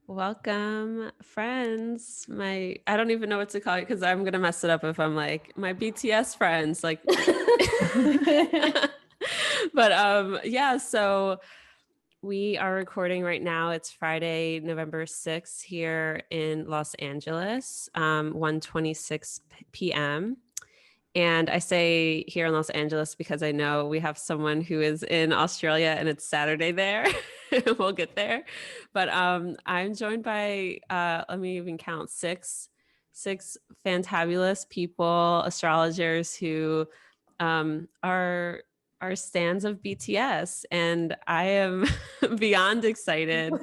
Welcome, friends. I don't even know what to call it because I'm gonna mess it up if I'm like my BTS friends. Like, but yeah. So we are recording right now. It's Friday, November 6th here in Los Angeles, 1:26 p.m. And I say here in Los Angeles because I know we have someone who is in Australia and it's Saturday there. We'll get there. But I'm joined by let me even count six fantabulous people, astrologers who are stands of BTS. And I am beyond excited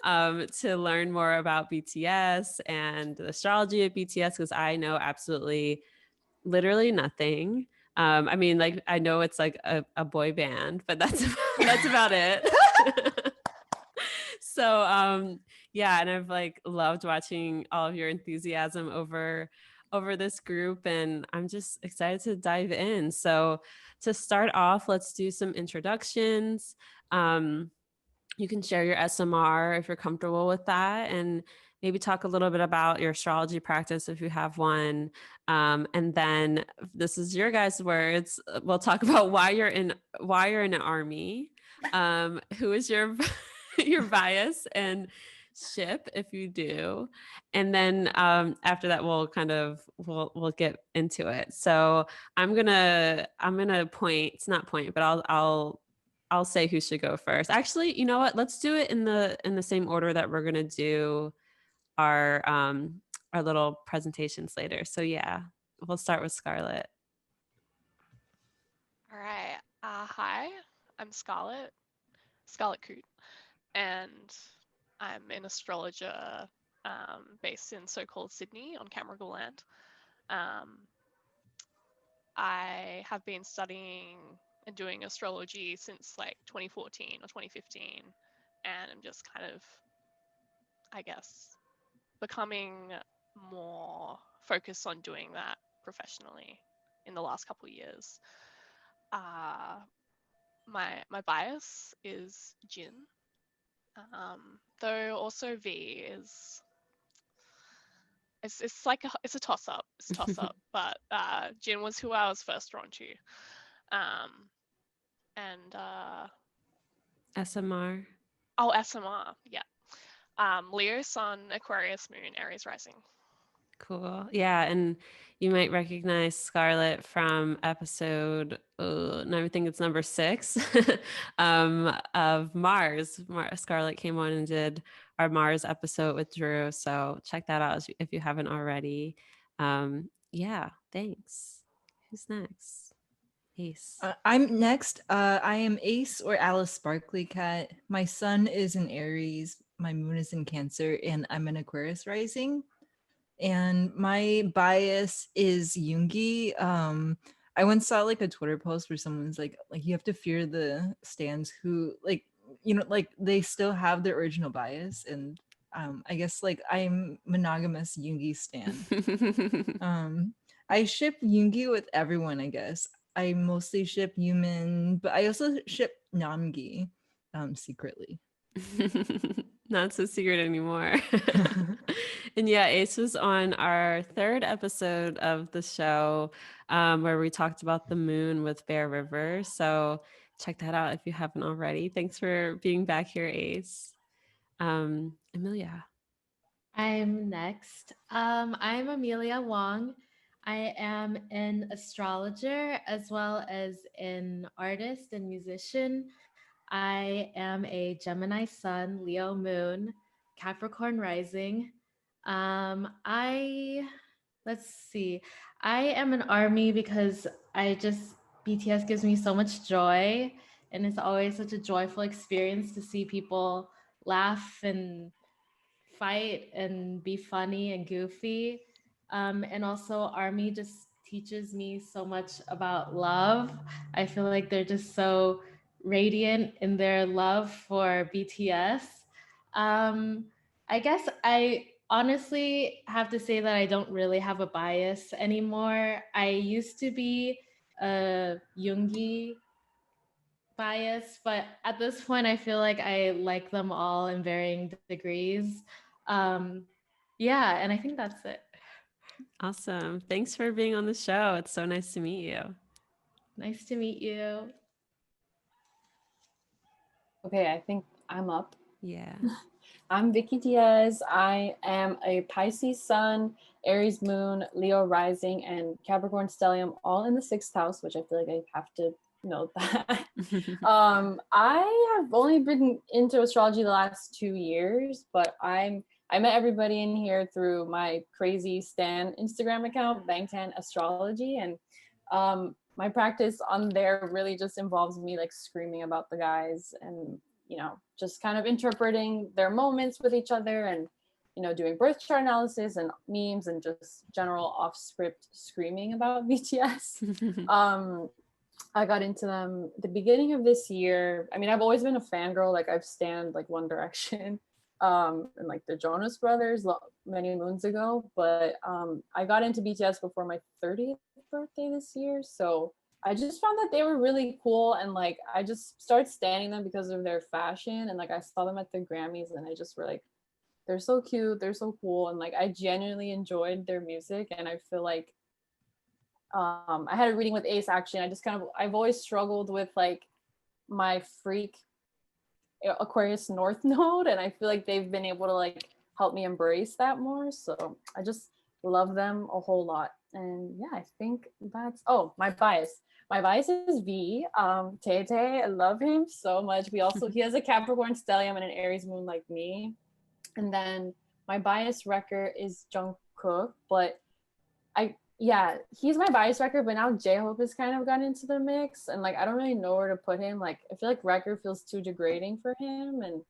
to learn more about BTS and the astrology of BTS because I know absolutely literally nothing. I mean, like I know it's like a boy band, but that's about it. So yeah, and I've like loved watching all of your enthusiasm over this group, and I'm just excited to dive in. So to start off, let's do some introductions. You can share your SMR if you're comfortable with that, and maybe talk a little bit about your astrology practice if you have one. And then this is your guys' words. We'll talk about why you're in an army. Who is your your bias and ship if you do, and then after that we'll get into it. So I'm gonna point. It's not point, but I'll say who should go first. Actually, you know what? Let's do it in the same order that we're gonna do our little presentations later. So yeah, we'll start with Scarlet. All right. Hi, I'm Scarlet Coote, and I'm an astrologer based in so-called Sydney on Cameragal land. Um, I have been studying and doing astrology since like 2014 or 2015, and I'm just kind of, I guess, becoming more focused on doing that professionally in the last couple of years. Uh, my bias is Jin, though also V is it's like it's a toss up. It's a toss up, but Jin was who I was first drawn to, um, and SMR. oh SMR, yeah, Leo Sun, Aquarius Moon, Aries rising. Cool. Yeah, and you might recognize Scarlett from episode, and I think it's number 6, of Mars. Scarlett came on and did our Mars episode with Drew. So check that out if you haven't already. Yeah, thanks. Who's next? Ace. I'm next. I am Ace or Alice Sparkly Cat. My sun is in Aries, my moon is in Cancer, and I'm an Aquarius rising. And my bias is Jungi. I once saw like a Twitter post where someone's like you have to fear the stands who like they still have their original bias, and I guess like I'm monogamous Jungi stan. I ship Yoongi with everyone, I guess. I mostly ship Yumin, but I also ship Namgi secretly. Not so secret anymore. And yeah, Ace was on our 3rd episode of the show, where we talked about the moon with Bear River. So check that out if you haven't already. Thanks for being back here, Ace. Emilia. I'm next. I'm Emilia Wang. I am an astrologer as well as an artist and musician. I am a Gemini sun, Leo moon, Capricorn rising. I let's see. I am an army because I just BTS gives me so much joy, and it's always such a joyful experience to see people laugh and fight and be funny and goofy. And also, Army just teaches me so much about love. I feel like they're just so radiant in their love for BTS. Um, I guess I honestly have to say that I don't really have a bias anymore. I used to be a Yoongi bias, but at this point, I feel like I like them all in varying degrees. Yeah, and I think that's it. Awesome. Thanks for being on the show. It's so nice to meet you. Nice to meet you. Okay, I think I'm up. Yeah. I'm Vicki Diez. I am a Pisces sun, Aries moon, Leo rising, and Capricorn stellium, all in the 6th house, which I feel like I have to note that. I have only been into astrology the last 2 years, but I met everybody in here through my crazy Stan Instagram account, Bangtan Astrology, and my practice on there really just involves me like screaming about the guys and just kind of interpreting their moments with each other and doing birth chart analysis and memes and just general off script screaming about BTS. I got into them the beginning of this year. I mean, I've always been a fangirl. Like I've stanned like One Direction and like the Jonas Brothers many moons ago, but I got into BTS before my 30th birthday this year, so I just found that they were really cool, and like I just started standing them because of their fashion, and like I saw them at the Grammys and I just were like, they're so cute, they're so cool, and like I genuinely enjoyed their music. And I feel like I had a reading with Ace actually, and I've always struggled with like my freak Aquarius North node, and I feel like they've been able to like help me embrace that more. So I just love them a whole lot. And yeah, I think that's my bias. My bias is V. Tay, I love him so much. He has a Capricorn stellium and an Aries moon like me. And then my bias wrecker is Jung Kook, but he's my bias wrecker, but now J-Hope has kind of gotten into the mix, and like I don't really know where to put him. Like I feel like wrecker feels too degrading for him, and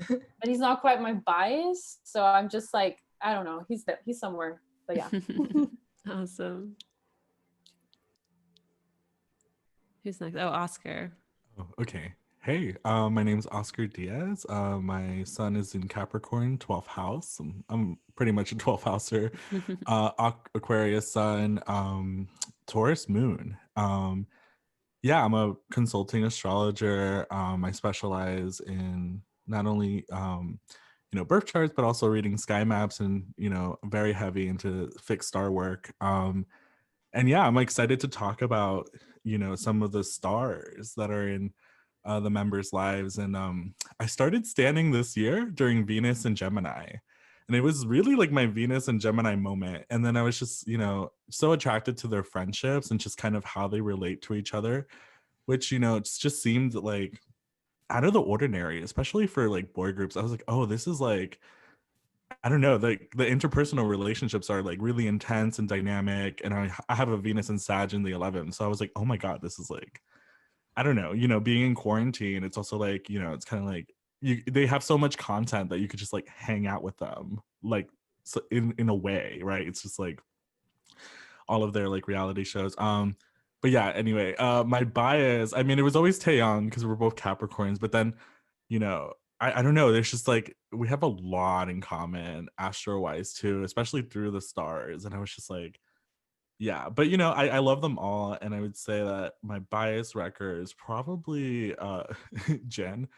but he's not quite my bias, so I'm just like, I don't know, he's somewhere, but yeah. Awesome. Who's next? Oh, Oscar. Oh, okay. Hey, my name's Oscar Diaz. My sun is in Capricorn, 12th house. I'm pretty much a 12th houser. Aquarius sun, Taurus moon. Yeah, I'm a consulting astrologer. I specialize in not only birth charts, but also reading sky maps, and very heavy into fixed star work. And yeah, I'm excited to talk about some of the stars that are in the members' lives. And I started standing this year during Venus and Gemini, and it was really like my Venus and Gemini moment. And then I was just so attracted to their friendships and just kind of how they relate to each other, which it's just seemed like out of the ordinary, especially for like boy groups. I was like, oh, this is like, I don't know, the interpersonal relationships are like really intense and dynamic. And I have a Venus and Sag in the 11th, so I was like, oh my god, this is like, I don't know, being in quarantine, it's also like, it's kind of like they have so much content that you could just like hang out with them, like, so in a way, right? It's just like all of their like reality shows. But yeah, anyway, my bias, I mean, it was always Taeyong because we're both Capricorns, but then, I don't know, there's just like, we have a lot in common astro-wise too, especially through the stars. And I was just like, yeah, but I love them all, and I would say that my bias wrecker is probably Jin.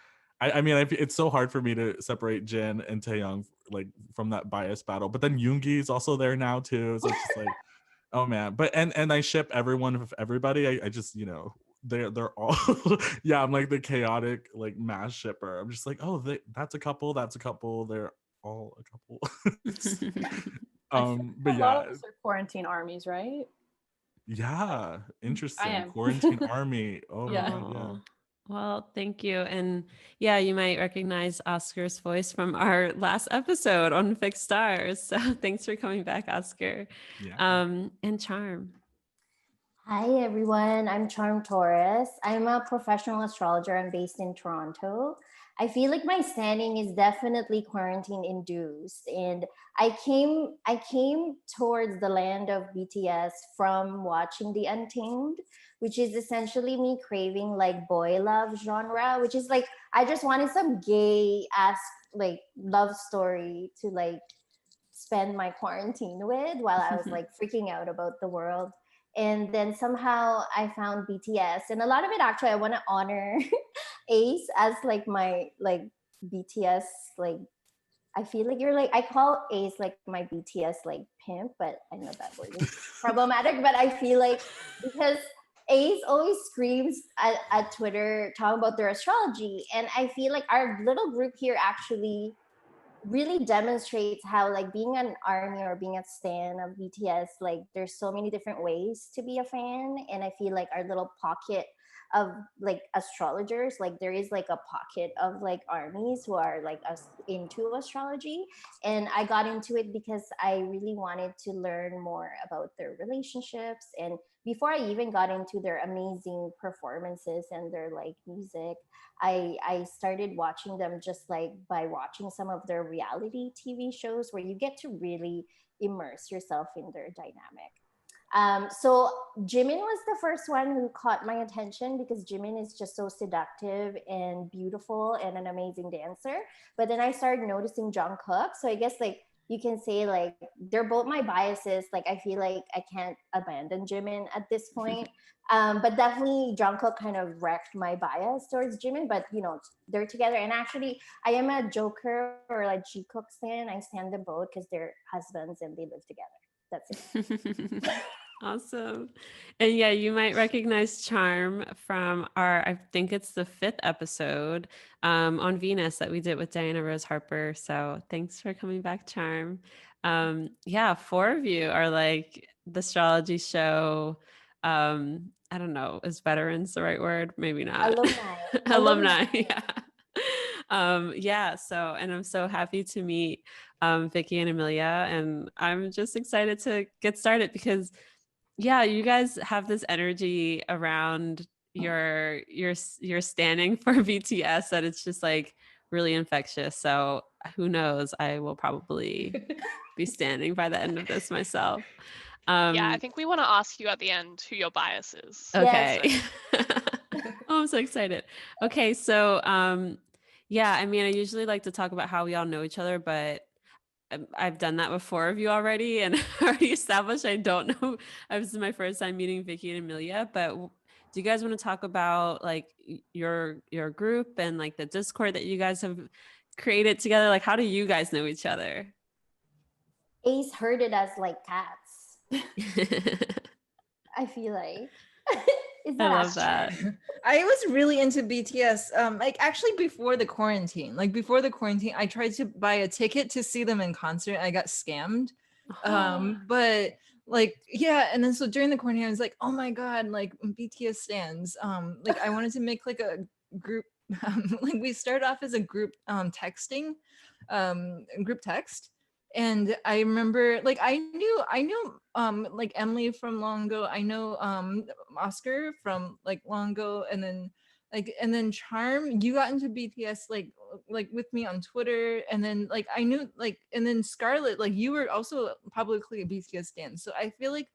I mean, it's so hard for me to separate Jin and Taeyong like from that bias battle, but then Yoongi is also there now too, so it's just like, oh man. But and I ship everyone with everybody. I just they're all yeah, I'm like the chaotic like mass shipper. I'm just like, oh, that's a couple, they're all a couple. But A yeah, lot of us are quarantine armies, right? yeah, interesting. I am. Quarantine army. Oh Yeah. my god, yeah. Well, thank you. And yeah, you might recognize Oscar's voice from our last episode on Fixed Stars. So thanks for coming back, Oscar. Yeah. And Charm. Hi everyone, I'm Charm Torres. I'm a professional astrologer. I'm based in Toronto. I feel like my standing is definitely quarantine induced, and I came towards the land of BTS from watching The Untamed, which is essentially me craving like boy love genre, which is like I just wanted some gay ass like love story to like spend my quarantine with while I was like freaking out about the world. And then somehow I found BTS, and a lot of it actually I want to honor Ace as like my like BTS like I feel like you're like, I call Ace like my BTS like pimp, but I know that word is problematic. But I feel like because Ace always screams at Twitter talking about their astrology, and I feel like our little group here actually really demonstrates how like being an army or being a stan of BTS, like there's so many different ways to be a fan. And I feel like our little pocket of like astrologers, like there is like a pocket of like armies who are like us into astrology. And I got into it because I really wanted to learn more about their relationships. And before I even got into their amazing performances and their like music, I started watching them just like by watching some of their reality TV shows where you get to really immerse yourself in their dynamic. So Jimin was the first one who caught my attention because Jimin is just so seductive and beautiful and an amazing dancer. But then I started noticing Jung Kook. So I guess like you can say like they're both my biases. Like I feel like I can't abandon Jimin at this point. But definitely Jungkook kind of wrecked my bias towards Jimin, but you know, they're together. And actually I am a Joker or like Jikook stan. I stand them both because they're husbands and they live together. That's it. Awesome. And yeah, you might recognize Charm from our, I think it's the 5th episode on Venus that we did with Diana Rose Harper. So thanks for coming back, Charm. Yeah, 4 of you are like the Strology Show. I don't know, is veterans the right word? Maybe not. Alumni. Yeah. Yeah, so, and I'm so happy to meet Vicki and Emilia, and I'm just excited to get started because yeah, you guys have this energy around your standing for BTS that it's just like really infectious. So who knows? I will probably be standing by the end of this myself. Yeah, I think we want to ask you at the end who your bias is. Okay. Oh, I'm so excited. Okay, so yeah, I mean, I usually like to talk about how we all know each other, but I've done that with 4 of you already and already established I don't know. This is my first time meeting Vicki and Emilia, but do you guys want to talk about like your group and like the Discord that you guys have created together? Like, how do you guys know each other? Ace herded us like cats. I feel like. I love that. I was really into BTS. Like actually before the quarantine. I tried to buy a ticket to see them in concert. I got scammed. But like yeah, and then so during the quarantine, I was like, oh my god, like BTS stands. Like I wanted to make like a group. Like we started off as a group texting, group text. And I remember like I knew like Emily from long ago. I know Oscar from like long ago, and then Charm, you got into BTS like with me on Twitter, and then like I knew like, and then Scarlet, like you were also publicly a BTS stan. So I feel like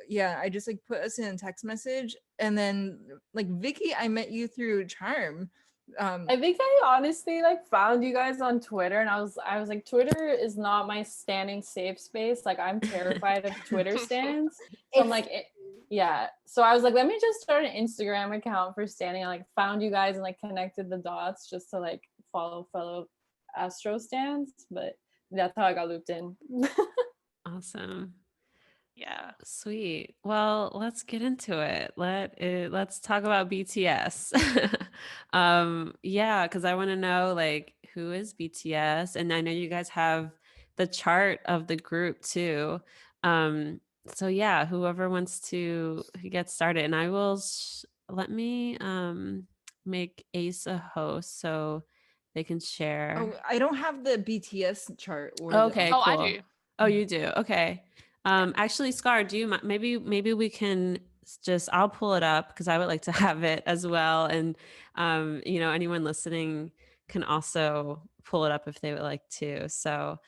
yeah, I just like put us in a text message, and then like Vicki, I met you through Charm. I think I honestly like found you guys on Twitter, and I was like, Twitter is not my standing safe space. Like I'm terrified of Twitter stands. So I'm like, yeah. So I was like, let me just start an Instagram account for standing. I like found you guys and like connected the dots just to like follow fellow Astro stands. But that's how I got looped in. Awesome. Yeah. Sweet. Well, let's get into it. Let's talk about BTS. Yeah, because I want to know like who is BTS, and I know you guys have the chart of the group too. So yeah, whoever wants to get started, and I will let me make Ace a host so they can share. Oh, I don't have the BTS chart or Okay, Oh, cool. I do. Oh, you do. Okay. Actually, Scar, do you maybe we can just I'll pull it up because I would like to have it as well, and you know, anyone listening can also pull it up if they would like to. So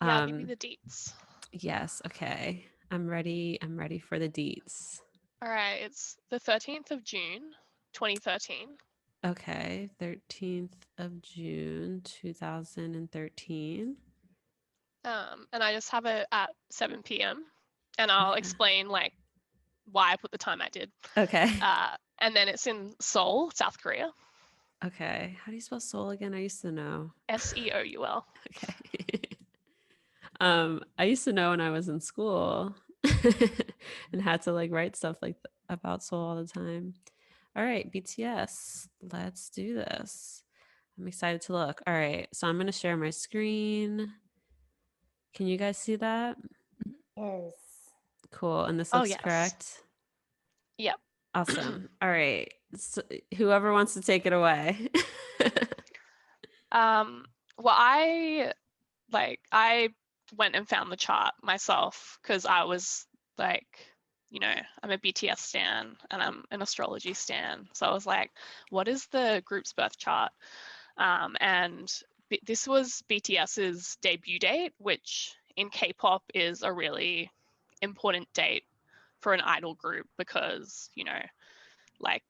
Yeah, I'll give you the deets. yes, okay. I'm ready for the deets. All right, it's the 13th of June, 2013. Okay, 13th of June, 2013. And I just have it at 7 p.m. and I'll explain like why I put the time I did. Okay. And then it's in Seoul, South Korea. Okay. How do you spell soul again? I used to know. Seoul. Okay. I used to know when I was in school and had to like write stuff like about soul all the time. All right, BTS, let's do this. I'm excited to look. All right, so I'm going to share my screen. Can you guys see that? Yes. Cool. And this Oh, looks yes. correct. Yep. Awesome. All right. So whoever wants to take it away. Well, I went and found the chart myself because I was like, I'm a BTS stan and I'm an astrology stan. So I was like, what is the group's birth chart? And this was BTS's debut date, which in K-pop is a really important date for an idol group because, like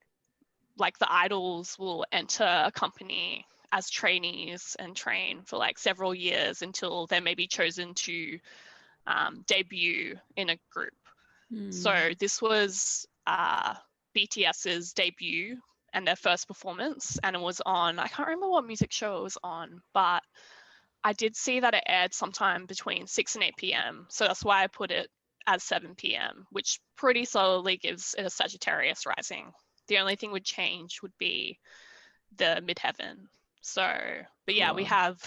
the idols will enter a company as trainees and train for like several years until they're maybe chosen to debut in a group. So this was BTS's debut and their first performance, and it was on, I can't remember what music show it was on, but I did see that it aired sometime between 6 and 8 p.m. So that's why I put it as 7 p.m., which pretty solidly gives it a Sagittarius rising. The only thing would change would be the midheaven. So, but yeah, we have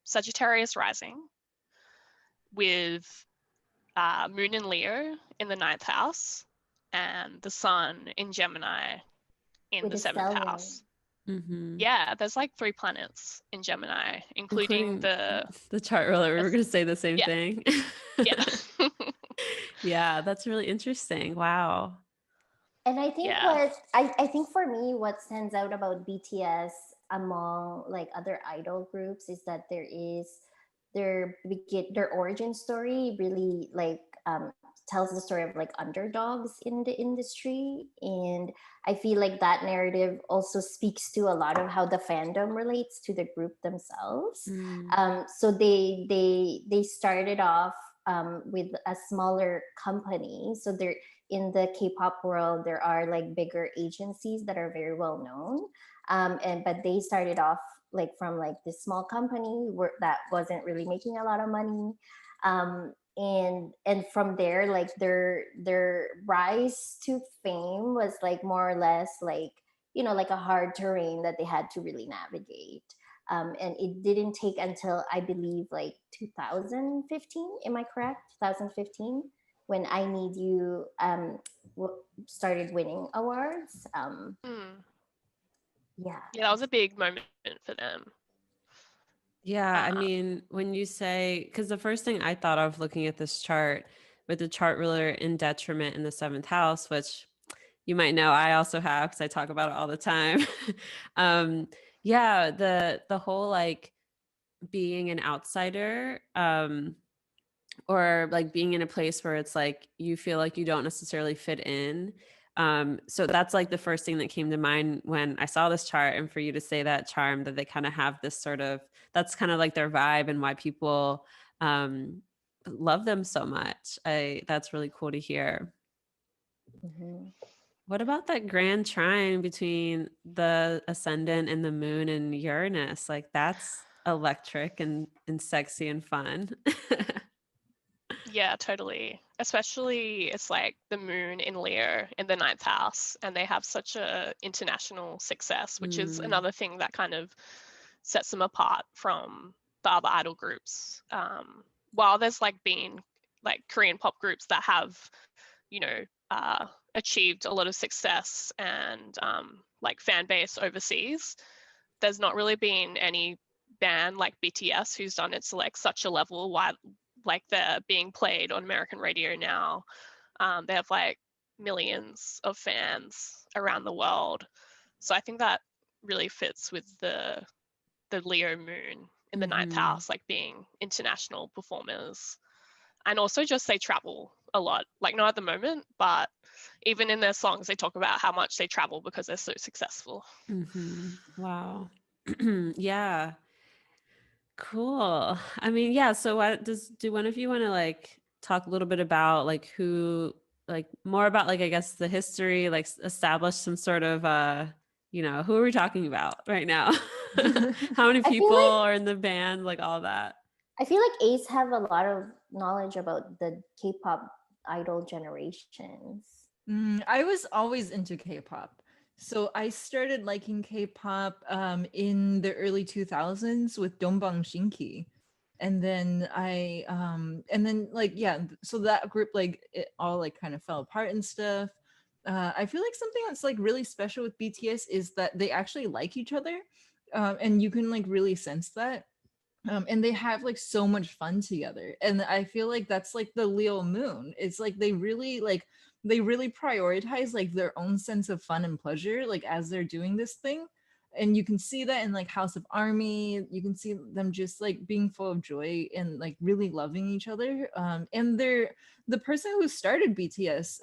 Sagittarius rising with Moon in Leo in the 9th house and the Sun in Gemini in With the the 7th stellium. house. Mm-hmm. Yeah, there's like 3 planets in Gemini, including the chart ruler. We were going to say the same yeah. thing. Yeah. Yeah, that's really interesting. Wow. And I think Yeah. I think for me, what stands out about BTS among like other idol groups is that their origin story really like tells the story of like underdogs in the industry, and I feel like that narrative also speaks to a lot of how the fandom relates to the group themselves. So they started off with a smaller company, so they're in the K-pop world, there are like bigger agencies that are very well known, but they started off like from like this small company that wasn't really making a lot of money, and from there, like their rise to fame was like more or less like like a hard terrain that they had to really navigate. And it didn't take until I believe like 2015. Am I correct? 2015 when I Need You started winning awards. Yeah. Yeah, that was a big moment for them. Yeah, I mean, when you say, because the first thing I thought of looking at this chart with the chart ruler in detriment in the 7th house, which you might know I also have because I talk about it all the time. Yeah, the whole like being an outsider, or like being in a place where it's like you feel like you don't necessarily fit in. So that's like the first thing that came to mind when I saw this chart. And for you to say that, Charm, that they kind of have this sort of, that's kind of like their vibe and why people love them so much. That's really cool to hear. Mm-hmm. What about that grand trine between the ascendant and the moon and Uranus? Like that's electric and sexy and fun. Yeah, totally. Especially it's like the moon in Leo in the 9th house, and they have such a international success, which is another thing that kind of sets them apart from the other idol groups. While there's like been like Korean pop groups that have, achieved a lot of success and like fan base overseas, there's not really been any band like BTS who's done it to like such a level why like they're being played on American radio now. They have like millions of fans around the world. So I think that really fits with the Leo moon in the 9th house, like being international performers. And also just they travel a lot, like not at the moment, but even in their songs, they talk about how much they travel because they're so successful. Wow. Yeah. Cool. I mean, yeah. So do one of you want to like talk a little bit about like who, like more about like, I guess the history, like establish some sort of, who are we talking about right now? How many I feel people like are in the band? Like all that. I feel like Ace have a lot of knowledge about the K-pop idol generations. I was always into K-pop. So I started liking K-pop in the early 2000s with Dongbang Shinki. And then so that group, like, it all like kind of fell apart and stuff. I feel like something that's like really special with BTS is that they actually like each other. And you can like really sense that. And they have like so much fun together, and I feel like that's like the Leo moon. It's like they really prioritize like their own sense of fun and pleasure, like as they're doing this thing. And you can see that in like House of Army. You can see them just like being full of joy and like really loving each other. And they're the person who started BTS,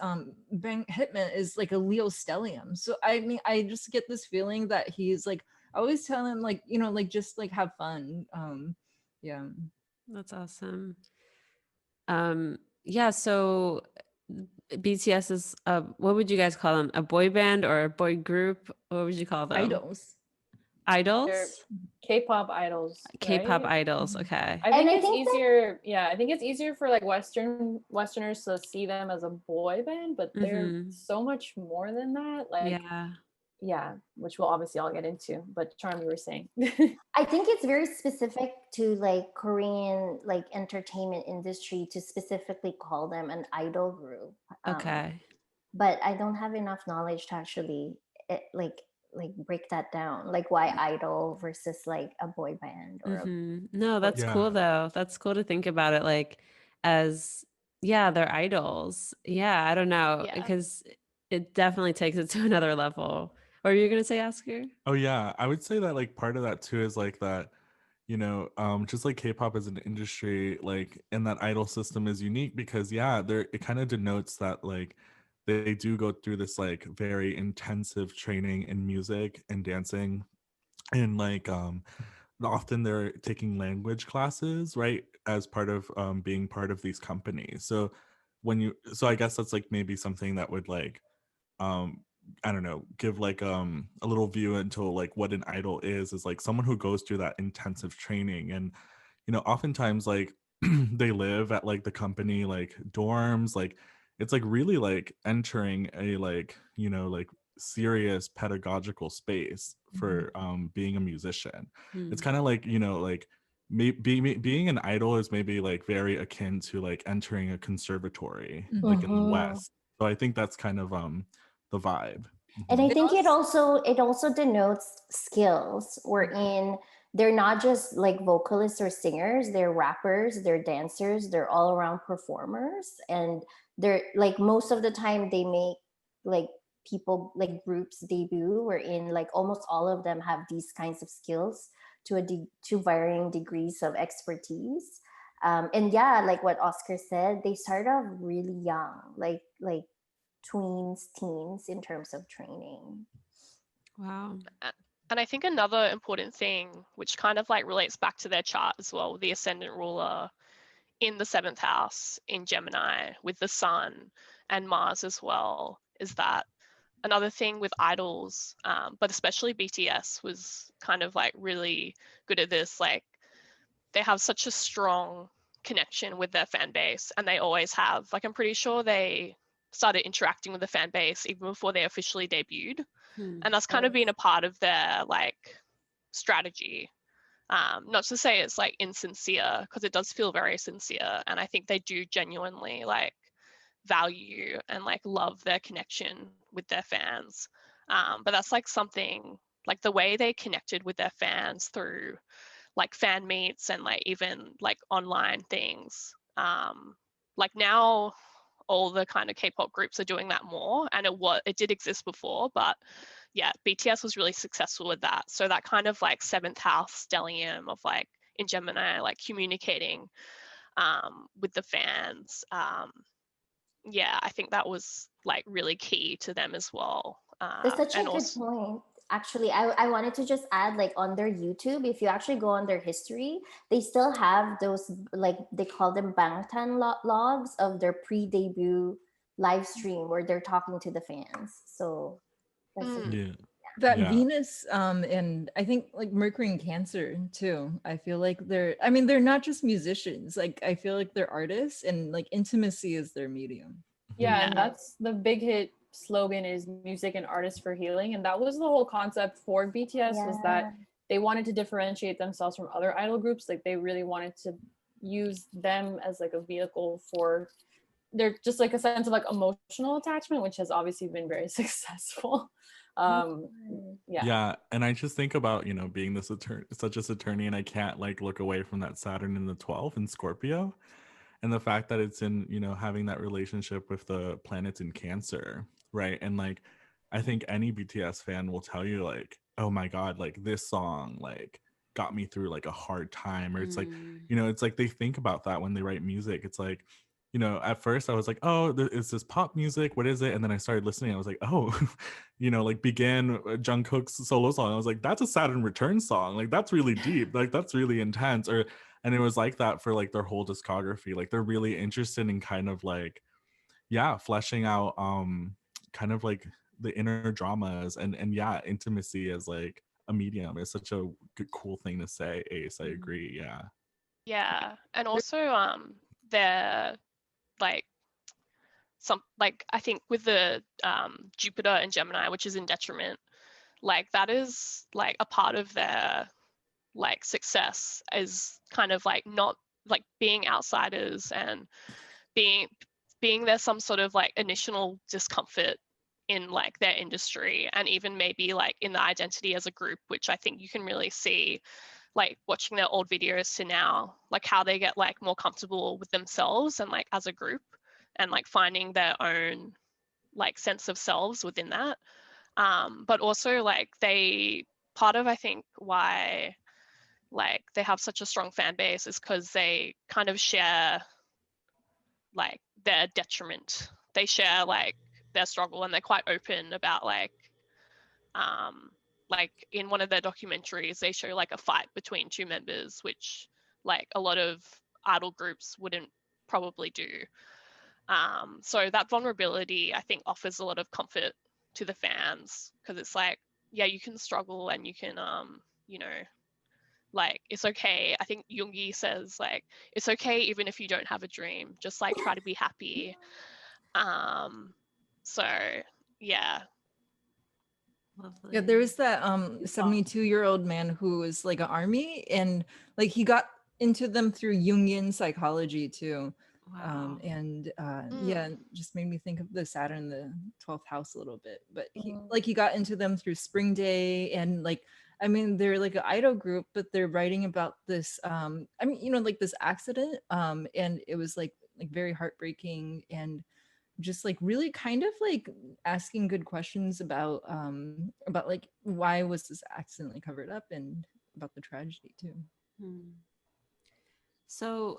Bang Hitman, is like a Leo stellium. So I mean, I just get this feeling that he's like, I always tell him, like, like just like have fun. Yeah. That's awesome. Yeah, so BTS is what would you guys call them? A boy band or a boy group? What would you call them? Idols. Idols? K-pop idols. K-pop right? idols. Okay. I think I it's think that- easier. Yeah, I think it's easier for like Westerners to see them as a boy band, but they're so much more than that. Like, yeah, which we'll obviously all get into. But Charm, you were saying. I think it's very specific to like Korean like entertainment industry to specifically call them an idol group. Okay. But I don't have enough knowledge to actually like break that down, like why idol versus like a boy band or No, that's cool Yeah. though. That's cool to think about it like as they're idols. Yeah, I don't know, Yeah. because it definitely takes it to another level. What were you gonna say, Oscar? Oh yeah, I would say that like part of that too is like that, just like K-pop as an industry, like, and that idol system is unique because there it kind of denotes that like they do go through this like very intensive training in music and dancing, and like often they're taking language classes, right, as part of being part of these companies. So so I guess that's like maybe something that would like um I don't know, give like a little view into like what an idol is like someone who goes through that intensive training. And oftentimes like they live at like the company like dorms, like it's like really like entering a like like serious pedagogical space for being a musician. It's kind of like like being an idol is maybe like very akin to like entering a conservatory like in the West. So I think that's kind of the vibe. and I It think also- it also denotes skills wherein they're not just like vocalists or singers, they're rappers, they're dancers, they're all around performers. And they're like most of the time they make like people like groups debut wherein like almost all of them have these kinds of skills to to varying degrees of expertise. And yeah, like what Oscar said, they start off really young, like tweens, teens in terms of training. Wow. And I think another important thing, which kind of like relates back to their chart as well, the ascendant ruler in the 7th house in Gemini with the sun and Mars as well, is that another thing with idols, but especially BTS was kind of like really good at this. Like they have such a strong connection with their fan base, and they always have. Like I'm pretty sure they started interacting with the fan base even before they officially debuted. And that's kind of been a part of their like strategy. Not to say it's like insincere, because it does feel very sincere, and I think they do genuinely like value and like love their connection with their fans. But that's like something like the way they connected with their fans through like fan meets and like even like online things. Like now all the kind of K-pop groups are doing that more, and it did exist before, but yeah, BTS was really successful with that. So that kind of like 7th house stellium of like in Gemini, like communicating with the fans. Yeah, I think that was like really key to them as well. That's such a And good also, point. Actually, I wanted to just add like on their YouTube, if you actually go on their history, they still have those like they call them Bangtan logs of their pre-debut live stream where they're talking to the fans. So that's Mm. Yeah. That Yeah. Venus and I think like Mercury and Cancer too. I feel like they're not just musicians. Like I feel like they're artists and like intimacy is their medium. Yeah, and Yeah. that's the big hit slogan is music and artists for healing. And that was the whole concept for BTS was that they wanted to differentiate themselves from other idol groups. Like they really wanted to use them as like a vehicle for they're just like a sense of like emotional attachment, which has obviously been very successful. Yeah. Yeah, and I just think about, you know, being this such as attorney, and I can't like look away from that Saturn in the 12th in Scorpio, and the fact that it's in, you know, having that relationship with the planets in Cancer, right? And like, I think any BTS fan will tell you like, oh my God, like this song like got me through like a hard time, or it's like, you know, it's like they think about that when they write music. It's like, you know, at first I was like, oh, is this pop music? What is it? And then I started listening. I was like, oh, you know, like began Jung Kook's solo song. I was like, that's a Saturn return song. Like that's really deep. Like that's really intense. Or and it was like that for like their whole discography. Like they're really interested in kind of like, yeah, fleshing out kind of like the inner dramas and yeah, intimacy as like a medium is such a good, cool thing to say. Ace, I agree. Yeah. Yeah. And also they're like some like I think with the Jupiter and Gemini, which is in detriment, like that is like a part of their like success is kind of like not like being outsiders and being there's some sort of like initial discomfort in like their industry and even maybe like in the identity as a group, which I think you can really see like watching their old videos to now, like how they get like more comfortable with themselves and like as a group and like finding their own like sense of selves within that. But also like they part of I think why like they have such a strong fan base is because they kind of share like their detriment. They share like their struggle and they're quite open about like in one of their documentaries they show like a fight between two members, which like a lot of idol groups wouldn't probably do. So that vulnerability I think offers a lot of comfort to the fans because it's like, yeah, you can struggle and you can you know, like it's okay. I think Jungi says like it's okay even if you don't have a dream, just like try to be happy. So yeah. Lovely. Yeah, there was that 72-year-old man who was like an army and like he got into them through Jungian psychology too. Wow. Yeah, it just made me think of the Saturn, the 12th house a little bit. But he got into them through Spring Day and like I mean they're like an idol group, but they're writing about this I mean, you know, like this accident. And it was like very heartbreaking and just like really kind of like asking good questions about like why was this accidentally covered up and about the tragedy too. So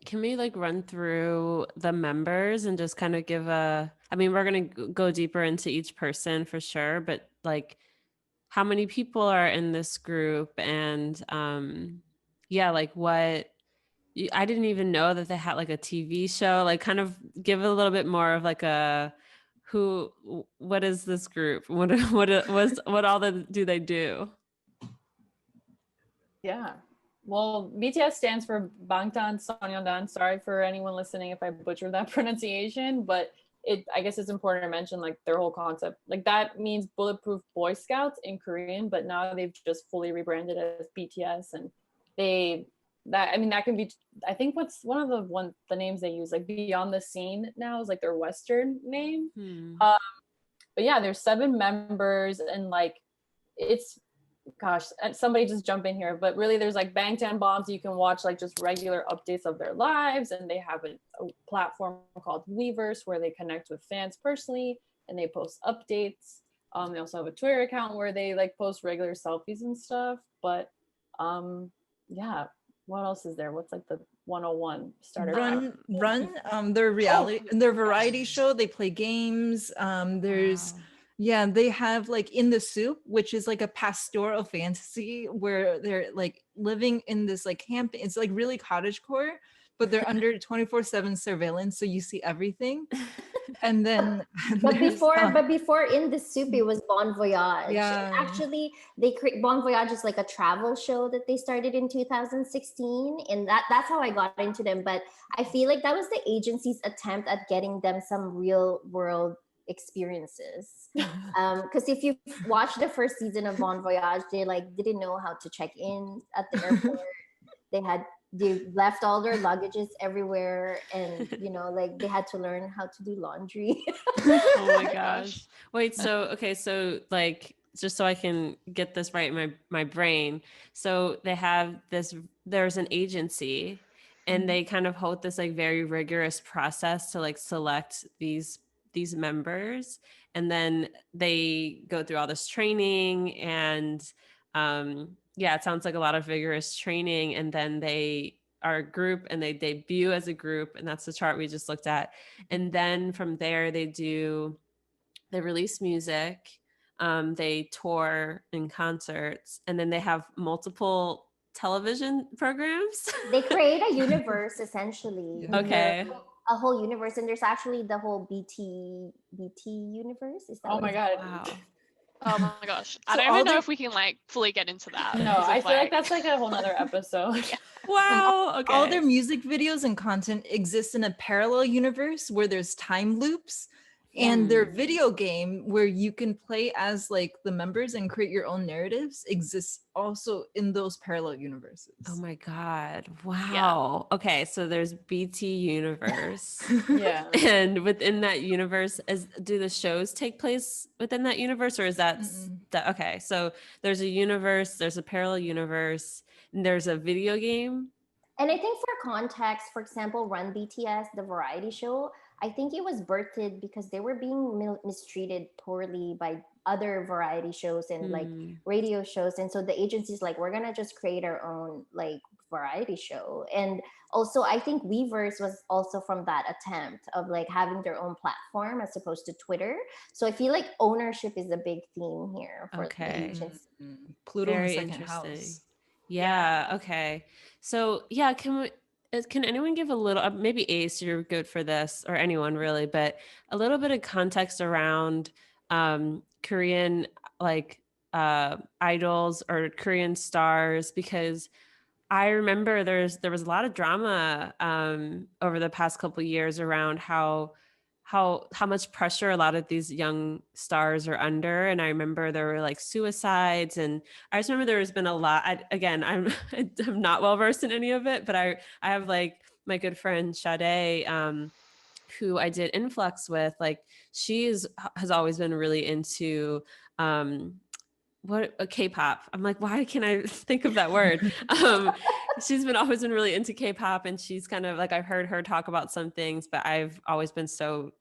can we like run through the members and just kind of give a, I mean, we're going to go deeper into each person for sure, but like how many people are in this group and yeah, like what, I didn't even know that they had like a TV show, like kind of give a little bit more of like a, what is this group? What all do they do? Yeah. Well, BTS stands for Bangtan Sonyeondan. Sorry for anyone listening if I butchered that pronunciation, but I guess it's important to mention like their whole concept. Like that means Bulletproof Boy Scouts in Korean, but now they've just fully rebranded as BTS, and that can be, I think what's one of the names they use, like Beyond the Scene now is like their Western name. But yeah, there's 7 members and like it's, gosh, somebody just jump in here, but really there's like Bangtan Bombs. You can watch like just regular updates of their lives, and they have a platform called Weverse where they connect with fans personally and they post updates. They also have a Twitter account where they like post regular selfies and stuff. But yeah, what else is there? What's like the 101 starter? Run their reality, their variety show. They play games. There's yeah, they have like In the Soup, which is like a pastoral fantasy where they're like living in this like camp. It's like really cottagecore, but they're under 24/7 surveillance, so you see everything. And then But there's, before in the soup, it was Bon Voyage. Yeah. And actually, they create Bon Voyage is like a travel show that they started in 2016, and that's how I got into them. But I feel like that was the agency's attempt at getting them some real world experiences. Because if you watch the first season of Bon Voyage, they like didn't know how to check in at the airport. They left all their luggages everywhere, and like they had to learn how to do laundry. Oh my gosh. Wait, so like just so I can get this right in my brain. So there's an agency and they kind of hold this like very rigorous process to like select these members, and then they go through all this training and yeah, it sounds like a lot of vigorous training, and then they are a group and they debut as a group, and that's the chart we just looked at. And then from there they release music, they tour in concerts, and then they have multiple television programs. They create a universe essentially. Okay. A whole universe, and there's actually the whole BT universe. Is that Oh my god. Wow. Oh my gosh. I So don't all even know the- if we can like fully get into that. No, I feel like that's like a whole nother episode. Wow. Okay. all their music videos and content exists in a parallel universe where there's time loops, and their video game where you can play as like the members and create your own narratives exists also in those parallel universes. Oh my god. Wow. Okay, so there's BT universe. Yeah. And within that universe, do the shows take place within that universe, or is that okay? So there's a universe, there's a parallel universe, and there's a video game. And I think for context, for example, Run BTS, the variety show, I think it was birthed because they were being mistreated poorly by other variety shows and like radio shows. And so the agency's like, we're going to just create our own like variety show. And also, I think Weverse was also from that attempt of like having their own platform as opposed to Twitter. So I feel like ownership is a big theme here for the agency. Pluto in the Very second interesting. house. Yeah. Okay. So yeah, can anyone give a little, maybe Ace, you're good for this, or anyone really, but a little bit of context around Korean like idols or Korean stars, because I remember there was a lot of drama over the past couple of years around how much pressure a lot of these young stars are under. And I remember there were like suicides, and I just remember there has been a lot. I'm not well versed in any of it, but I have like my good friend Sade, who I did Influx with. Like has always been really into K-pop. I'm like, why can't I think of that word? She's always been really into K-pop, and she's kind of like, I've heard her talk about some things, but I've always been so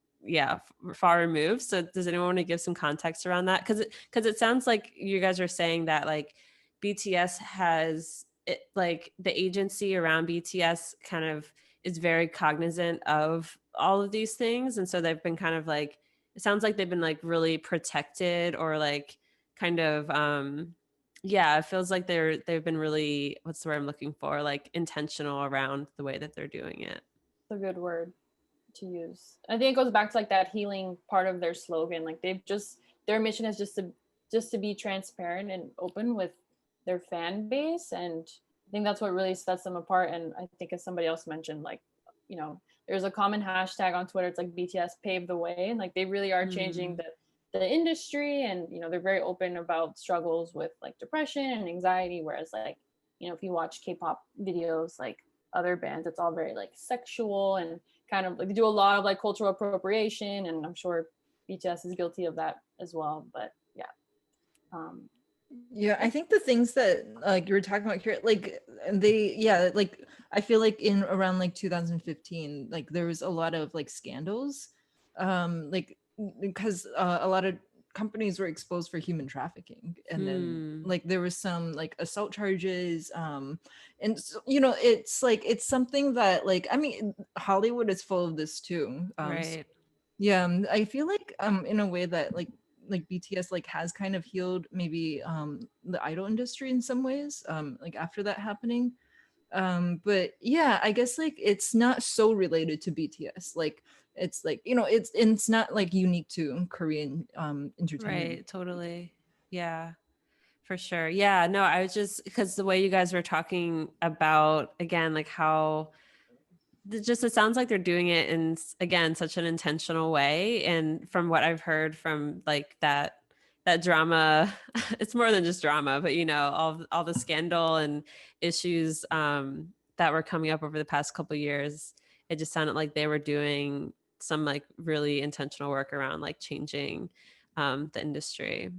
far removed. So does anyone want to give some context around that? Because it sounds like you guys are saying that like BTS has it, like the agency around BTS kind of is very cognizant of all of these things, and so they've been kind of like, it sounds like they've been like really protected, or like kind of it feels like they've been really, what's the word I'm looking for, like intentional around the way that they're doing it. It's a good word to use. I think it goes back to like that healing part of their slogan. Like their mission is just to be transparent and open with their fan base, and I think that's what really sets them apart. And I think, as somebody else mentioned, like, there's a common hashtag on Twitter, it's like BTS paved the way, and like they really are changing the industry, and they're very open about struggles with like depression and anxiety, whereas like if you watch K-pop videos, like other bands, it's all very like sexual and kind of like they do a lot of like cultural appropriation, and I'm sure BTS is guilty of that as well. But I think the things that like you were talking about here, like like I feel like in around like 2015, like there was a lot of like scandals, like because a lot of companies were exposed for human trafficking, and then like there was some like assault charges, and so, it's like it's something that like, I mean, Hollywood is full of this too, Right. I feel like in a way that like BTS like has kind of healed maybe the idol industry in some ways, like after that happening, but I guess like it's not so related to BTS. Like It's like, it's not like unique to Korean entertainment. Right, totally. Yeah, for sure. Yeah, no, I was just because the way you guys were talking about, again, like how it sounds like they're doing it in, again, such an intentional way. And from what I've heard from like that drama, it's more than just drama, but all the scandal and issues that were coming up over the past couple of years, it just sounded like they were doing some like really intentional work around like changing the industry.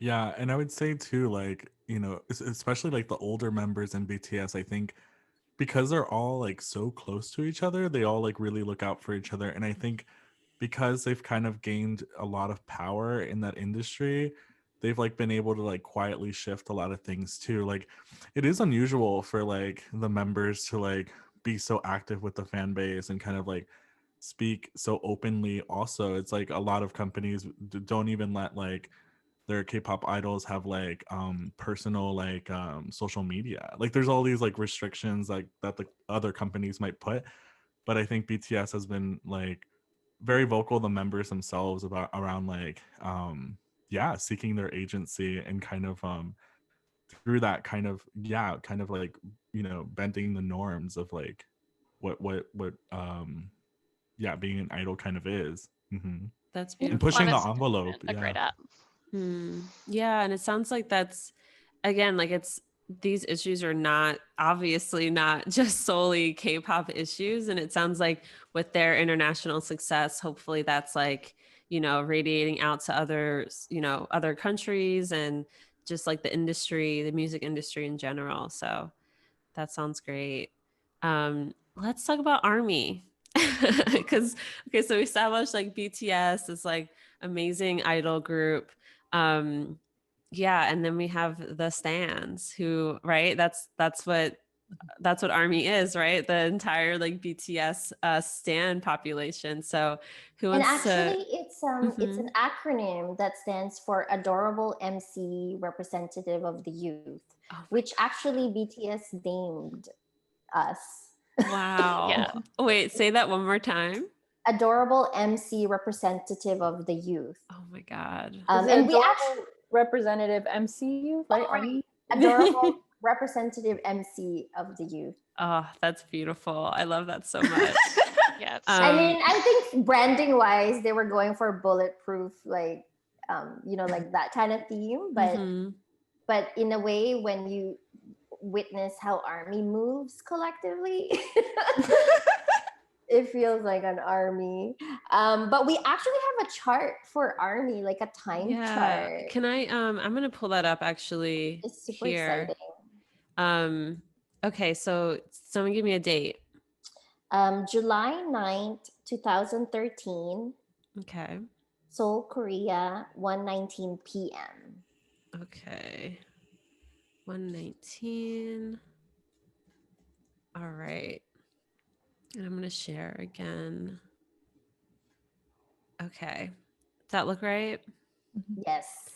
Yeah, and I would say too, like, especially like the older members in BTS, I think because they're all like so close to each other, they all like really look out for each other. And I think because they've kind of gained a lot of power in that industry, they've like been able to like quietly shift a lot of things too. Like it is unusual for like the members to like be so active with the fan base and kind of like speak so openly. Also, it's like a lot of companies don't even let like their K-pop idols have like personal like social media. Like there's all these like restrictions like that the other companies might put, but I think BTS has been like very vocal, the members themselves, about around like yeah, seeking their agency and kind of through that kind of like bending the norms of like what yeah, being an idol kind of is. That's And beautiful. pushing the Honestly, envelope. are great at. Yeah, and it sounds like that's, again, like these issues are not, obviously not just solely K-pop issues, and it sounds like with their international success, hopefully that's like radiating out to others, other countries, and just like the industry, the music industry in general. So that sounds great. Let's talk about ARMY. Because okay, so we established like BTS is like amazing idol group. Yeah, and then we have the stans who, right, that's what ARMY is, right? The entire like BTS stan population. So who And wants to actually, it's an acronym that stands for Adorable MC Representative of the Youth, Oh which actually BTS named us. wow. Yeah. Wait, say that one more time. Adorable MC Representative of the Youth. Oh my god. And we actually representative MCU, right? Army. Adorable Representative MC of the Youth. Oh, that's beautiful. I love that so much. Yeah. I mean, I think branding wise, they were going for bulletproof, like like that kind of theme. But in a way, when you witness how ARMY moves collectively, it feels like an army. But we actually have a chart for ARMY, like a time chart. Can I I'm gonna pull that up actually. It's super here. exciting. Okay, so someone give me a date. July 9th, 2013. Okay. Seoul, Korea, 1:19 p.m. Okay. 1:19. All right. And I'm going to share again. Okay. Does that look right? Yes.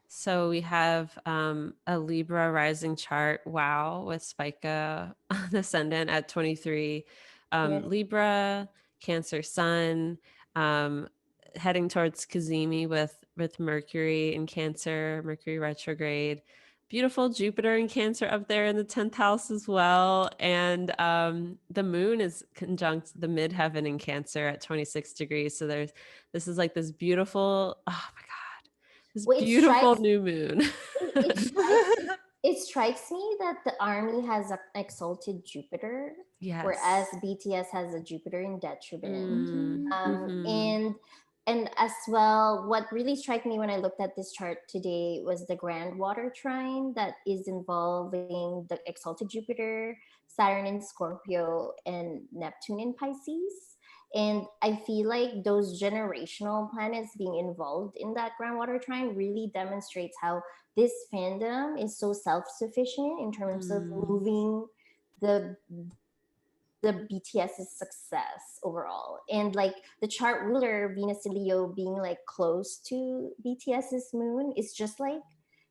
So we have a Libra rising chart. Wow, with Spica ascendant at 23. Yes. Libra, Cancer Sun, heading towards Kazemi with Mercury in Cancer, Mercury retrograde. Beautiful Jupiter in Cancer up there in the 10th house as well. And the moon is conjunct the midheaven in Cancer at 26 degrees. So this is like this beautiful, oh my God, this beautiful new moon. It strikes me that the ARMY has an exalted Jupiter, whereas BTS has a Jupiter in detriment. And as well, what really struck me when I looked at this chart today was the grand water trine that is involving the exalted Jupiter, Saturn in Scorpio, and Neptune in Pisces. And I feel like those generational planets being involved in that grand water trine really demonstrates how this fandom is so self-sufficient in terms of moving the BTS's success overall. And like the chart ruler, Venus in Leo, being like close to BTS's moon is just like,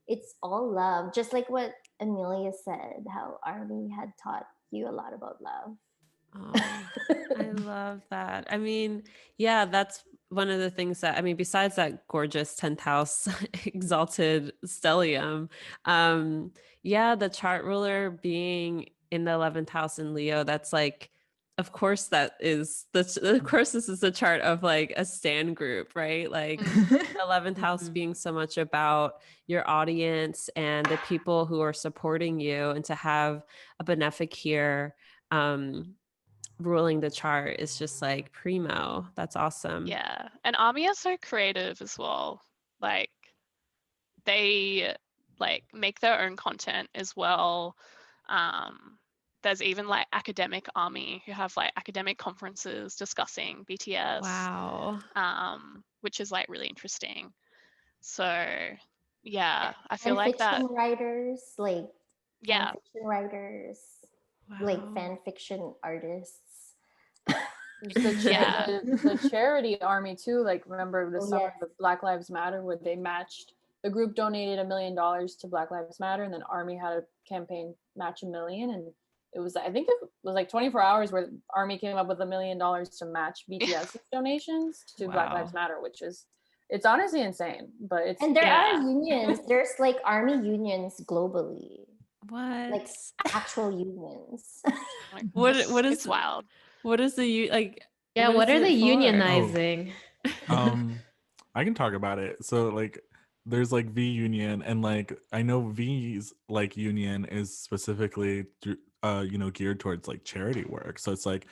it's all love. Just like what Emilia said, how ARMY had taught you a lot about love. Oh, I love that. I mean, yeah, that's one of the things that, I mean, besides that gorgeous 10th house exalted stellium, yeah, the chart ruler being in the 11th house in Leo, that's like, of course, of course, this is the chart of like a stan group, right? Like, 11th house Mhm. being so much about your audience and the people who are supporting you, and to have a benefic here ruling the chart is just like primo. That's awesome. Yeah. And Army are so creative as well. Like they like make their own content as well. There's even like academic Army who have like academic conferences discussing BTS, Wow. which is like really interesting. So yeah, I feel And like that. fiction writers, like fan Yeah, fiction writers, like fan fiction artists. There's Yeah. the charity army too. Like remember the Oh, summer yes. of Black Lives Matter where they matched, the group donated $1 million to Black Lives Matter, and then Army had a campaign match $1 million, and it was, I think it was like 24 hours where Army came up with $1 million to match BTS's donations to Black Wow. Lives Matter, which is, it's honestly insane, but it's And there are Yeah. unions. There's like army unions globally, What? like actual unions. like, What it's, what is it's wild. what is the like Yeah, what what is are they it for? unionizing? I can talk about it. So like there's like V Union, and like I know V's like union is specifically geared towards like charity work. So it's like,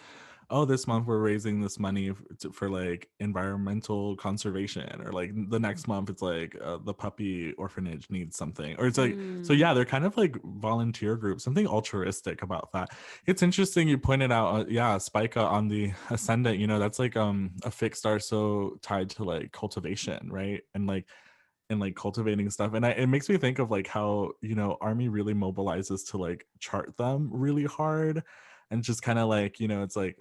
oh, this month we're raising this money for like environmental conservation, or like the next month it's like the puppy orphanage needs something, or it's like, so yeah, they're kind of like volunteer groups, something altruistic about that. It's interesting you pointed out, yeah, Spica on the ascendant, that's like a fixed star, so tied to like cultivation, right? And like cultivating stuff, and it makes me think of like how Army really mobilizes to like chart them really hard, and just kind of like it's like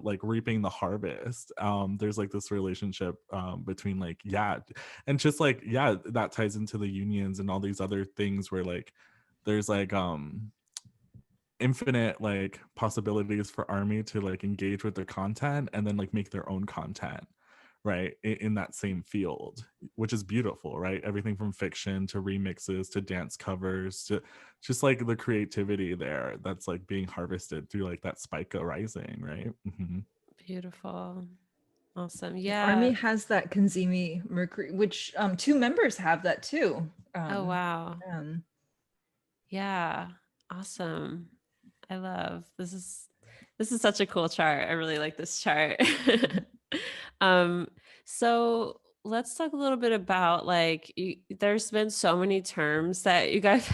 like reaping the harvest. There's like this relationship between like, yeah, and just like, yeah, that ties into the unions and all these other things where like there's like infinite like possibilities for Army to like engage with the content and then like make their own content, right, in that same field, which is beautiful, right? Everything from fiction to remixes to dance covers to just like the creativity there that's like being harvested through like that Spica rising, right? Beautiful. Awesome. Yeah. Army has that Kanzimi Mercury, which 2 members have that too. Oh wow. um, Yeah. Awesome. I love this is such a cool chart. I really like this chart. So let's talk a little bit about like there's been so many terms that you guys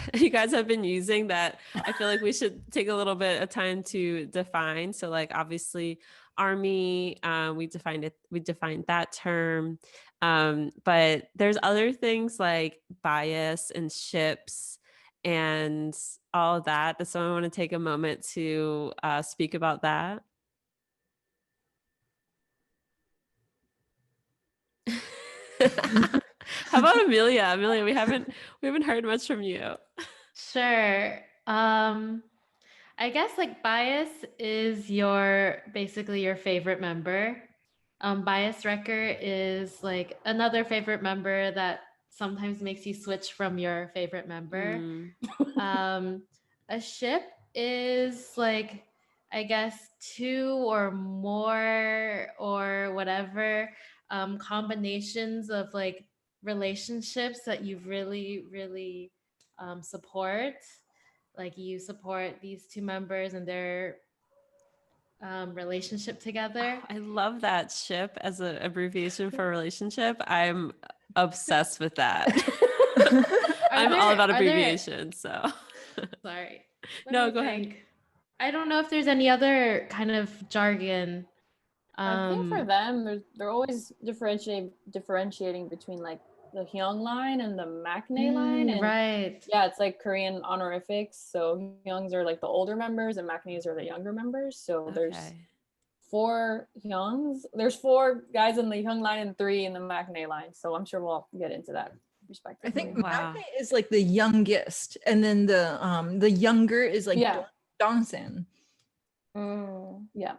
have been using that I feel like we should take a little bit of time to define. So like obviously Army, we defined that term, but there's other things like bias and ships and all of that. Does someone want to take a moment to speak about that? How about Emilia? Emilia, we haven't heard much from you. Sure. I guess like bias is basically your favorite member. Bias wrecker is like another favorite member that sometimes makes you switch from your favorite member. A ship is like, I guess, 2 or more or whatever combinations of like relationships that you really, really support. Like you support these 2 members and their relationship together. I love that ship as an abbreviation for a relationship. I'm obsessed with that. I'm all about abbreviations. So sorry. No, go ahead. I don't know if there's any other kind of jargon. I think for them, they're always differentiating between like the Hyung line and the Maknae line, and right. Yeah, it's like Korean honorifics. So Hyungs are like the older members, and Maknaes are the younger members. So there's 4 Hyungs. There's 4 guys in the Hyung line and 3 in the Maknae line. So I'm sure we'll get into that respectively. I think Maknae is like the youngest, and then the younger is like Dongsan. Yeah.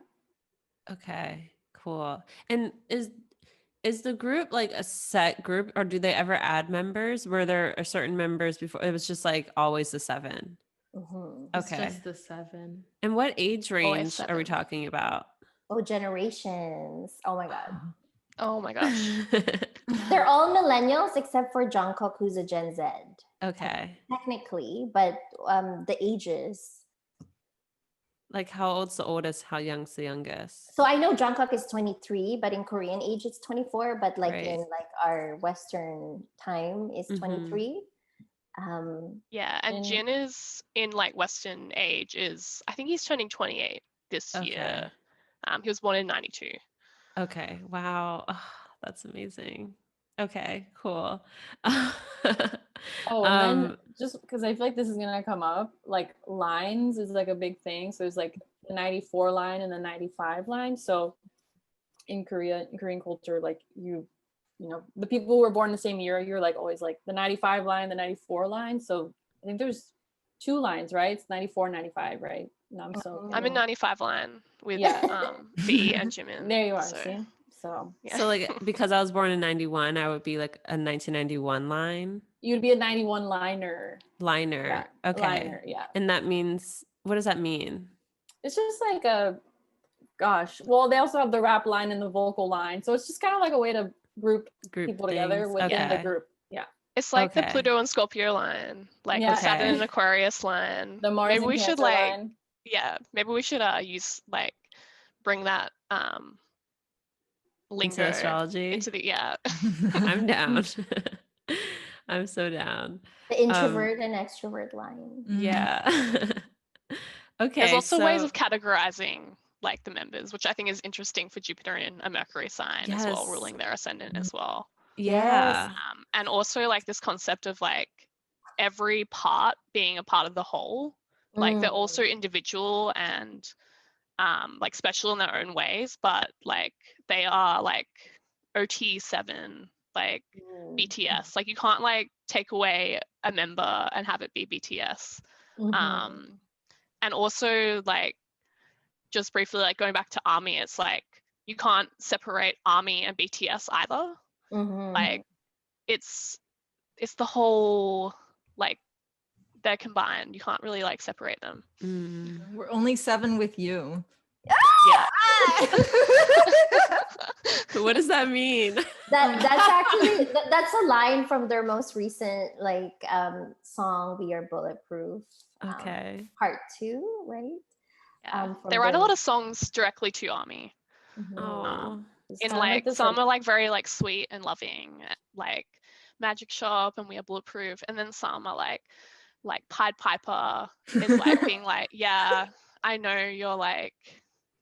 Okay, cool. And is the group like a set group, or do they ever add members? Were there a certain members before? It was just like always the 7. It's Okay. just the 7. And what age Always range are we 7. talking about? Oh, generations. Oh my God. Oh my gosh. They're all millennials except for Jung Kook, who's a Gen Z. Okay. Technically, but the ages. Like how old's the oldest? How young's the youngest? So I know Jung Kook is 23, but in Korean age it's 24. But like Right. in like our Western time is 23. Yeah, and Jin is in like Western age is, I think he's turning 28 this year. He was born in 92. Okay. Wow. Oh, that's amazing. Okay, cool. Oh, and then just because I feel like this is gonna come up, like lines is like a big thing. So there's like the 94 line and the 95 line. So in Korean culture, like you know, the people who were born the same year, you're like always like the 95 line, the 94 line. So I think there's 2 lines, right? It's 94, 95, right? No, I'm in 95 line with V and Jimin. There you are. So, see? So yeah. So like because I was born in 91, I would be like a 1991 line. You'd be a 91 liner. Liner. Yeah. Okay. Liner, yeah. And that means, what does that mean? It's just like well, they also have the rap line and the vocal line. So it's just kind of like a way to group people together things. within the Okay. group. Yeah. It's like the Okay. Pluto and Scorpio line, like the Saturn and Aquarius line. The Mars maybe and we Cancer should like line. maybe we should use like bring that lingo Into astrology. into the I'm down. I'm so down. The introvert and extrovert line. Yeah. Okay. There's also ways of categorizing like the members, which I think is interesting for Jupiter in a Mercury sign as well, ruling their ascendant as well. Yeah. And also like this concept of like every part being a part of the whole. Like they're also individual and like special in their own ways, but like they are like OT7, like BTS. Like you can't like take away a member and have it be BTS. And also like just briefly like going back to ARMY, it's like you can't separate ARMY and BTS either. Like it's the whole, like they're combined. You can't really like separate them. We're only 7 with you. Yeah. What does that mean? That's actually that's a line from their most recent like song "We Are Bulletproof." Okay. Part 2, right? Yeah. They write a lot of songs directly to ARMY. In like some are like very like sweet and loving, like Magic Shop and We Are Bulletproof, and then some are like Pied Piper is like being like, yeah, I know you're like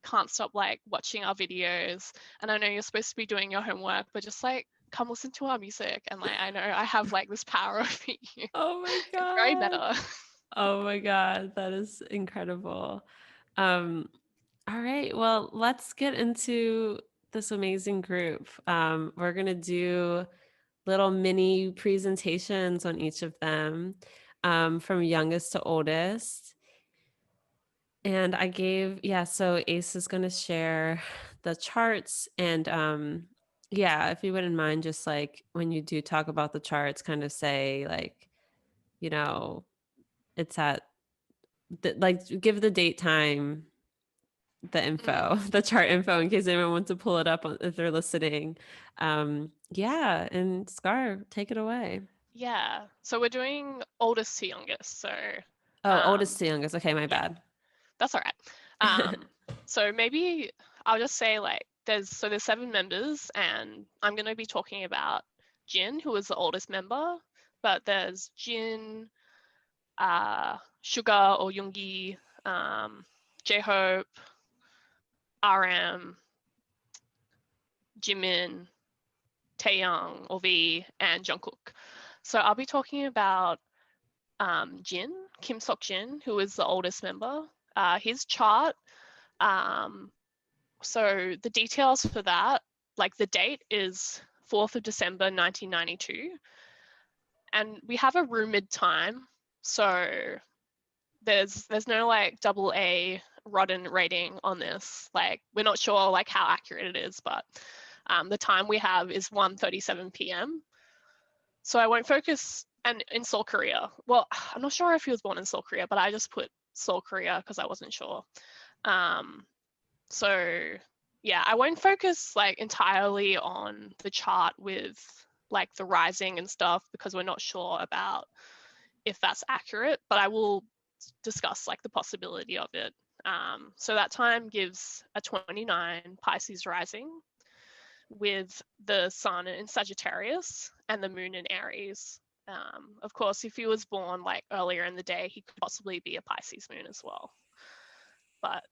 can't stop like watching our videos, and I know you're supposed to be doing your homework, but just like come listen to our music, and like I know I have like this power over you. Oh my god. It's very meta. Oh my god, that is incredible. All right, well, let's get into this amazing group. We're gonna do little mini presentations on each of them, from youngest to oldest. And I gave, so Ace is going to share the charts. And if you wouldn't mind, just like when you do talk about the charts, kind of say like, you know, it's at, like give the date, time, the info, the chart info, in case anyone wants to pull it up if they're listening. And Scar, take it away. Yeah. So we're doing oldest to youngest. So oldest to youngest. Okay, my bad. That's all right. So maybe I'll just say like there's 7 members, and I'm going to be talking about Jin, who is the oldest member, but there's Jin, Suga or Yoongi, J-Hope, RM, Jimin, Taeyong or V, and Jung Kook. So I'll be talking about Jin, Kim Sok-jin, who is the oldest member. His chart. So the details for that, like the date is 4th of December 1992, and we have a rumored time. So there's no like AA rotten rating on this. Like, we're not sure like how accurate it is, but the time we have is 1:37 p.m. So I won't focus, and in Seoul, Korea. Well, I'm not sure if he was born in Seoul, Korea, but I just put Seoul, Korea because I wasn't sure. So yeah, I won't focus like entirely on the chart with like the rising and stuff because we're not sure about if that's accurate, but I will discuss like the possibility of it. So that time gives a 29 Pisces rising with the sun in Sagittarius and the moon in Aries. Of course, if he was born like earlier in the day, he could possibly be a Pisces moon as well. But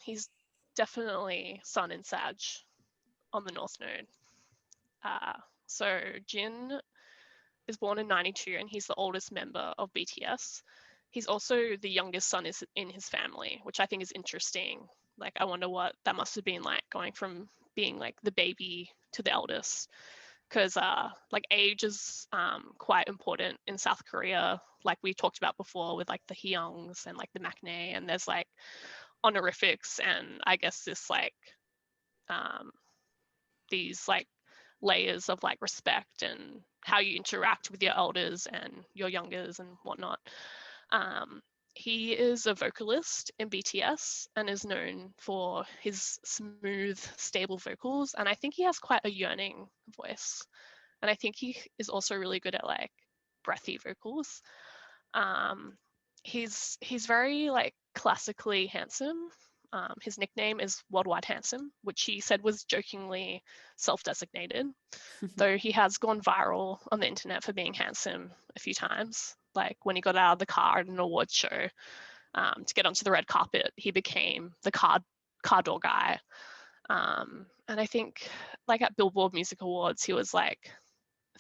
he's definitely sun in Sag on the North Node. So Jin is born in 92 and he's the oldest member of BTS. He's also the youngest son in his family, which I think is interesting. Like, I wonder what that must have been like going from being like the baby to the eldest, because like age is quite important in South Korea, like we talked about before with like the Hyungs and like the maknae, and there's like honorifics and I guess this like these like layers of like respect and how you interact with your elders and your youngers and whatnot. He is a vocalist in BTS and is known for his smooth, stable vocals. And I think he has quite a yearning voice. And I think he is also really good at like breathy vocals. He's very like classically handsome. His nickname is Worldwide Handsome, which he said was jokingly self-designated, though he has gone viral on the internet for being handsome a few times. Like when he got out of the car at an awards show to get onto the red carpet, he became the car door guy. And I think like at Billboard Music Awards, he was like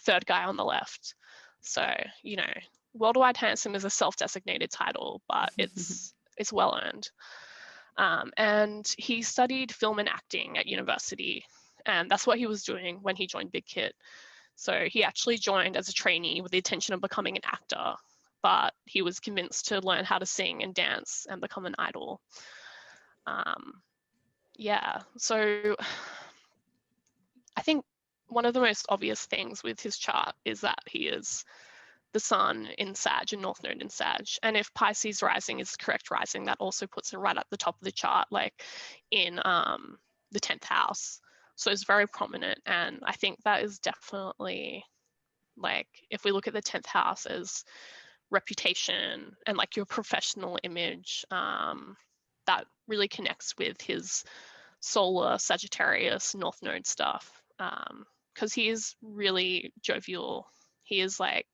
third guy on the left. So, you know, Worldwide Handsome is a self-designated title, but it's well earned. And he studied film and acting at university, and that's what he was doing when he joined Big Hit. So he actually joined as a trainee with the intention of becoming an actor, but he was convinced to learn how to sing and dance and become an idol. Yeah, so I think one of the most obvious things with his chart is that he is the sun in Sag and North Node in Sag. And if Pisces rising is correct rising, that also puts it right at the top of the chart, like in the 10th house. So it's very prominent. And I think that is definitely like, if we look at the 10th house as reputation and like your professional image, that really connects with his solar Sagittarius North Node stuff. Because he is really jovial. He is like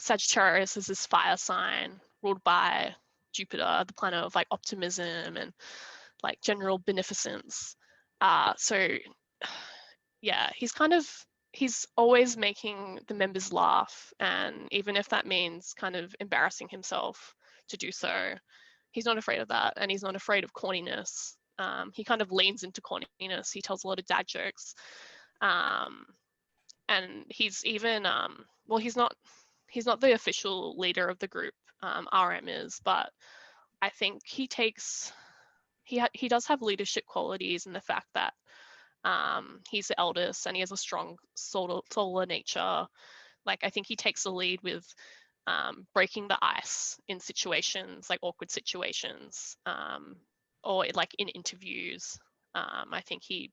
Sagittarius is this fire sign ruled by Jupiter, the planet of like optimism and like general beneficence. So yeah, he's always making the members laugh, and even if that means kind of embarrassing himself to do so, he's not afraid of that, and he's not afraid of corniness. He kind of leans into corniness. He tells a lot of dad jokes, and he's even well, he's not the official leader of the group. RM is, but I think he does have leadership qualities in the fact that he's the eldest and he has a strong solar nature. Like, I think he takes the lead with breaking the ice in situations, like awkward situations, or like in interviews. I think he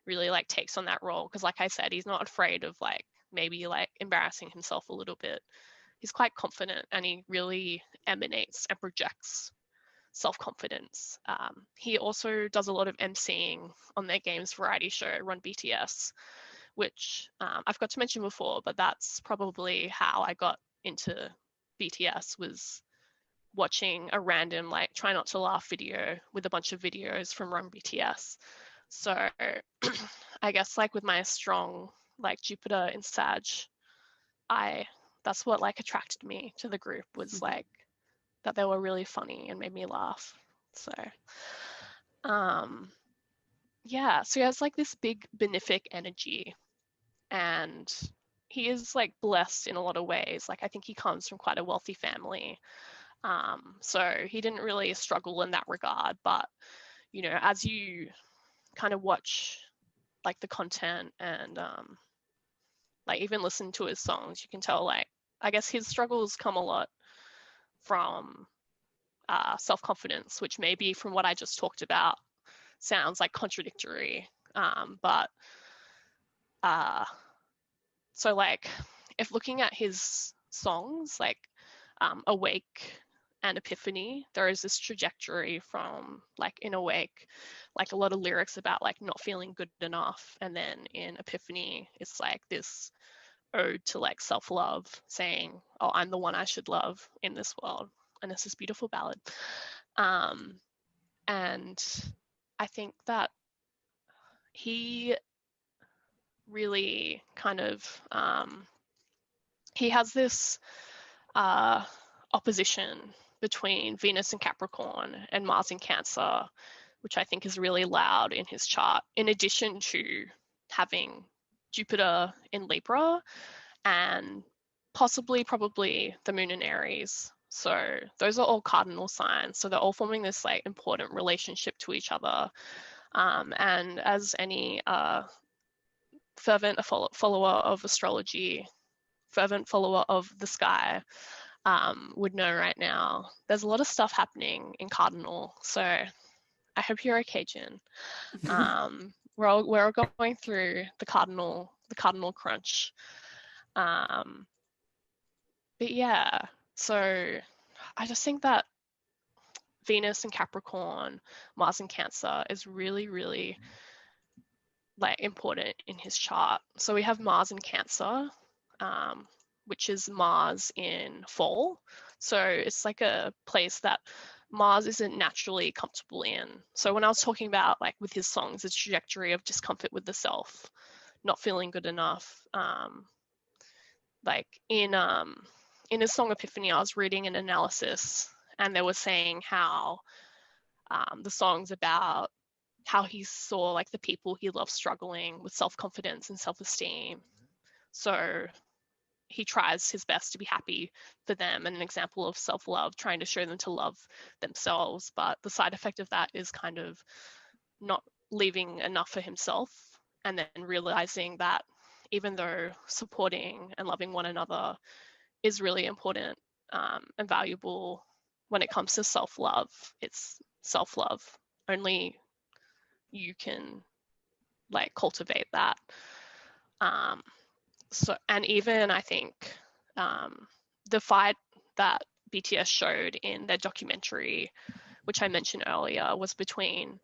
really like takes on that role because, like I said, he's not afraid of like maybe like embarrassing himself a little bit. He's quite confident and he really emanates and projects self-confidence. He also does a lot of emceeing on their games variety show Run BTS, which I've got to mention before, but that's probably how I got into BTS, was watching a random like try not to laugh video with a bunch of videos from Run BTS. So I guess like with my strong like Jupiter in Sag, that's what like attracted me to the group, was like that they were really funny and made me laugh. So yeah, so he has like this big benefic energy, and he is like blessed in a lot of ways. Like, I think he comes from quite a wealthy family. So he didn't really struggle in that regard. But, you know, as you kind of watch like the content and like even listen to his songs, you can tell like I guess his struggles come a lot from self-confidence, which maybe from what I just talked about sounds like contradictory. But so like if looking at his songs like Awake and Epiphany, there is this trajectory from like in Awake, like a lot of lyrics about like not feeling good enough, and then in Epiphany it's like this ode to like self-love, saying, oh, I'm the one I should love in this world, and it's this beautiful ballad. And I think that he really kind of he has this opposition between Venus and Capricorn and Mars in Cancer, which I think is really loud in his chart, in addition to having Jupiter in Libra and probably the moon in Aries. So those are all cardinal signs. So they're all forming this like important relationship to each other. And as any fervent follower of astrology, fervent follower of the sky, would know right now, there's a lot of stuff happening in cardinal. So I hope you're okay, Jin. We're all going through the cardinal crunch. But yeah, so I just think that Venus and Capricorn, Mars and Cancer is really, really like important in his chart. So we have Mars in Cancer, which is Mars in fall. So it's like a place that Mars isn't naturally comfortable in. So when I was talking about like with his songs, his trajectory of discomfort with the self, not feeling good enough, like in his song Epiphany, I was reading an analysis and they were saying how the song's about how he saw like the people he loved struggling with self-confidence and self-esteem. So he tries his best to be happy for them, and an example of self-love, trying to show them to love themselves. But the side effect of that is kind of not leaving enough for himself, and then realizing that even though supporting and loving one another is really important and valuable, when it comes to self-love, it's self-love. Only you can like cultivate that. So, and even I think the fight that BTS showed in their documentary, which I mentioned earlier, was between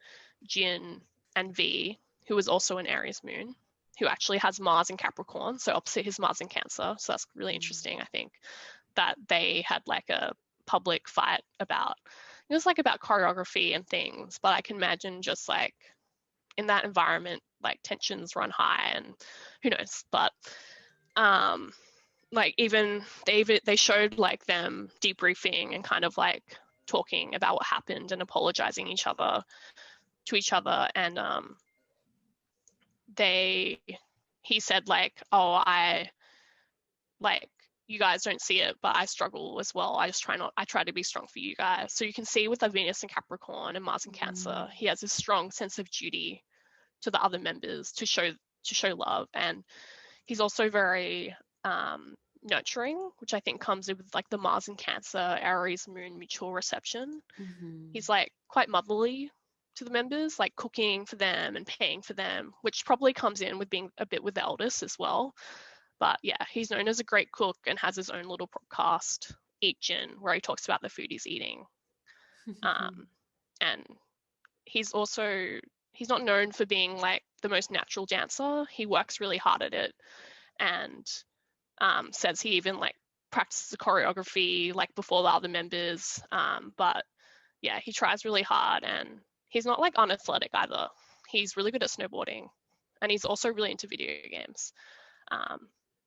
Jin and V, who was also an Aries moon, who actually has Mars in Capricorn, so opposite his Mars in Cancer. So that's really interesting, I think, that they had like a public fight about, it was like about choreography and things, but I can imagine just like in that environment, like tensions run high and who knows, but like even they showed like them debriefing and kind of like talking about what happened and apologizing to each other, and he said like, oh, I like, you guys don't see it, but I struggle as well. I try to be strong for you guys. So you can see with the Venus and Capricorn and Mars and Cancer, he has a strong sense of duty to the other members to show love, and he's also very nurturing, which I think comes with like the Mars and Cancer Aries moon mutual reception. He's like quite motherly to the members, like cooking for them and paying for them, which probably comes in with being a bit with the eldest as well. But yeah, he's known as a great cook and has his own little podcast, Eat Jin, where he talks about the food he's eating. And he's not known for being like the most natural dancer. He works really hard at it, and says he even like practices the choreography like before the other members. But yeah, he tries really hard, and he's not like unathletic either. He's really good at snowboarding, and he's also really into video games.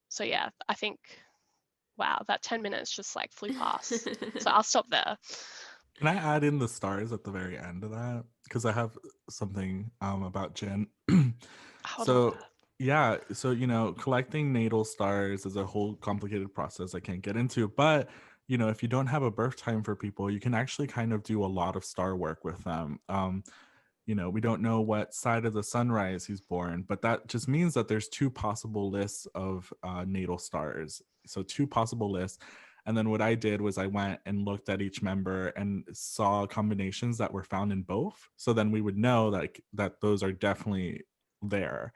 So yeah, I think, wow, that 10 minutes just like flew past. So I'll stop there. Can I add in the stars at the very end of that? Because I have something about Jin. So Yeah, so collecting natal stars is a whole complicated process I can't get into, but if you don't have a birth time for people, you can actually kind of do a lot of star work with them. We don't know what side of the sunrise he's born, but that just means that there's two possible lists of natal stars. So two possible lists. And then what I did was I went and looked at each member and saw combinations that were found in both. So then we would know that those are definitely there.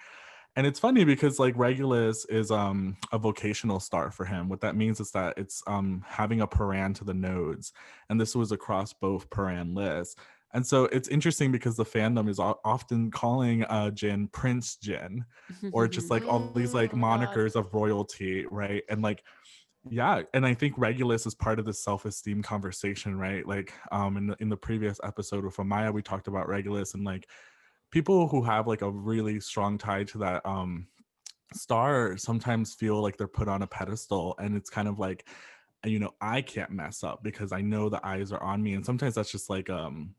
And it's funny because like Regulus is a vocational star for him. What that means is that it's having a paran to the nodes, and this was across both paran lists. And so it's interesting because the fandom is often calling Jin Prince Jin, or just like all these like Oh my God. monikers of royalty, right? And like, yeah, and I think Regulus is part of this self-esteem conversation, right? Like in the previous episode with Amaya, we talked about Regulus and like people who have like a really strong tie to that star sometimes feel like they're put on a pedestal, and it's kind of like, I can't mess up because I know the eyes are on me. And sometimes that's just like an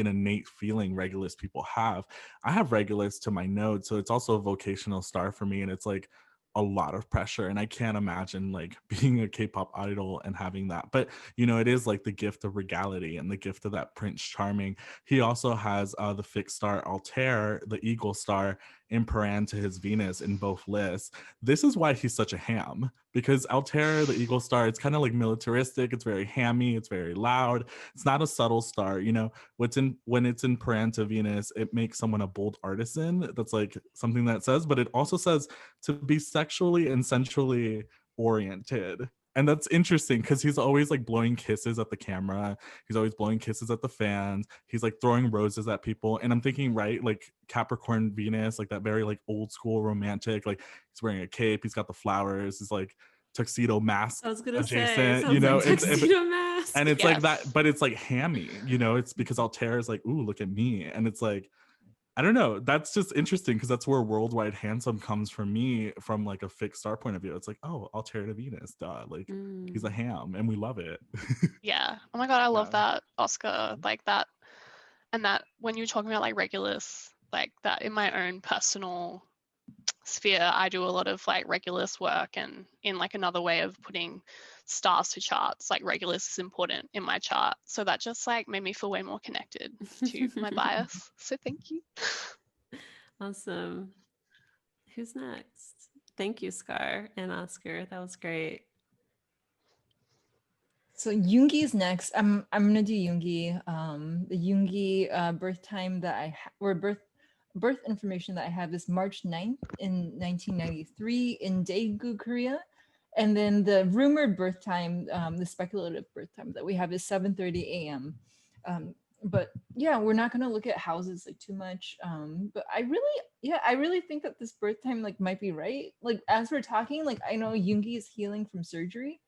innate feeling Regulus people have. I have Regulus to my node, so it's also a vocational star for me, and it's like a lot of pressure, and I can't imagine like being a K-pop idol and having that. But it is like the gift of regality and the gift of that Prince Charming. He also has the fixed star Altair, the eagle star, in paran to his Venus in both lists. This is why he's such a ham, because Altair, the eagle star, it's kind of like militaristic, it's very hammy, it's very loud, it's not a subtle star. When it's in paran to Venus, it makes someone a bold artisan. That's like something that says, but it also says to be sexually and sensually oriented. And that's interesting because he's always like blowing kisses at the camera. He's always blowing kisses at the fans. He's like throwing roses at people. And I'm thinking, right, like Capricorn Venus, like that very like old school romantic, like he's wearing a cape, he's got the flowers, he's like tuxedo mask I was gonna say, it adjacent, sounds like tuxedo mask. and it's like that, Yes. but it's like hammy, it's because Altair is like, ooh, look at me. And it's like, I don't know. That's just interesting because that's where worldwide handsome comes from me, from like a fixed star point of view. It's like, oh, Altair to Venus, duh. Like he's a ham and we love it. Yeah. Oh my God, I love Yeah. that, Oscar. Like that, and that when you're talking about like Regulus, like that in my own personal sphere, I do a lot of like Regulus work, and in like another way of putting stars to charts, like Regulus is important in my chart. So that just like made me feel way more connected to my bias. So thank you. Awesome. Who's next? Thank you, Scar and Oscar. That was great. So Yoongi's next. I'm gonna do Yoongi. The Yoongi birth time that or birth information that I have is March 9th in 1993 in Daegu, Korea. And then the rumored birth time, the speculative birth time that we have is 7:30 a.m. But yeah, we're not gonna look at houses like too much. But I really think that this birth time like might be right. Like as we're talking, like I know Yoongi is healing from surgery.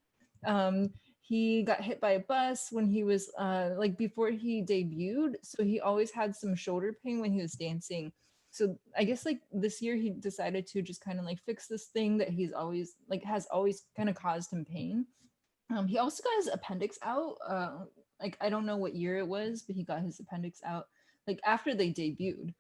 He got hit by a bus when he was like before he debuted, so he always had some shoulder pain when he was dancing. So I guess like this year he decided to just kind of like fix this thing that he's always like has always kind of caused him pain. He also got his appendix out. Like I don't know what year it was, but he got his appendix out like after they debuted.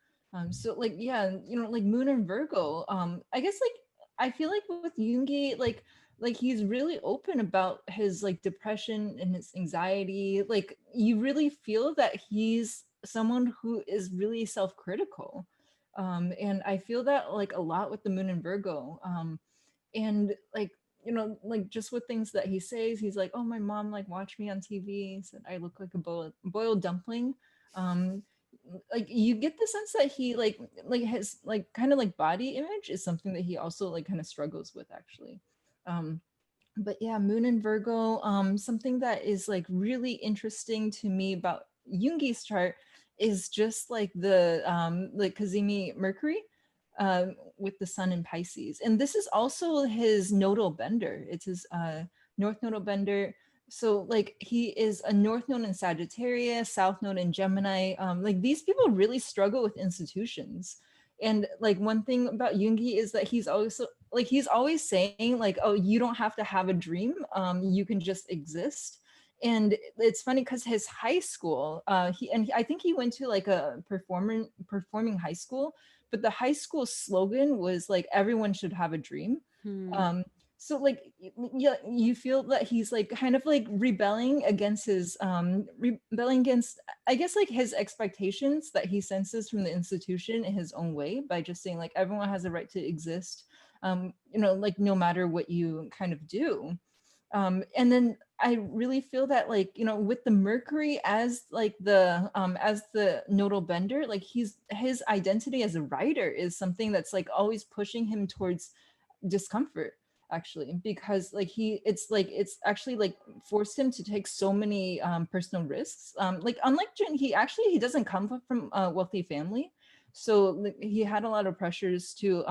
So like yeah, like Moon and Virgo. I guess like I feel like with Yoongi, like he's really open about his like depression and his anxiety. Like you really feel that he's someone who is really self-critical. And I feel that like a lot with the Moon and Virgo. And like like just with things that he says, he's like, oh, my mom like watched me on TV, said I look like a boiled dumpling. Like you get the sense that he like his like kind of like body image is something that he also like kind of struggles with actually. But yeah, Moon and Virgo, something that is like really interesting to me about Jungi's chart is just like the like Kazemi Mercury with the sun in Pisces. And this is also his nodal bender. It's his north nodal bender. So like he is a north node in Sagittarius, south node in Gemini. Like these people really struggle with institutions. And like one thing about Jungi is that he's always saying like, oh, you don't have to have a dream. You can just exist. And it's funny because his high school, I think he went to like a performing high school, but the high school slogan was like everyone should have a dream. So like yeah, you feel that he's like kind of like rebelling against his rebelling against, I guess, like his expectations that he senses from the institution in his own way, by just saying like everyone has a right to exist, like no matter what you kind of do. And then I really feel that like, with the Mercury as like as the nodal bender, like his identity as a writer is something that's like always pushing him towards discomfort, actually, because like it's actually like forced him to take so many personal risks. Like unlike Jin, he doesn't come from a wealthy family, so like, he had a lot of pressures to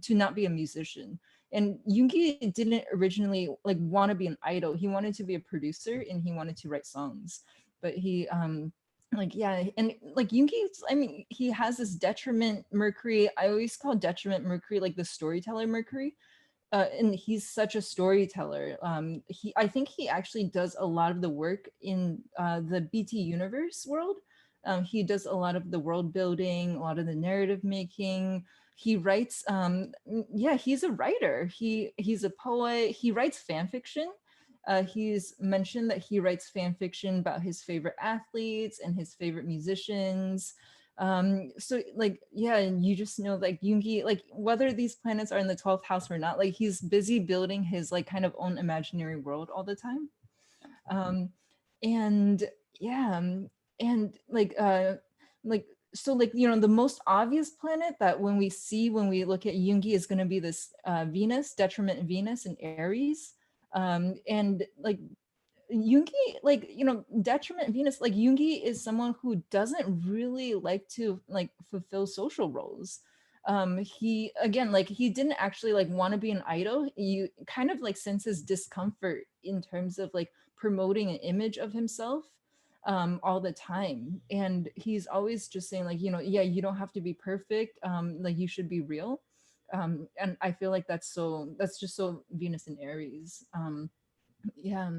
not be a musician. And Yoongi didn't originally like want to be an idol. He wanted to be a producer and he wanted to write songs. But he like yeah, and like Yoongi, I mean, he has this detriment Mercury. I always call detriment Mercury like the storyteller Mercury. And he's such a storyteller. I think he actually does a lot of the work in the BT universe world. He does a lot of the world building, a lot of the narrative making. He writes, yeah, he's a writer. He's a poet. He writes fan fiction. He's mentioned that he writes fan fiction about his favorite athletes and his favorite musicians. So like yeah, and you just know like Yoongi, like whether these planets are in the 12th house or not, like he's busy building his like kind of own imaginary world all the time. And yeah, and like so like the most obvious planet that when we look at Yoongi is going to be this Venus, detriment Venus in Aries. And like Yoongi, like detriment Venus, like Yoongi is someone who doesn't really like to like fulfill social roles. He again, like he didn't actually like want to be an idol. You kind of like senses discomfort in terms of like promoting an image of himself all the time, and he's always just saying like yeah, you don't have to be perfect, like you should be real. And I feel like that's just so Venus and Aries. Yeah,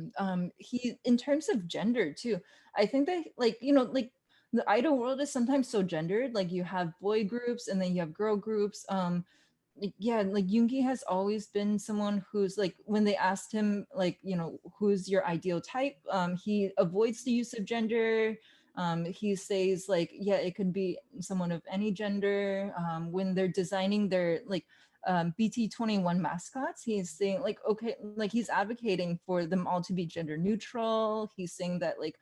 he, in terms of gender too, I think that like like the idol world is sometimes so gendered, like you have boy groups and then you have girl groups. Like, yeah, like Yoongi has always been someone who's like, when they asked him like who's your ideal type, he avoids the use of gender. He says like yeah, it could be someone of any gender. When they're designing their like BT21 mascots, he's saying like okay, like he's advocating for them all to be gender neutral. He's saying that like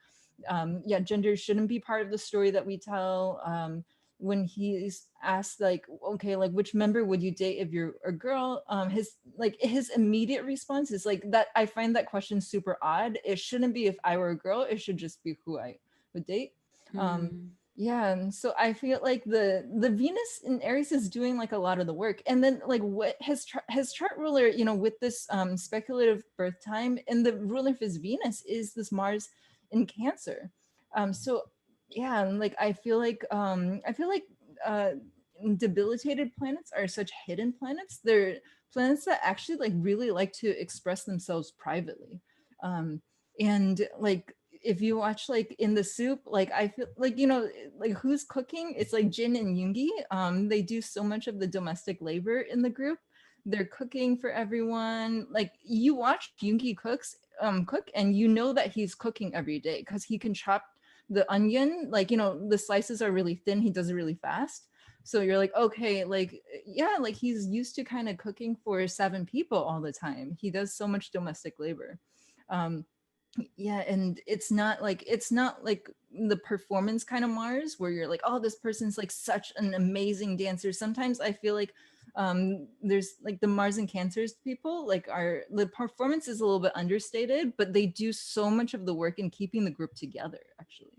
yeah, gender shouldn't be part of the story that we tell. When he's asked like okay, like which member would you date if you're a girl, his immediate response is like, that I find that question super odd. It shouldn't be if I were a girl, it should just be who I would date. Yeah, and so I feel like the Venus in Aries is doing like a lot of the work. And then like what his chart ruler, with this speculative birth time, and the ruler of his Venus is this Mars in Cancer. So yeah, and like I feel like uh debilitated planets are such hidden planets. They're planets that actually like really like to express themselves privately. And like if you watch like In the Soup, like I feel like like who's cooking, it's like Jin and Yoongi. They do so much of the domestic labor in the group. They're cooking for everyone. Like you watch Yoongi cook, and you know that he's cooking every day because he can chop the onion, like the slices are really thin, he does it really fast. So you're like, okay, like yeah, like he's used to kind of cooking for 7 people all the time. He does so much domestic labor. Yeah, and it's not like the performance kind of Mars where you're like, oh, this person's like such an amazing dancer. Sometimes I feel like there's like the Mars and Cancers people, like the performance is a little bit understated, but they do so much of the work in keeping the group together, actually.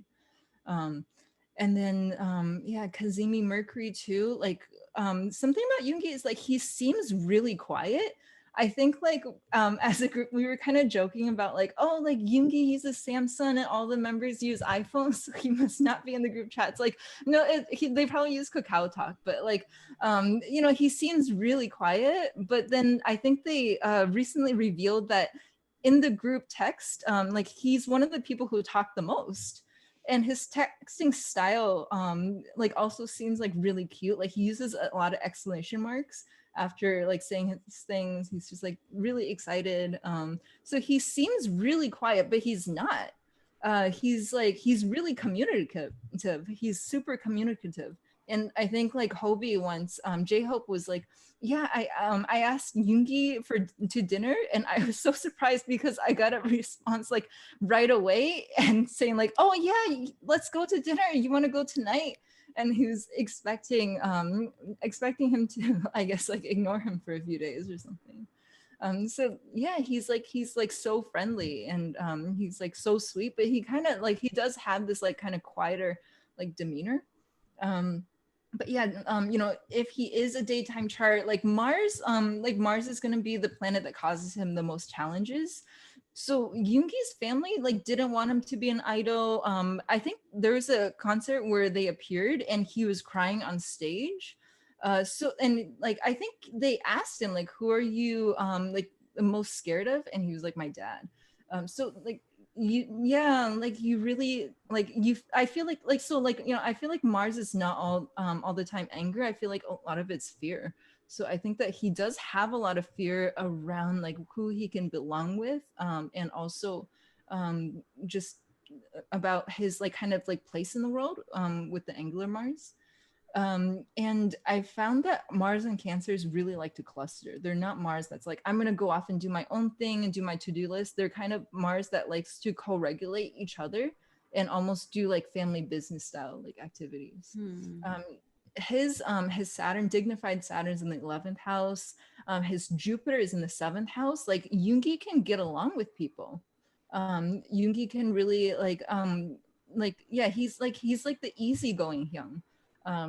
And then yeah, Kazemi Mercury too, like something about Yoongi is like he seems really quiet. I think like as a group we were kind of joking about like, oh, like Yoongi uses Samsung and all the members use iPhones, so he must not be in the group chats. Like no, they probably use Kakao Talk, but like he seems really quiet. But then I think they recently revealed that in the group text, like he's one of the people who talk the most. and his texting style like also seems like really cute. Like he uses a lot of exclamation marks after like saying his things. He's just like really excited. So he seems really quiet, but he's not. He's really communicative. He's super communicative. And I think like Hobie once, J-Hope was like, yeah, I asked Yoongi to dinner, and I was so surprised because I got a response like right away and saying like, oh yeah, let's go to dinner. You want to go tonight? And he was expecting him to, I guess, like ignore him for a few days or something. So yeah, he's like so friendly, and he's like so sweet, but he kind of like, he does have this like kind of quieter like demeanor. But yeah, if he is a daytime chart, like Mars is going to be the planet that causes him the most challenges. So Yoongi's family like didn't want him to be an idol. I think there was a concert where they appeared and he was crying on stage. So, and like I think they asked him like, who are you like the most scared of? And he was like, my dad. So like you really like you, I feel like so like, I feel like Mars is not all the time anger. I feel like a lot of it's fear. So I think that he does have a lot of fear around like who he can belong with, and also just about his like kind of like place in the world with the angular Mars. And I found that Mars and Cancers really like to cluster. They're not Mars that's like, I'm going to go off and do my own thing and do my to-do list. They're kind of Mars that likes to co-regulate each other and almost do like family business style like activities. His Saturn, dignified Saturn's in the 11th house. His Jupiter is in the 7th house. Like Yoongi can get along with people. Yoongi can really yeah, he's like the easygoing Hyung.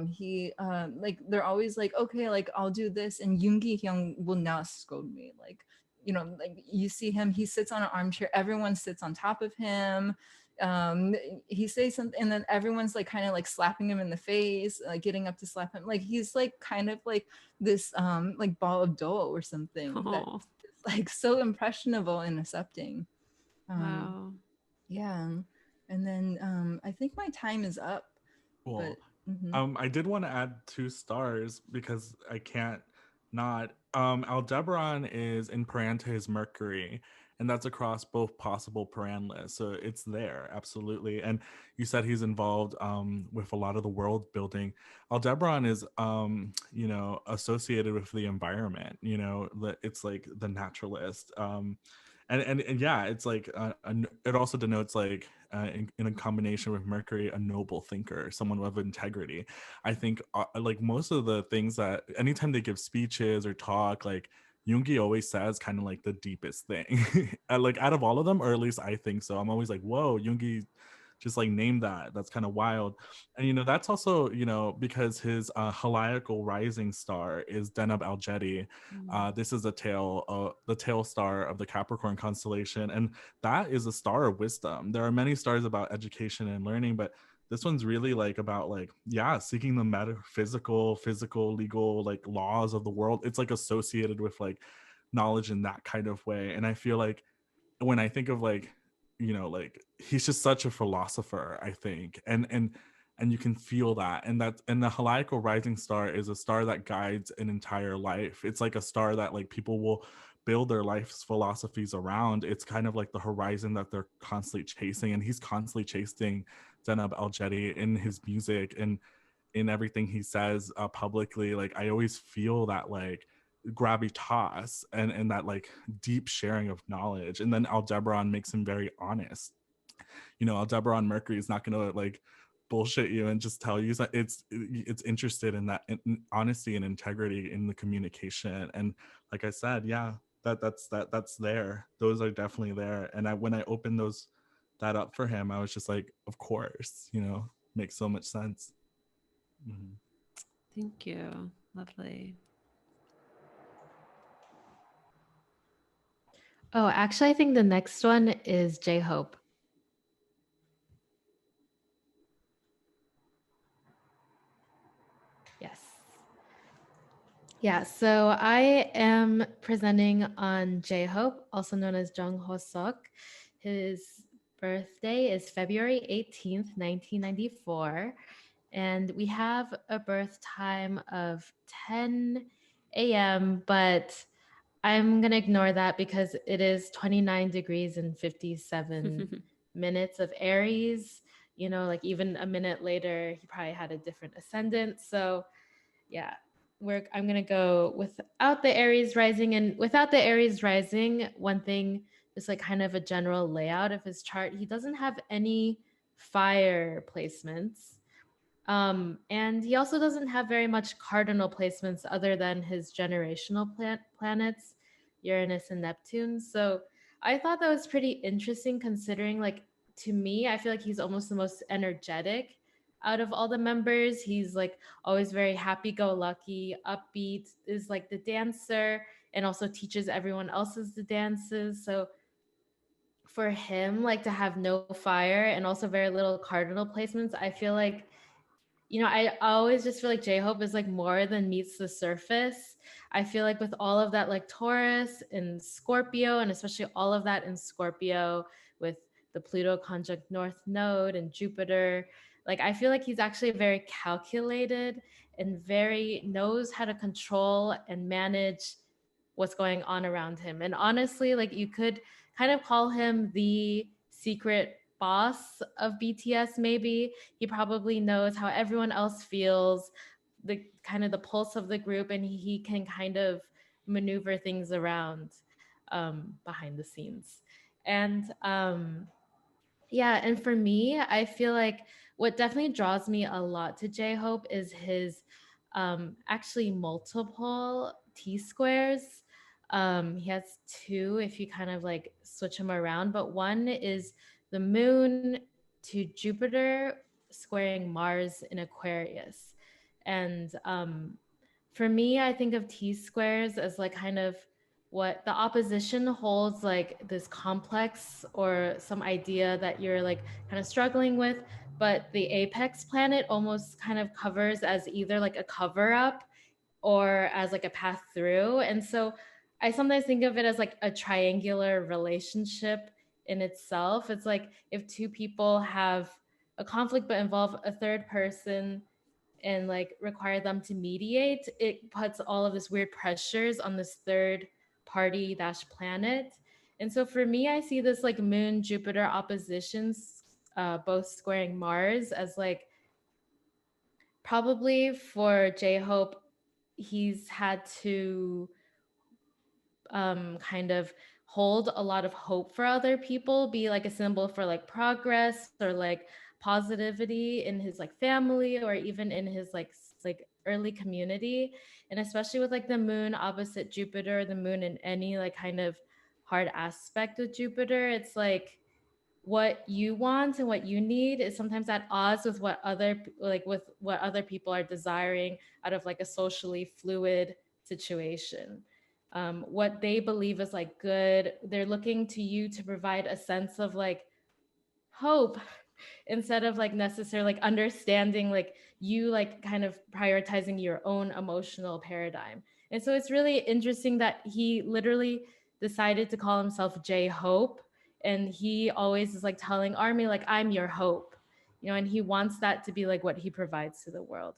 He like they're always like, okay, like I'll do this, and Yoongi Hyung will not scold me. Like, like you see him, he sits on an armchair, everyone sits on top of him. He says something and then everyone's like kind of like slapping him in the face, like getting up to slap him. Like he's like kind of like this like ball of dough or something that's like so impressionable and accepting. Wow. Yeah. And then I think my time is up. Cool. But I did want to add 2 stars because I can't not. Aldebaran is in Parante's Mercury, and that's across both possible Paran lists. So it's there, absolutely. And you said he's involved with a lot of the world building. Aldebaran is, associated with the environment. It's like the naturalist. And yeah, it's like it also denotes like in a combination with Mercury, a noble thinker, someone with integrity. I think like most of the things that anytime they give speeches or talk, like Yoongi always says kind of like the deepest thing, like out of all of them, or at least I think so. I'm always like, whoa, Yoongi just like name that. That's kind of wild. And that's also because his heliacal rising star is Deneb Al-Jedi. This is the tail star of the Capricorn constellation, and that is a star of wisdom. There are many stars about education and learning, but this one's really like about like, yeah, seeking the metaphysical, physical, legal like laws of the world. It's like associated with like knowledge in that kind of way. And I feel like when I think of like like he's just such a philosopher, I think, and you can feel that. And the heliacal rising star is a star that guides an entire life. It's like a star that like people will build their life's philosophies around. It's kind of like the horizon that they're constantly chasing, and he's constantly chasing Deneb Al-Jedi in his music and in everything he says publicly. Like I always feel that like gravitas and that like deep sharing of knowledge. And then Aldebaran makes him very honest. Aldebaran Mercury is not gonna like bullshit you and just tell you that it's interested in that in honesty and integrity in the communication. And like I said, yeah, that's there. Those are definitely there. And when I opened that up for him, I was just like, of course, makes so much sense. Thank you. Lovely. Oh, actually, I think the next one is J-Hope. Yes. Yeah, so I am presenting on J-Hope, also known as Jung Ho-Sok. His birthday is February 18th, 1994. And we have a birth time of 10 a.m., but I'm going to ignore that because it is 29 degrees and 57 minutes of Aries. You know, like even a minute later, he probably had a different ascendant. So, yeah, I'm going to go without the Aries rising. And without the Aries rising, one thing is like kind of a general layout of his chart. He doesn't have any fire placements. And he also doesn't have very much cardinal placements other than his generational planets, Uranus and Neptune. So I thought that was pretty interesting considering, like, to me, I feel like he's almost the most energetic out of all the members. He's like always very happy go lucky, upbeat, is like the dancer, and also teaches everyone else's the dances. So for him, like to have no fire and also very little cardinal placements, I feel like, you know, I always just feel like J-Hope is like more than meets the surface. I feel like with all of that, like Taurus and Scorpio, and especially all of that in Scorpio with the Pluto conjunct North Node and Jupiter, like I feel like he's actually very calculated and very knows how to control and manage what's going on around him. And honestly, like you could kind of call him the secret boss of BTS, maybe. He probably knows how everyone else feels, the kind of the pulse of the group, and he can kind of maneuver things around behind the scenes. And yeah, and for me, I feel like what definitely draws me a lot to J-Hope is his actually multiple T squares. He has two if you kind of like switch them around, but one is the moon to Jupiter squaring Mars in Aquarius. And for me, I think of T squares as like kind of what the opposition holds, like this complex or some idea that you're like kind of struggling with, but the apex planet almost kind of covers as either like a cover up or as like a path through. And so I sometimes think of it as like a triangular relationship in itself. It's like if two people have a conflict but involve a third person and like require them to mediate, it puts all of this weird pressures on this third party dash planet. And so for me, I see this like moon Jupiter oppositions, both squaring Mars, as like probably for J-Hope, he's had to kind of hold a lot of hope for other people, be like a symbol for like progress or like positivity in his like family or even in his like early community. And especially with like the moon opposite Jupiter, the moon in any like kind of hard aspect with Jupiter, it's like what you want and what you need is sometimes at odds with with what other people are desiring out of like a socially fluid situation. What they believe is like good, they're looking to you to provide a sense of like hope instead of like necessarily like understanding like you like kind of prioritizing your own emotional paradigm. And so it's really interesting that he literally decided to call himself J Hope, and he always is like telling Army like I'm your hope, you know, and he wants that to be like what he provides to the world.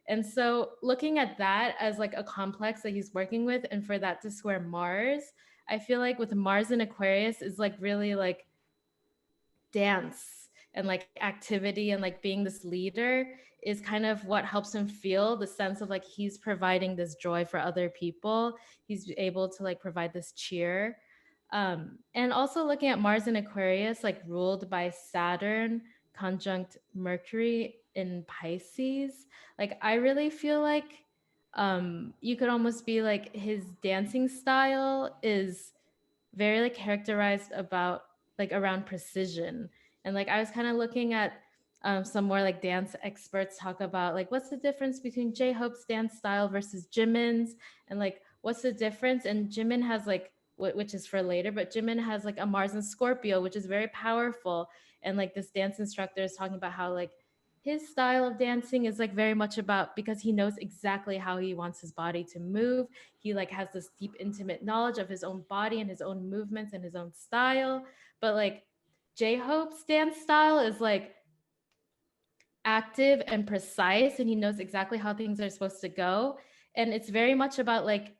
And so looking at that as like a complex that he's working with, and for that to square Mars, I feel like with Mars in Aquarius is like really like dance and like activity and like being this leader is kind of what helps him feel the sense of like he's providing this joy for other people. He's able to like provide this cheer. And also looking at Mars in Aquarius, like ruled by Saturn conjunct Mercury in Pisces, like I really feel like you could almost be like his dancing style is very like characterized about like around precision. And like I was kind of looking at some more like dance experts talk about like what's the difference between J-Hope's dance style versus Jimin's, and like what's the difference. And Jimin has like which is for later, but Jimin has like a Mars and Scorpio, which is very powerful. And like this dance instructor is talking about how like his style of dancing is like very much about because he knows exactly how he wants his body to move. He like has this deep intimate knowledge of his own body and his own movements and his own style. But like J-Hope's dance style is like active and precise, and he knows exactly how things are supposed to go. And it's very much about like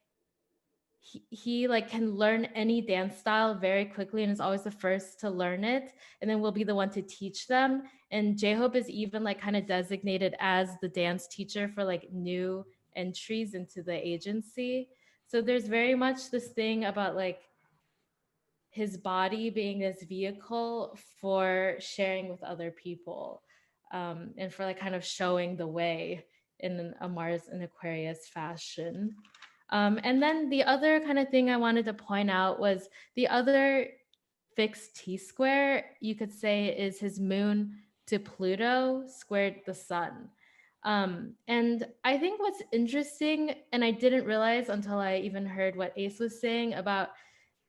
he like can learn any dance style very quickly and is always the first to learn it, and then will be the one to teach them. And J-Hope is even like kind of designated as the dance teacher for like new entries into the agency. So there's very much this thing about like his body being this vehicle for sharing with other people, and for like kind of showing the way in a Mars and Aquarius fashion. And then the other kind of thing I wanted to point out was the other fixed T square, you could say, is his moon to Pluto squared the sun. And I think what's interesting, and I didn't realize until I even heard what Ace was saying about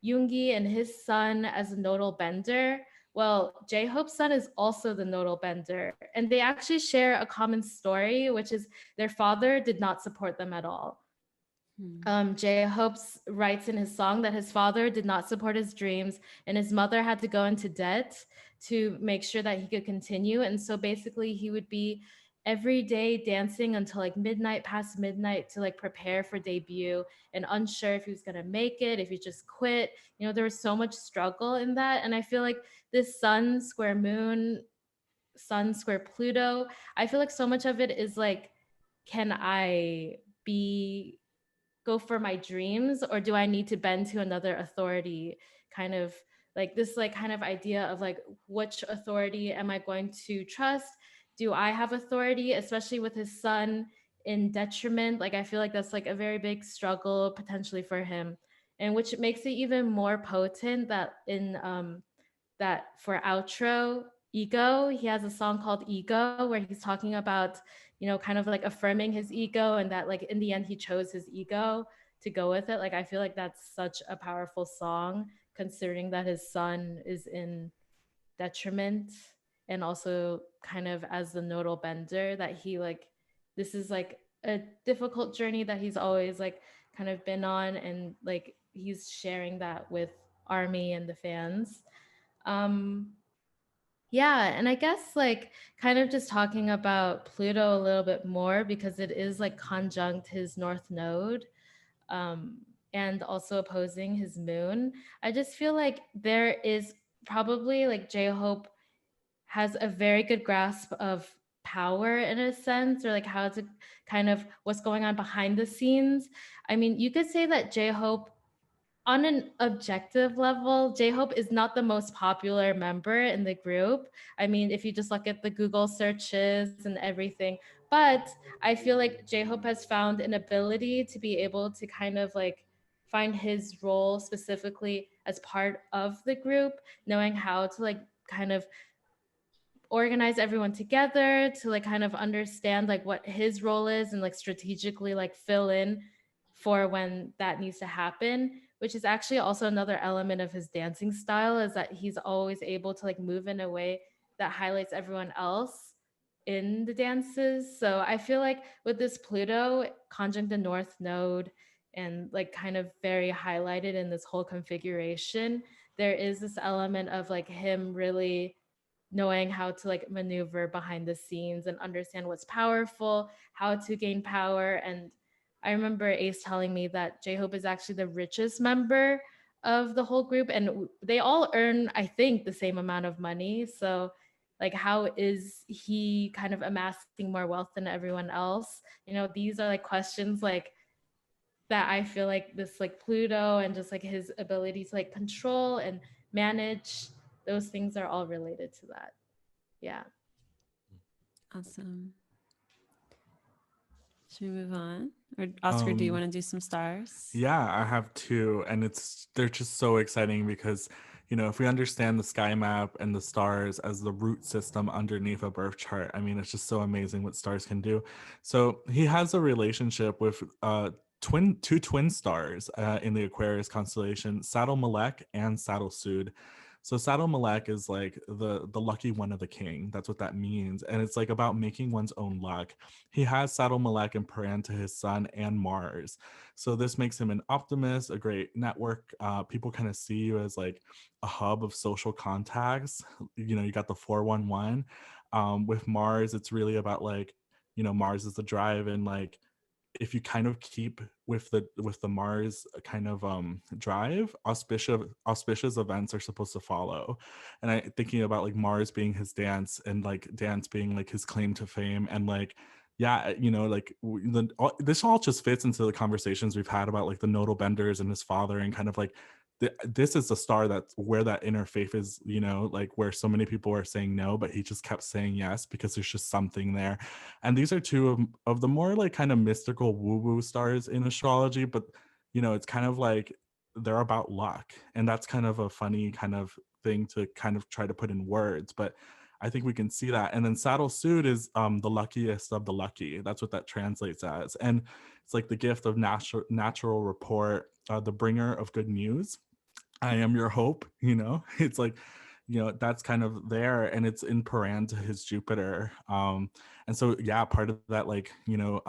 Yoongi and his son as a nodal bender. Well, J-Hope's son is also the nodal bender, and they actually share a common story, which is their father did not support them at all. J-Hope writes in his song that his father did not support his dreams, and his mother had to go into debt to make sure that he could continue. And so basically, he would be every day dancing until like midnight, past midnight, to like prepare for debut, and unsure if he was gonna make it, if he just quit. You know, there was so much struggle in that, and I feel like this Sun square Moon, Sun square Pluto, I feel like so much of it is like, can I be go for my dreams, or do I need to bend to another authority? Kind of like this like kind of idea of like, which authority am I going to trust? Do I have authority, especially with his son in detriment? Like I feel like that's like a very big struggle potentially for him, and which makes it even more potent that in that for outro ego, he has a song called Ego, where he's talking about, you know, kind of like affirming his ego, and that like in the end he chose his ego to go with it. Like I feel like that's such a powerful song, considering that his son is in detriment, and also kind of as the nodal bender, that he like, this is like a difficult journey that he's always like kind of been on, and like he's sharing that with Army and the fans. um yeah, and I guess like kind of just talking about Pluto a little bit more, because it is like conjunct his north node, um, and also opposing his moon. I just feel like there is probably like J Hope has a very good grasp of power in a sense, or like how to kind of what's going on behind the scenes. I mean, you could say that J Hope, on an objective level, J-Hope is not the most popular member in the group. I mean, if you just look at the Google searches and everything, but I feel like J-Hope has found an ability to be able to kind of like find his role specifically as part of the group, knowing how to like kind of organize everyone together to like kind of understand like what his role is, and like strategically like fill in for when that needs to happen, which is actually also another element of his dancing style, is that he's always able to like move in a way that highlights everyone else in the dances. So I feel like with this Pluto conjunct the north node, and like kind of very highlighted in this whole configuration, there is this element of like him really knowing how to like maneuver behind the scenes and understand what's powerful, how to gain power. And I remember Ace telling me that J-Hope is actually the richest member of the whole group, and they all earn, I think, the same amount of money. So like, how is he kind of amassing more wealth than everyone else? You know, these are like questions like that I feel like this like Pluto and just like his ability to like control and manage, those things are all related to that. Yeah. Awesome. Should we move on? Or Oscar, do you want to do some stars? Yeah, I have two, and they're just so exciting because, you know, if we understand the sky map and the stars as the root system underneath a birth chart, I mean, it's just so amazing what stars can do. So he has a relationship with two twin stars in the Aquarius constellation, Saddle Malek and Saddle Sud. So Saddle Malek is like the lucky one of the king. That's what that means. And it's like about making one's own luck. He has Saddle Malek and Paran to his sun and Mars. So this makes him an optimist, a great network. People kind of see you as like a hub of social contacts. You know, you got the 411. With Mars, it's really about like, you know, Mars is the drive, and like if you kind of keep with the Mars kind of drive, auspicious events are supposed to follow. And I thinking about like Mars being his dance, and like dance being like his claim to fame, and like yeah, you know, like this all just fits into the conversations we've had about like the nodal benders and his father, and kind of like this is the star that's where that interfaith is, you know, like where so many people are saying no, but he just kept saying yes because there's just something there. And these are two of the more like kind of mystical woo-woo stars in astrology, but you know, it's kind of like they're about luck, and that's kind of a funny kind of thing to kind of try to put in words, but I think we can see that. And then Saddle Suit is the luckiest of the lucky. That's what that translates as. And it's like the gift of natural report, the bringer of good news. I am your hope, you know. It's like, you know, that's kind of there, and it's in Paran to his Jupiter. And so yeah, part of that, like, you know,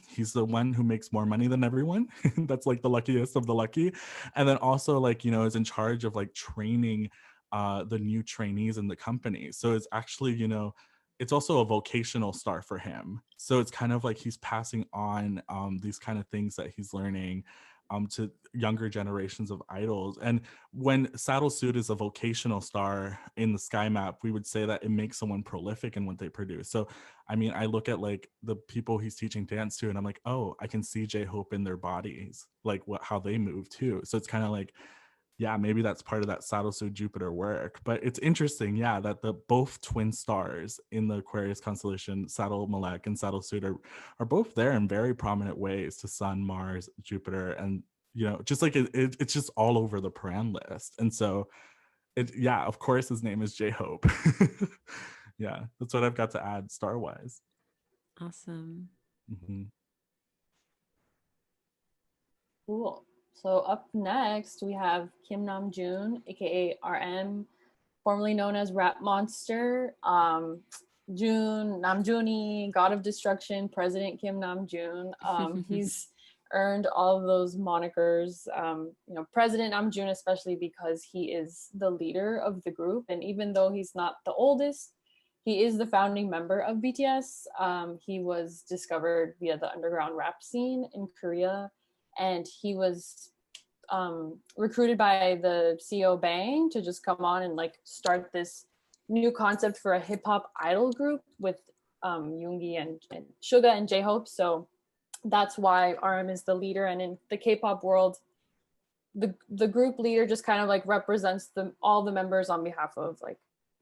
he's the one who makes more money than everyone. That's like the luckiest of the lucky. And then also, like, you know, is in charge of like training the new trainees in the company. So it's actually, you know, it's also a vocational star for him. So it's kind of like he's passing on these kind of things that he's learning to younger generations of idols. And when Saddle Suit is a vocational star in the sky map, we would say that it makes someone prolific in what they produce. So, I mean, I look at like the people he's teaching dance to, and I'm like, oh, I can see J-Hope in their bodies, like how they move too. So it's kind of like, yeah, maybe that's part of that Saddle Suit Jupiter work. But it's interesting, yeah, that the both twin stars in the Aquarius constellation, Saddle Malek and Saddle Suit, are both there in very prominent ways to Sun, Mars, Jupiter, and you know, just like it's just all over the Paran list. And so yeah, of course his name is J-Hope. Yeah, that's what I've got to add star wise. Awesome. Mm-hmm. Cool. So up next we have Kim Namjoon, aka RM, formerly known as Rap Monster. June Namjooni, God of Destruction, President Kim Namjoon. He's earned all of those monikers. You know, President Namjoon, especially because he is the leader of the group, and even though he's not the oldest, he is the founding member of BTS. He was discovered via the underground rap scene in Korea, and he was recruited by the CEO Bang to just come on and like start this new concept for a hip hop idol group with Yoongi and Suga and J-Hope. So that's why RM is the leader. And in the K-pop world, the group leader just kind of like represents all the members on behalf of like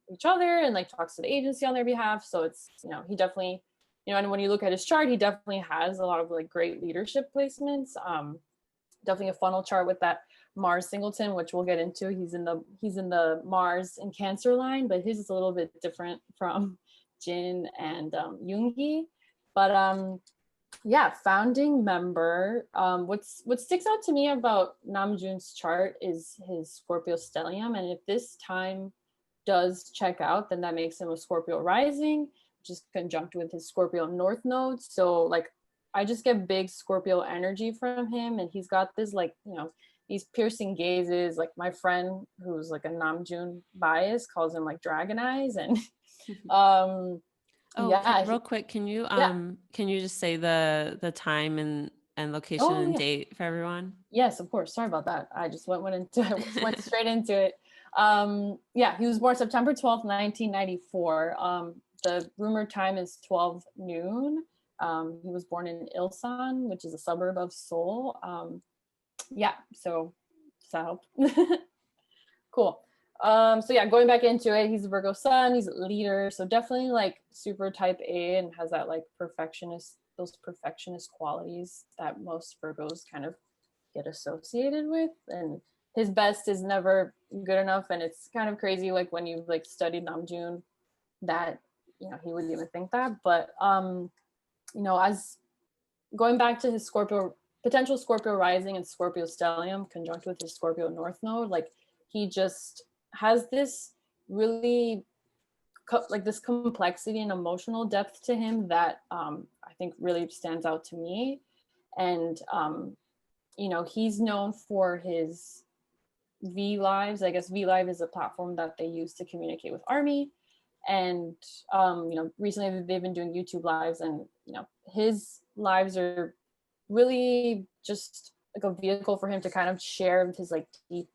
each other, and like talks to the agency on their behalf. So it's, you know, he definitely, you know, and when you look at his chart, he definitely has a lot of like great leadership placements. Definitely a funnel chart with that Mars singleton, which we'll get into. He's in the Mars and Cancer line, but his is a little bit different from Jin and Yoongi. But yeah, founding member. What sticks out to me about Namjoon's chart is his Scorpio stellium, and if this time does check out, then that makes him a Scorpio rising, which is conjunct with his Scorpio north node. So like, I just get big Scorpio energy from him, and he's got this like, you know, these piercing gazes. Like my friend who's like a Namjoon bias calls him like dragon eyes, and Oh, yeah. real quick, can you just say the time and location and date for everyone? Yes, of course. Sorry about that. I just went straight into it. Yeah, he was born September 12th, 1994. The rumored time is 12 noon. He was born in Ilsan, which is a suburb of Seoul. Yeah, so does that help? Cool. So yeah, going back into it, he's a Virgo sun, he's a leader, so definitely like super type A, and has that like those perfectionist qualities that most Virgos kind of get associated with. And his best is never good enough, and it's kind of crazy like when you like studied Namjoon that, you know, he would even think that. But you know, as going back to his potential Scorpio rising and Scorpio stellium conjunct with his Scorpio north node, like he just has this really like this complexity and emotional depth to him that I think really stands out to me. And you know, he's known for his V Lives. I guess V Live is a platform that they use to communicate with ARMY. And you know, recently they've been doing YouTube lives, and you know, his lives are really just like a vehicle for him to kind of share his like deep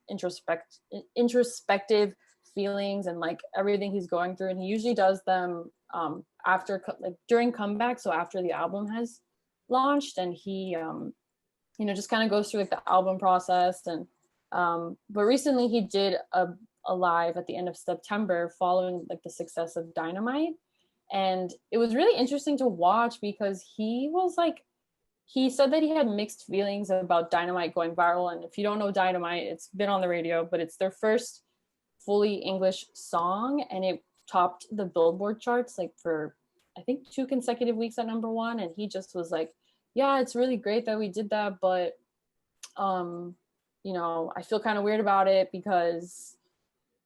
introspective feelings and like everything he's going through. And he usually does them after like during comeback, so after the album has launched, and he you know, just kind of goes through like the album process. And but recently he did a live at the end of September following like the success of Dynamite, and it was really interesting to watch because he was like, he said that he had mixed feelings about Dynamite going viral. And if you don't know Dynamite, it's been on the radio, but it's their first fully English song, and it topped the Billboard charts like for I think 2 consecutive weeks at #1. And he just was like, yeah, it's really great that we did that, but you know, I feel kind of weird about it because,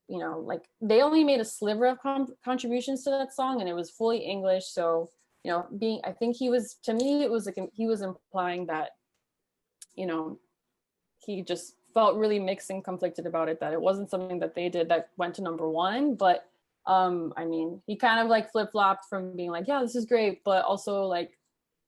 you know, like they only made a sliver of contributions to that song, and it was fully English. So, you know, I think he was, to me, it was like he was implying that, you know, he just felt really mixed and conflicted about it, that it wasn't something that they did that went to #1. But I mean, he kind of like flip-flopped from being like, yeah, this is great, but also like,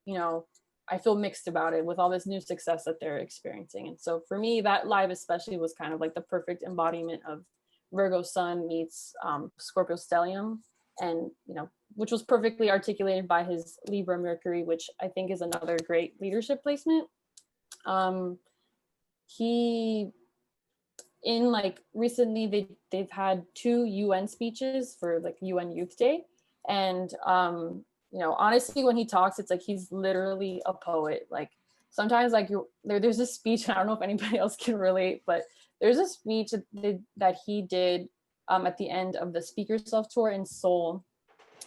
you know, I feel mixed about it with all this new success that they're experiencing. And so for me, that live especially was kind of like the perfect embodiment of Virgo Sun meets Scorpio Stellium, and you know, which was perfectly articulated by his Libra Mercury, which I think is another great leadership placement. He, in like recently they've had 2 UN speeches for like UN Youth Day, and you know, honestly, when he talks, it's like he's literally a poet. Like sometimes like there's a speech, I don't know if anybody else can relate, but there's a speech that he did at the end of the Speak Yourself tour in Seoul,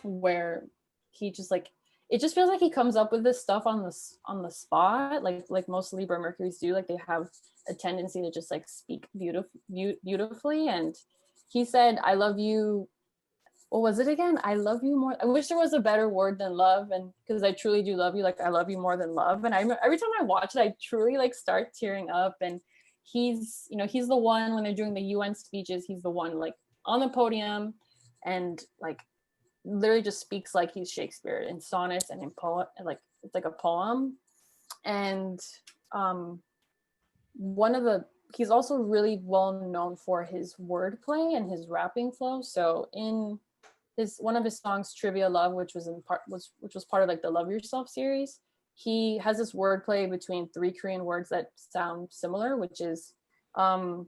where he just like, it just feels like he comes up with this stuff on the spot, like most Libra Mercuries do. Like they have a tendency to just like speak beautifully. And he said, I love you. What was it again? I love you more. I wish there was a better word than love. And because I truly do love you, like I love you more than love. And every time I watch it, I truly like start tearing up. And he's, you know, he's the one, when they're doing the UN speeches, he's the one like on the podium and like literally just speaks like he's Shakespeare in sonnets and in poem, like it's like a poem. And he's also really well known for his wordplay and his rapping flow. So in one of his songs, Trivia Love, which was part of like the Love Yourself series, he has this wordplay between 3 Korean words that sound similar, which is sarang,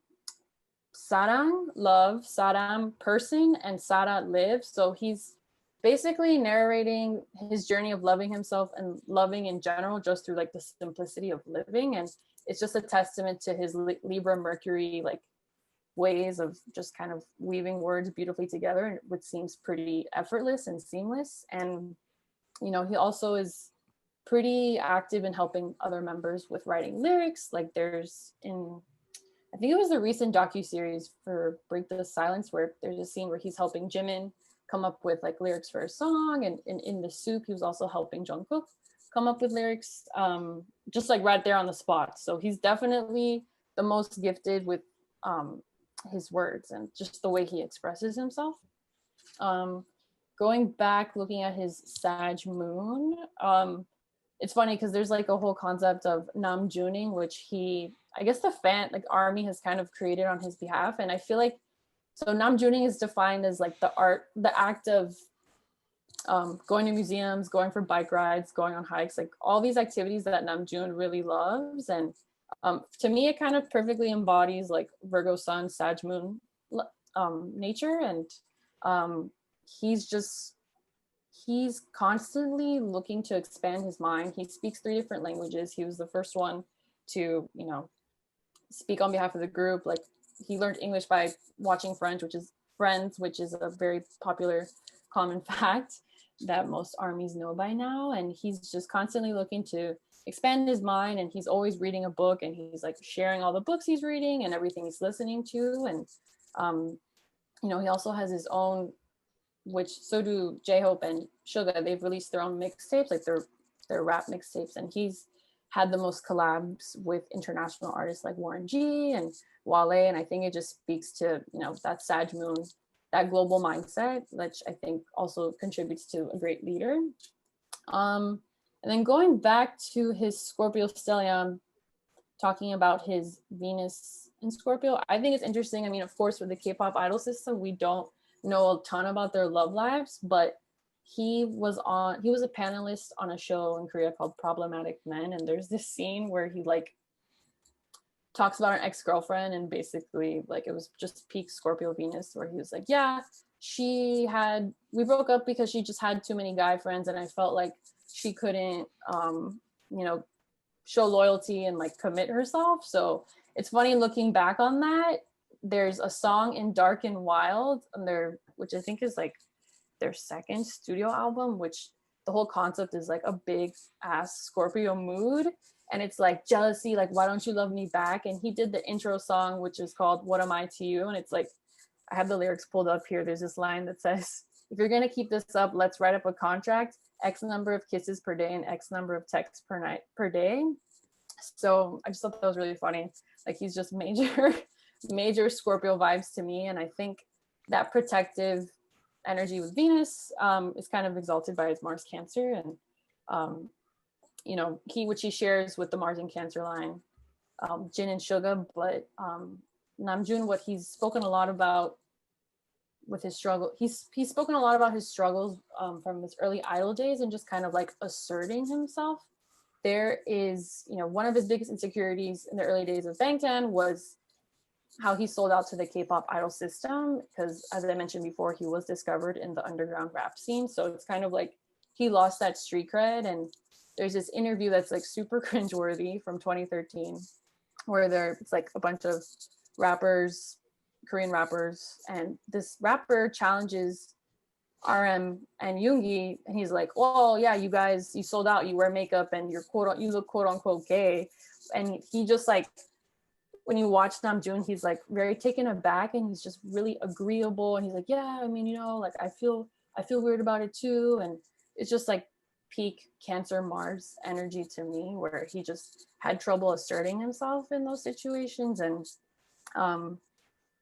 love, saram, person, and sara, live. So he's basically narrating his journey of loving himself and loving in general just through like the simplicity of living. And it's just a testament to his Libra Mercury like ways of just kind of weaving words beautifully together, which seems pretty effortless and seamless. And you know, he also is pretty active in helping other members with writing lyrics. Like there's I think it was the recent docu-series for Break the Silence, where there's a scene where he's helping Jimin come up with like lyrics for a song, and in the soup he was also helping Jung Kook come up with lyrics, just like right there on the spot. So he's definitely the most gifted with his words and just the way he expresses himself. Going back, looking at his Sag moon, it's funny because there's like a whole concept of namjuning, which I guess the fan, like ARMY has kind of created on his behalf. And I feel like, so namjuning is defined as like the act of going to museums, going for bike rides, going on hikes, like all these activities that Namjoon really loves. And to me, it kind of perfectly embodies like Virgo Sun, Sag Moon nature. And he's constantly looking to expand his mind. He speaks 3 different languages. He was the first one to, you know, speak on behalf of the group. Like he learned English by watching Friends, which is a very popular common fact that most armies know by now. And he's just constantly looking to expand his mind, and he's always reading a book, and he's like sharing all the books he's reading and everything he's listening to. And you know, he also has his own, which so do J-Hope and Suga. They've released their own mixtapes, like their rap mixtapes, and he's had the most collabs with international artists like Warren G and Wale, and I think it just speaks to, you know, that Sag Moon, that global mindset, which I think also contributes to a great leader. And then going back to his Scorpio stellium, talking about his Venus in Scorpio, I think it's interesting. I mean, of course, with the K-pop idol system, we don't know a ton about their love lives, but he was a panelist on a show in Korea called Problematic Men, and there's this scene where he like talks about an ex-girlfriend, and basically like it was just peak Scorpio Venus, where he was like, yeah, we broke up because she just had too many guy friends, and I felt like she couldn't you know, show loyalty and like commit herself. So it's funny looking back on that. There's a song in Dark and Wild, which I think is like their second studio album, which the whole concept is like a big ass Scorpio mood, and it's like jealousy, like why don't you love me back? And he did the intro song, which is called What Am I to You, and it's like, I have the lyrics pulled up here. There's this line that says, if you're gonna keep this up, let's write up a contract, X number of kisses per day and X number of texts per day. So I just thought that was really funny. Like he's just major Scorpio vibes to me, and I think that protective energy with Venus is kind of exalted by his Mars Cancer, and you know, which he shares with the Mars and Cancer line, Jin and Suga. But Namjoon, what he's spoken a lot about with his struggle, he's spoken a lot about his struggles from his early idol days and just kind of like asserting himself. There is, you know, one of his biggest insecurities in the early days of Bangtan was how he sold out to the K-pop idol system, because as I mentioned before, he was discovered in the underground rap scene. So it's kind of like he lost that street cred. And there's this interview that's like super cringeworthy from 2013, where it's like a bunch of rappers, Korean rappers, and this rapper challenges RM and Yoongi, and he's like, "Oh yeah, you guys, you sold out. You wear makeup, and you look quote unquote gay." And he just like, when you watch Namjoon, he's like very taken aback, and he's just really agreeable, and he's like, "Yeah, I mean, you know, like I feel weird about it too." And it's just like peak Cancer Mars energy to me, where he just had trouble asserting himself in those situations. And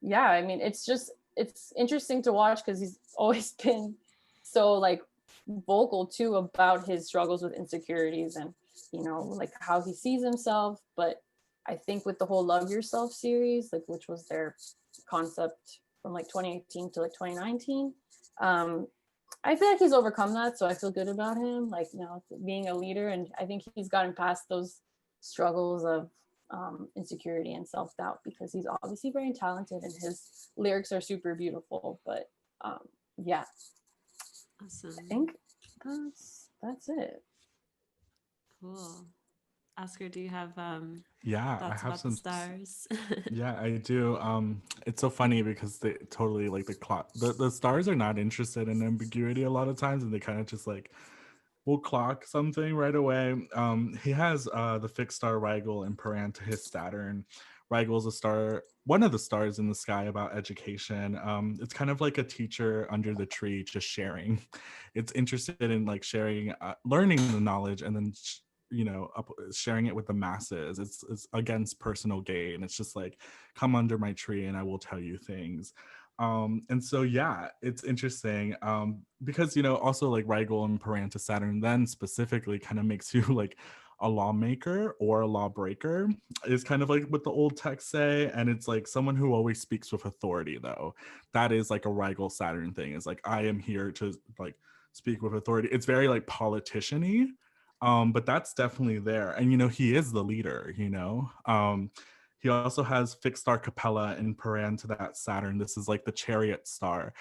yeah, I mean, it's interesting to watch because he's always been so like vocal too about his struggles with insecurities and, you know, like how he sees himself. But I think with the whole Love Yourself series, like which was their concept from like 2018 to like 2019, I feel like he's overcome that. So I feel good about him, like, you know, being a leader. And I think he's gotten past those struggles of insecurity and self-doubt, because he's obviously very talented and his lyrics are super beautiful. But yeah, Awesome. I think that's it. Cool. Oscar, do you have Yeah, I thoughts have about some the stars? Yeah, I do. It's so funny because they totally like the stars are not interested in ambiguity a lot of times, and they kind of just like will clock something right away. He has the fixed star Rigel and Paran to his Saturn. Rigel's a star, one of the stars in the sky about education. It's kind of like a teacher under the tree, just sharing. It's interested in like sharing, learning the knowledge, and then you know, sharing it with the masses. It's against personal gain. It's just like, come under my tree and I will tell you things. And so yeah, it's interesting because, you know, also like Rigel and Paran to Saturn then specifically kind of makes you like a lawmaker or a lawbreaker, is kind of like what the old texts say. And it's like someone who always speaks with authority, though. That is like a Rigel Saturn thing. Is like, I am here to like speak with authority. It's very like politician-y. But that's definitely there. And, you know, he is the leader, you know. He also has fixed star Capella in Paran to that Saturn. This is like the chariot star.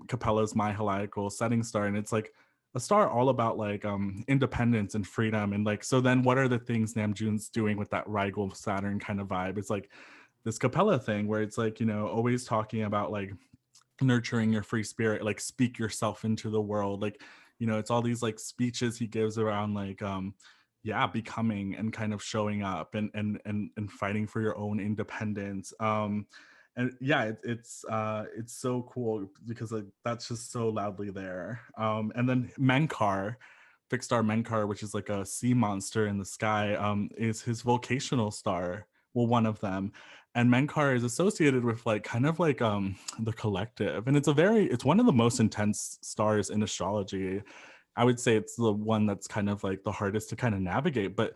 Capella is my heliacal setting star. And it's like a star all about like independence and freedom. And like, so then what are the things Namjoon's doing with that Rigel Saturn kind of vibe? It's like this Capella thing where it's like, you know, always talking about like nurturing your free spirit, like speak yourself into the world. Like, you know, it's all these like speeches he gives around like yeah, becoming and kind of showing up and fighting for your own independence. and yeah, it's so cool because like that's just so loudly there. And then Menkar, fixed star Menkar, which is like a sea monster in the sky, is his vocational star. Well, one of them. And Menkar is associated with like kind of like the collective. And it's one of the most intense stars in astrology. I would say it's the one that's kind of like the hardest to kind of navigate. But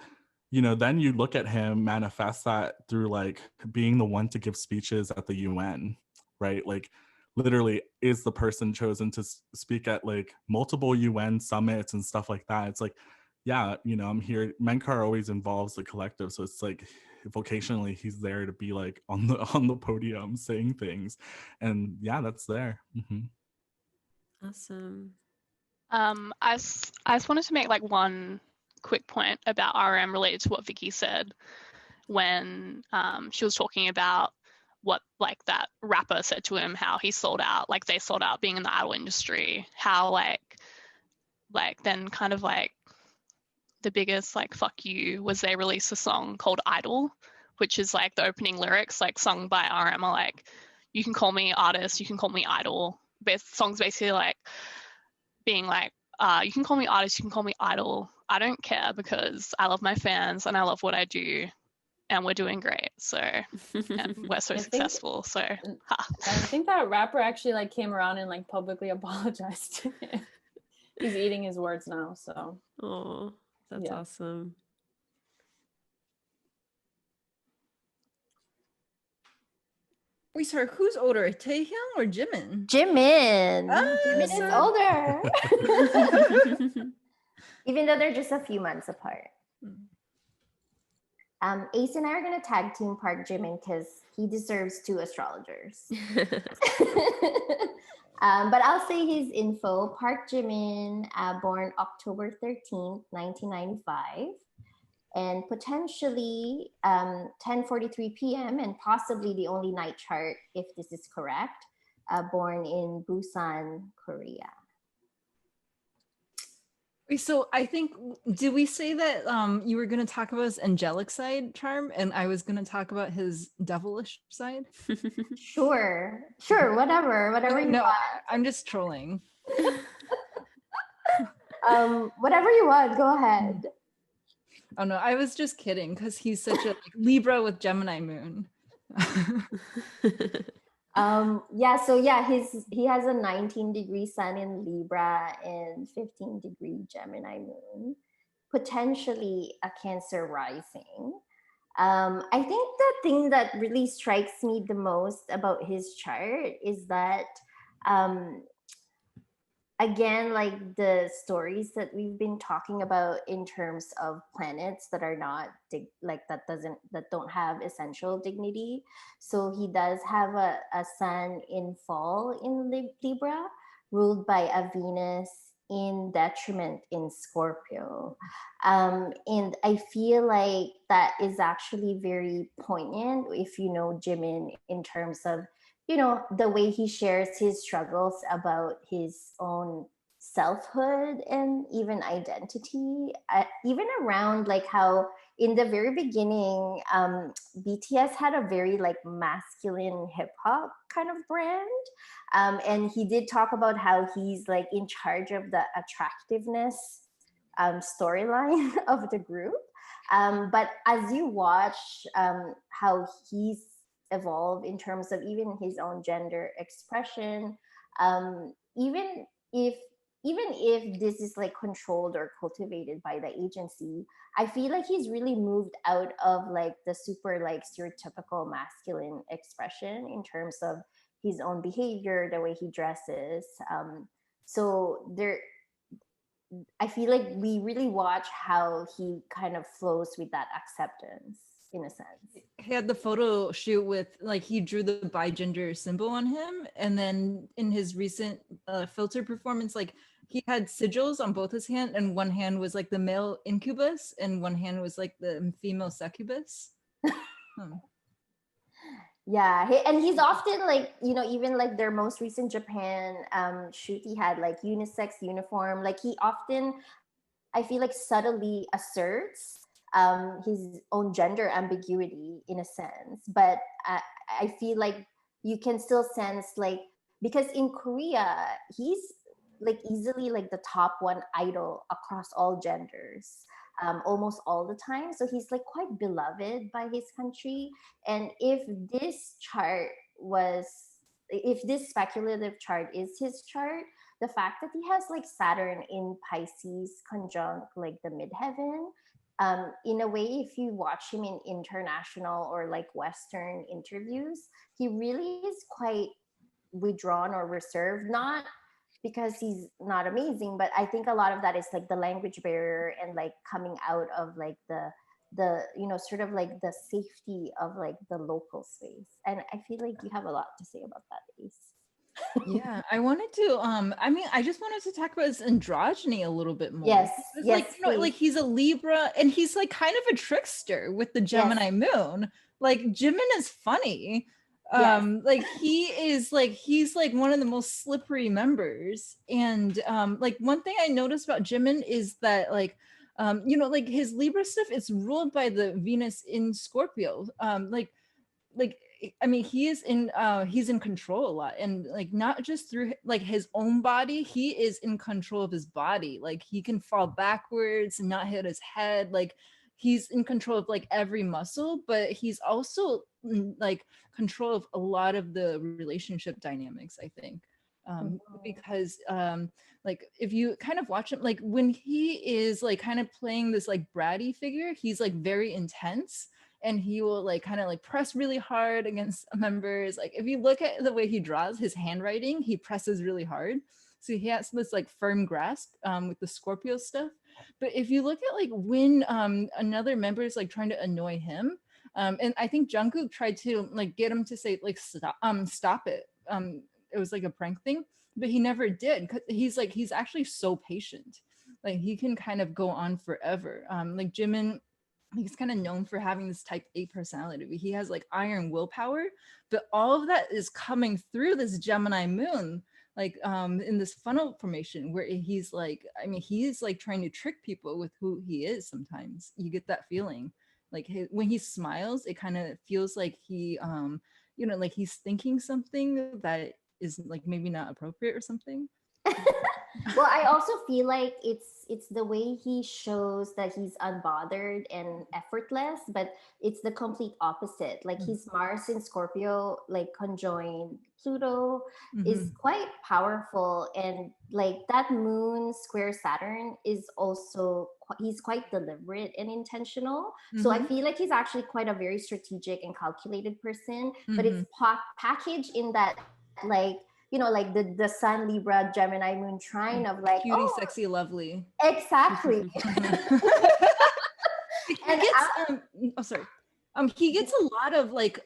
then you look at him manifest that through like being the one to give speeches at the UN, right? Like literally is the person chosen to speak at like multiple UN summits and stuff like that. It's like, yeah, I'm here. Menkar always involves the collective. So it's like vocationally he's there to be like on the podium saying things. And yeah, that's there. Awesome. I just wanted to make like one quick point about RM related to what Vicky said when she was talking about what like that rapper said to him, how he sold out, like they sold out being in the idol industry, how like then kind of like the biggest like fuck you was they released a song called Idol, which is like the opening lyrics like sung by RM are like, you can call me artist, you can call me idol. Songs basically like being like, you can call me artist, you can call me idol. I don't care because I love my fans and I love what I do and we're doing great. So, and we're so successful. So, I think that rapper actually like came around and like publicly apologized to him. He's eating his words now. So, oh, that's awesome. Wait, sorry, who's older, Taehyung or Jimin? Jimin. Ah, Jimin is older. Even though they're just a few months apart. Ace and I are going to tag team Park Jimin because he deserves 2 astrologers. But I'll say his info. Park Jimin, born October 13th, 1995. And potentially 10:43 p.m. and possibly the only night chart, if this is correct, born in Busan, Korea. So I think, did we say that you were going to talk about his angelic side, Charm, and I was going to talk about his devilish side? Sure, whatever you want. I'm just trolling. Whatever you want, go ahead. Oh no, I was just kidding because he's such a Libra with Gemini moon. He has a 19-degree sun in Libra and 15-degree Gemini moon, potentially a Cancer rising. I think the thing that really strikes me the most about his chart is that again, like the stories that we've been talking about in terms of planets that are not that don't have essential dignity. So he does have a sun in fall in Libra, ruled by a Venus in detriment in Scorpio. And I feel like that is actually very poignant if you know Jimin in terms of the way he shares his struggles about his own selfhood and even identity, even around like how in the very beginning, BTS had a very like masculine hip hop kind of brand. And he did talk about how he's like in charge of the attractiveness storyline of the group. But as you watch how he's evolve in terms of even his own gender expression, even if this is like controlled or cultivated by the agency, I feel like he's really moved out of like the super like stereotypical masculine expression in terms of his own behavior, the way he dresses. So I feel like we really watch how he kind of flows with that acceptance in a sense. He had the photo shoot with like he drew the bigender symbol on him, and then in his recent filter performance, like he had sigils on both his hand, and one hand was like the male incubus and one hand was like the female succubus. Yeah, and he's often like, even like their most recent Japan shoot, he had like unisex uniform. Like he often, I feel like subtly asserts his own gender ambiguity in a sense. But I feel like you can still sense like, because in Korea he's like easily like the top one idol across all genders, almost all the time. So he's like quite beloved by his country. And if this speculative chart is his chart, the fact that he has like Saturn in Pisces conjunct like the midheaven, in a way, if you watch him in international or like Western interviews, he really is quite withdrawn or reserved. Not because he's not amazing, but I think a lot of that is like the language barrier and like coming out of like the sort of like the safety of like the local space. And I feel like you have a lot to say about that, Ace. Yeah, I wanted to I just wanted to talk about his androgyny a little bit more. Yes, It's yes, like, like he's a Libra and he's like kind of a trickster with the Gemini moon. Like Jimin is funny. Like he's like one of the most slippery members. And like one thing I noticed about Jimin is that like like his Libra stuff, it's ruled by the Venus in Scorpio. I mean, he's in control a lot, and like not just through like his own body, he is in control of his body. Like he can fall backwards and not hit his head. Like he's in control of like every muscle, but he's also like control of a lot of the relationship dynamics, I think. Because like if you kind of watch him, like when he is like kind of playing this like bratty figure, he's like very intense, and he will like kind of like press really hard against members. Like if you look at the way he draws his handwriting, he presses really hard. So he has this like firm grasp with the Scorpio stuff. But if you look at like when another member is like trying to annoy him, and I think Jung Kook tried to like get him to say like stop it. It was like a prank thing, but he never did, because he's actually so patient. Like he can kind of go on forever. Like Jimin, he's kind of known for having this type A personality. He has like iron willpower, but all of that is coming through this Gemini moon, like in this funnel formation where he's like, I mean, he's like trying to trick people with who he is. Sometimes you get that feeling, like when he smiles, it kind of feels like he like he's thinking something that is like maybe not appropriate or something. Well, I also feel like it's the way he shows that he's unbothered and effortless, but it's the complete opposite. Like his Mars in Scorpio, like conjoined Pluto, is quite powerful, and like that moon square Saturn is also he's quite deliberate and intentional. So I feel like he's actually quite a very strategic and calculated person, but it's packaged in that like like the Sun, Libra, Gemini moon trine of like, cutie, sexy, lovely. Exactly. And he gets a lot of like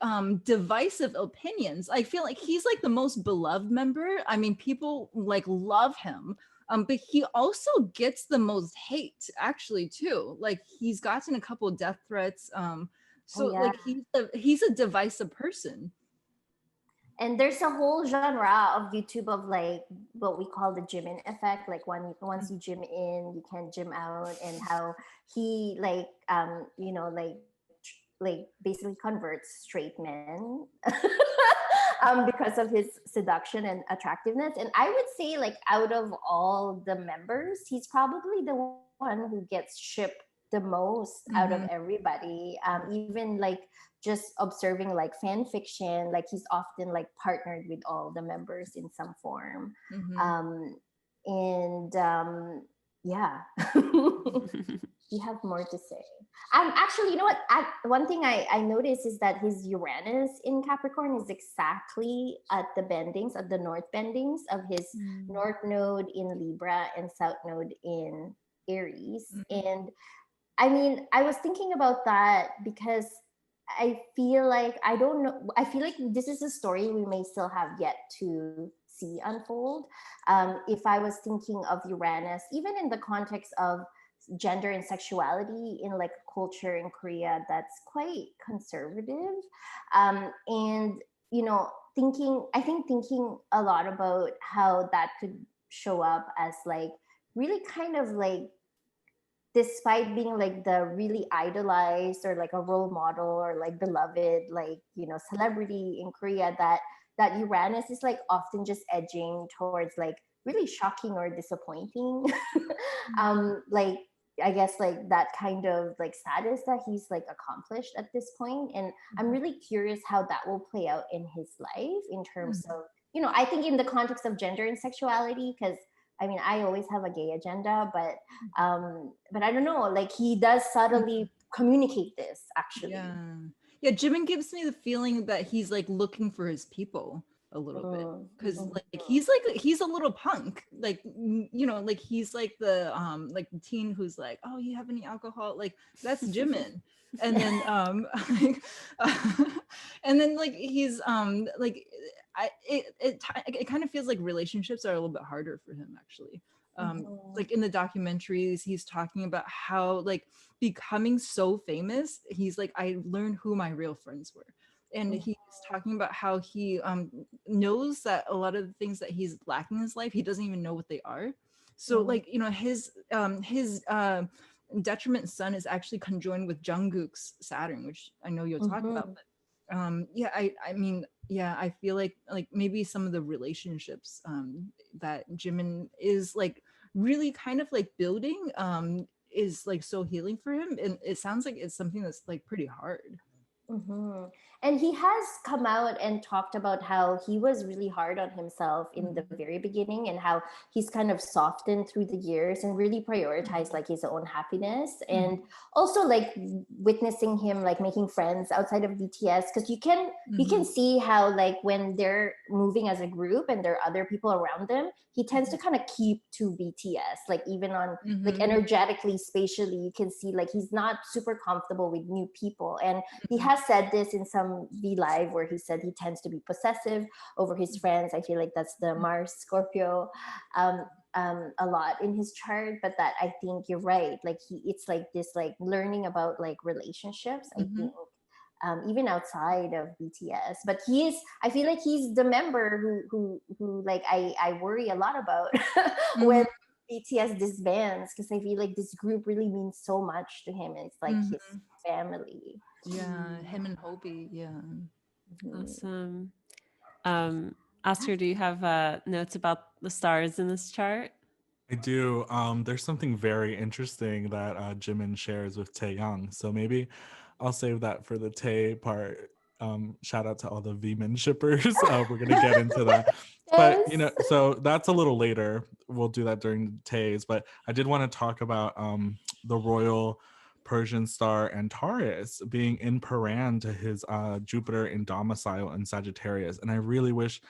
divisive opinions. I feel like he's like the most beloved member. I mean, people like love him. But he also gets the most hate actually too. Like he's gotten a couple of death threats. Like he's a divisive person. And there's a whole genre of YouTube of like what we call the Jimin effect. Like once you gym in, you can't gym out, and how he like basically converts straight men because of his seduction and attractiveness. And I would say like out of all the members, he's probably the one who gets shipped the most out of everybody. Even like just observing like fan fiction, like he's often like partnered with all the members in some form. Yeah. You have more to say. Actually, you know what? One thing I noticed is that his Uranus in Capricorn is exactly at the bendings, at the north bendings of his north node in Libra and south node in Aries. And I mean, I was thinking about that because I feel like, I don't know, I feel like this is a story we may still have yet to see unfold. If I was thinking of Uranus, even in the context of gender and sexuality in like a culture in Korea that's quite conservative. And, thinking a lot about how that could show up as like really kind of like, despite being like the really idolized or like a role model or like beloved, like, celebrity in Korea, that that Uranus is like often just edging towards like really shocking or disappointing. Like I guess like that kind of like status that he's like accomplished at this point. And I'm really curious how that will play out in his life in terms of, you know, I think in the context of gender and sexuality, because I mean, I always have a gay agenda, but I don't know, like he does subtly communicate this actually. Yeah, Jimin gives me the feeling that he's like looking for his people a little bit, because like he's a little punk, like you know, like he's like the teen who's like, oh, you have any alcohol, like that's Jimin. And then and then like he's like it kind of feels like relationships are a little bit harder for him actually. Like in the documentaries, he's talking about how like becoming so famous, he's like, I learned who my real friends were. And he's talking about how he knows that a lot of the things that he's lacking in his life, he doesn't even know what they are. So like, you know, his detriment sun is actually conjoined with Jung Kook's Saturn, which I know you'll talk about. But yeah, I mean, yeah, I feel like maybe some of the relationships that Jimin is like really kind of like building is like so healing for him, and it sounds like it's something that's like pretty hard. And he has come out and talked about how he was really hard on himself in the very beginning, and how he's kind of softened through the years and really prioritized like his own happiness. And also like witnessing him like making friends outside of BTS, because you can see how like when they're moving as a group and there are other people around them, he tends to kind of keep to BTS, like even on like energetically, spatially, you can see like he's not super comfortable with new people. And he has said this in some V Live where he said he tends to be possessive over his friends. I feel like that's the Mars Scorpio a lot in his chart. But that I think you're right. Like it's like this like learning about like relationships. I think even outside of BTS. But I feel like he's the member who like I worry a lot about when BTS disbands, because I feel like this group really means so much to him. And it's like his family. Yeah, him and Hobie. Yeah. Awesome. Oscar, do you have notes about the stars in this chart? I do. There's something very interesting that Jimin shares with Taeyang. So maybe I'll save that for the Tae part. Shout out to all the V-men shippers. We're gonna get into that. But you know, so that's a little later. We'll do that during Tae's. But I did want to talk about the royal Persian star Antares being in Paran to his Jupiter in domicile in Sagittarius. And I really wish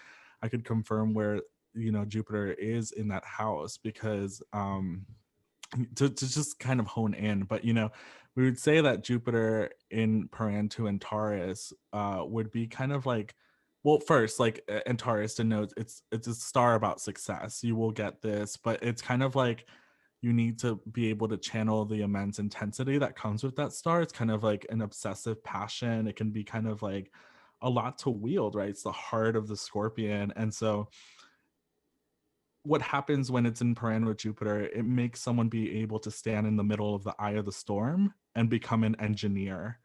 I could confirm where, you know, Jupiter is in that house, because to just kind of hone in. But, you know, we would say that Jupiter in Paran to Antares would be kind of like, well, first, like Antares denotes it's a star about success. You will get this, but it's kind of like you need to be able to channel the immense intensity that comes with that star. It's kind of like an obsessive passion. It can be kind of like a lot to wield, right? It's the heart of the Scorpion. And so what happens when it's in Paran with Jupiter, it makes someone be able to stand in the middle of the eye of the storm and become an engineer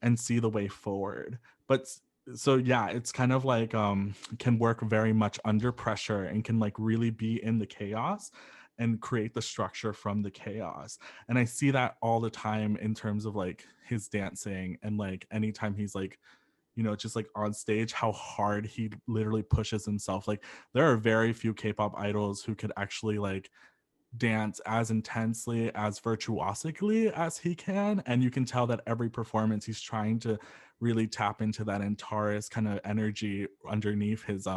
and see the way forward. But so yeah, it's kind of like can work very much under pressure and can like really be in the chaos and create the structure from the chaos. And I see that all the time in terms of like his dancing, and like anytime he's like, you know, just like on stage, how hard he literally pushes himself. Like there are very few K-pop idols who could actually like dance as intensely, as virtuosically as he can. And you can tell that every performance he's trying to really tap into that Antares kind of energy underneath his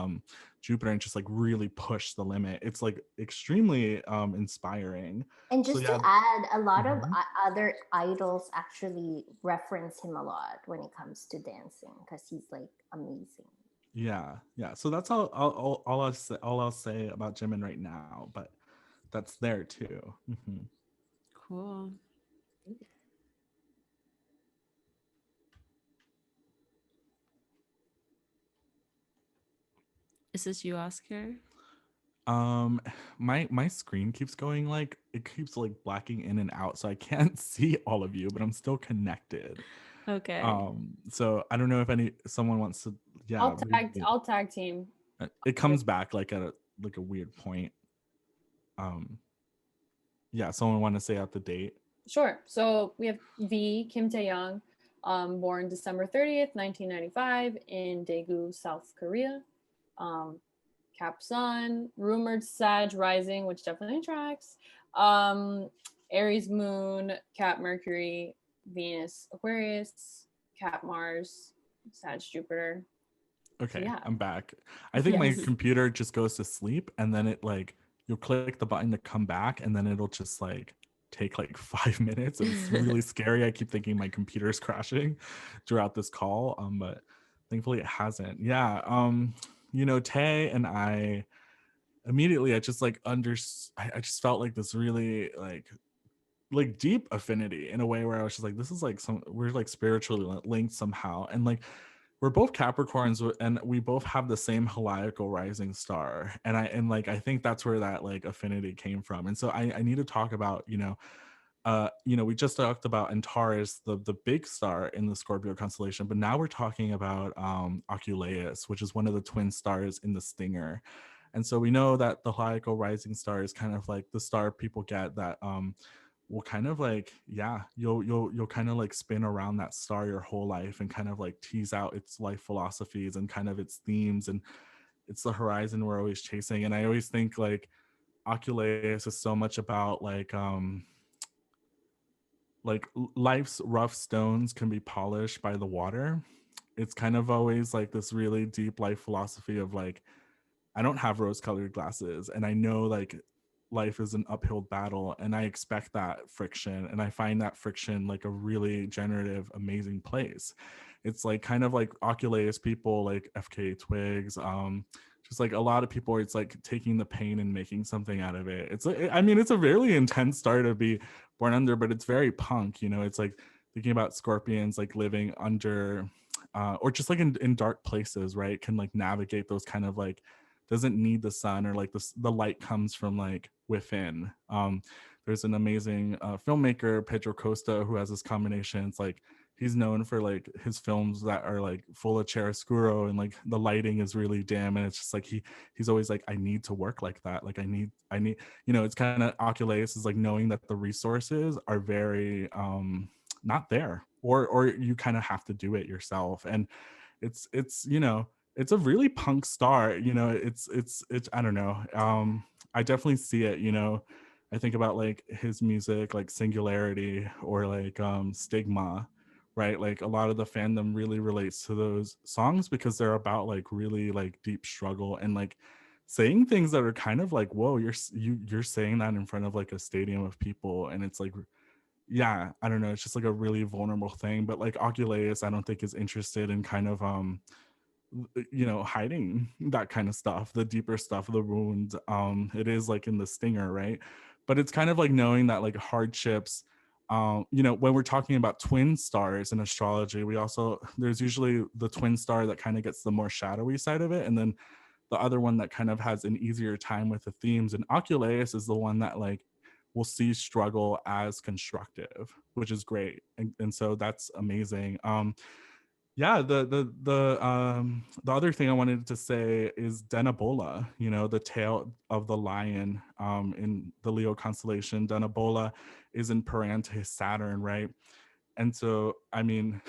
Jupiter and just like really push the limit. It's like extremely inspiring. And just So, to add, a lot of other idols actually reference him a lot when it comes to dancing, because he's like amazing. Yeah. So that's all I'll say about Jimin right now, but that's there too. Cool. Is this you, Oscar? My screen keeps going like it keeps like blacking in and out, so I can't see all of you, but I'm still connected. Okay. So I don't know if someone wants to yeah, I'll tag team. it comes back like at a weird point. Um, yeah, someone want to say out the date? Sure. So we have V, Kim Tae-young, born December 30th, 1995 in Daegu, South Korea. Cap Sun, rumored Sag rising, which definitely tracks. Aries Moon, Cap Mercury, Venus Aquarius, Cap Mars, Sag Jupiter. Okay, yeah. I'm back. I think my Yes. computer just goes to sleep, and then it like you'll click the button to come back, and then it'll just like take like 5 minutes. And it's really scary. I keep thinking my computer's crashing throughout this call, but thankfully it hasn't. Yeah, you know, Tay and I immediately I just like I just felt like this really like deep affinity in a way where I was just like, this is like we're like spiritually linked somehow, and like we're both Capricorns and we both have the same heliacal rising star. And I think that's where that like affinity came from. And so I need to talk about, we just talked about Taurus, the big star in the Scorpio constellation, but now we're talking about Oculaeus, which is one of the twin stars in the Stinger. And so we know that the heliacal rising star is kind of like the star people get that will kind of like, yeah, you'll kind of like spin around that star your whole life and kind of like tease out its life philosophies and kind of its themes, and it's the horizon we're always chasing. And I always think like Oculaeus is so much about like life's rough stones can be polished by the water. It's kind of always like this really deep life philosophy of like, I don't have rose colored glasses, and I know like life is an uphill battle, and I expect that friction, and I find that friction like a really generative, amazing place. It's like kind of like Oculaeus people like FK Twigs, just like a lot of people, it's like taking the pain and making something out of it. It's like, I mean, it's a really intense star to be born under, but it's very punk, you know. It's like thinking about scorpions like living under or just like in dark places, right, can like navigate those kind of like, doesn't need the sun, or like the light comes from like within. There's an amazing filmmaker, Pedro Costa, who has this combination. It's like he's known for like his films that are like full of chiaroscuro and like the lighting is really dim, and it's just like he's always like, I need to work like that, like I need, you know. It's kind of Oculaeus is like knowing that the resources are very not there, or you kind of have to do it yourself. And it's you know, it's a really punk star, you know. It's I don't know, I definitely see it, you know. I think about like his music like Singularity or like Stigma, right? Like a lot of the fandom really relates to those songs because they're about like really like deep struggle and like saying things that are kind of like, whoa, you're saying that in front of like a stadium of people, and it's like, yeah, I don't know, it's just like a really vulnerable thing. But like Oculaeus, I don't think is interested in kind of you know, hiding that kind of stuff, the deeper stuff, the wounds. It is like in the Stinger, right? But it's kind of like knowing that like hardships, you know, when we're talking about twin stars in astrology, we also, there's usually the twin star that kind of gets the more shadowy side of it, and then the other one that kind of has an easier time with the themes. And Oculaeus is the one that like will see struggle as constructive, which is great. And so that's amazing. Yeah, the other thing I wanted to say is Denebola, you know, the tail of the lion in the Leo constellation. Denebola is in Paran to his Saturn, right? And so, I mean,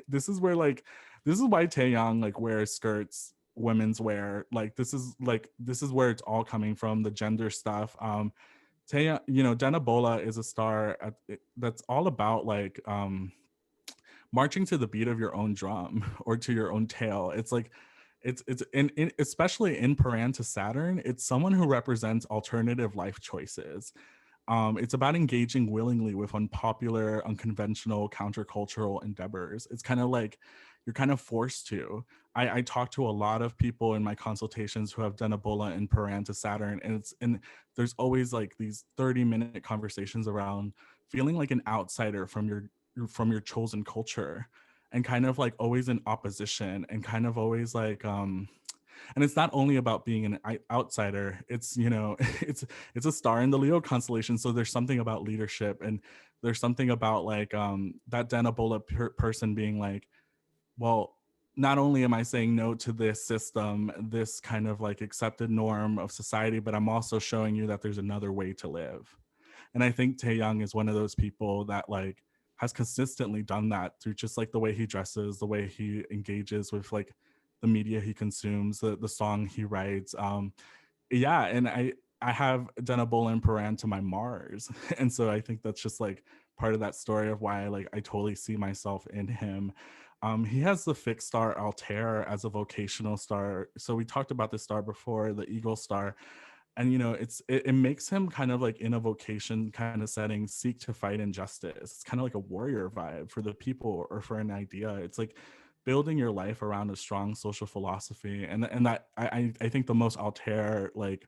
this is where like, this is why Taeyang like wears skirts, women's wear. Like this is where it's all coming from, the gender stuff. Taeyang, you know, Denebola is a star that's all about like marching to the beat of your own drum or to your own tail. It's like it's in especially in Paran to Saturn, it's someone who represents alternative life choices. It's about engaging willingly with unpopular, unconventional, countercultural endeavors. It's kind of like you're kind of forced to. I talk to a lot of people in my consultations who have done Ebola in Paran to Saturn, and there's always like these 30-minute conversations around feeling like an outsider from your chosen culture, and kind of like always in opposition, and kind of always like and it's not only about being an outsider, it's, you know, it's a star in the Leo constellation, so there's something about leadership, and there's something about like that Danabola person being like, well, not only am I saying no to this system, this kind of like accepted norm of society, but I'm also showing you that there's another way to live. And I think Taeyang is one of those people that like has consistently done that through just like the way he dresses, the way he engages with like the media he consumes, the song he writes. Yeah, and I have done a bull and Paran to my Mars. And so I think that's just like part of that story of why I totally see myself in him. He has the fixed star Altair as a vocational star. So we talked about the star before, the Eagle star. And it makes him kind of like in a vocation kind of setting seek to fight injustice. It's kind of like a warrior vibe for the people or for an idea. It's like building your life around a strong social philosophy, and that I think the most Altair like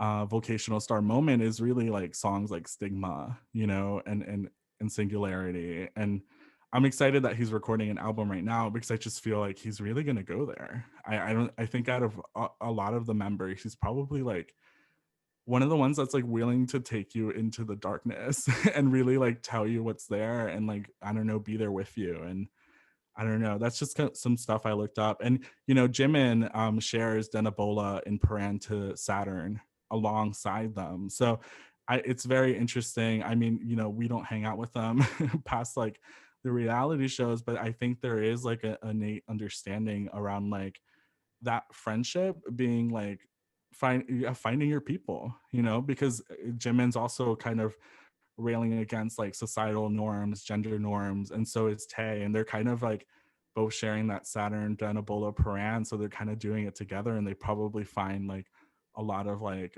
vocational star moment is really like songs like Stigma, and Singularity. And I'm excited that he's recording an album right now because I just feel like he's really gonna go there. I think out of a lot of the members, he's probably like one of the ones that's like willing to take you into the darkness and really like tell you what's there and like, I don't know, be there with you. And I don't know, that's just kind of some stuff I looked up. And Jimin shares Denabola in Paran to Saturn alongside them. So it's very interesting. I mean, we don't hang out with them past like the reality shows, but I think there is like a innate understanding around like that friendship being like finding your people, because Jimin's also kind of railing against like societal norms, gender norms, and so is Tay, and they're kind of like both sharing that Saturn Denabola Paran, so they're kind of doing it together, and they probably find like a lot of like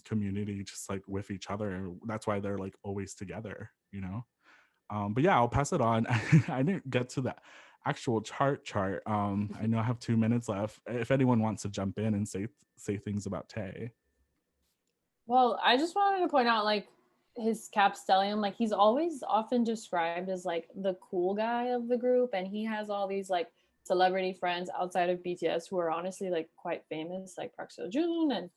community just like with each other. That's why they're like always together, but yeah, I'll pass it on. I didn't get to the actual chart. I know I have 2 minutes left. If anyone wants to jump in and say things about Tay. Well, I just wanted to point out like his cap stellium, like he's always often described as like the cool guy of the group, and he has all these like celebrity friends outside of BTS who are honestly like quite famous, like Park Seo-joon and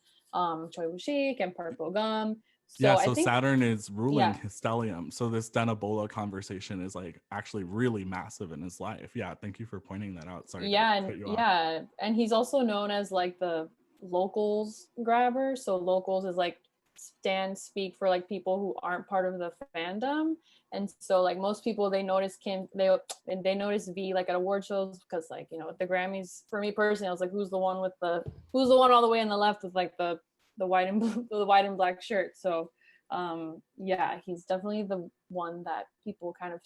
Choi Woo-sik and Park Bo-gum. So I think Saturn is ruling his stellium. So this Denabola conversation is like actually really massive in his life. Yeah, thank you for pointing that out. Sorry. And he's also known as like the locals grabber. So locals is like speak for like people who aren't part of the fandom. And so like most people, they notice they notice V like at award shows because like at the Grammys, for me personally, I was like, who's the one all the way on the left with like the white and blue, the white and black shirt. So he's definitely the one that people kind of,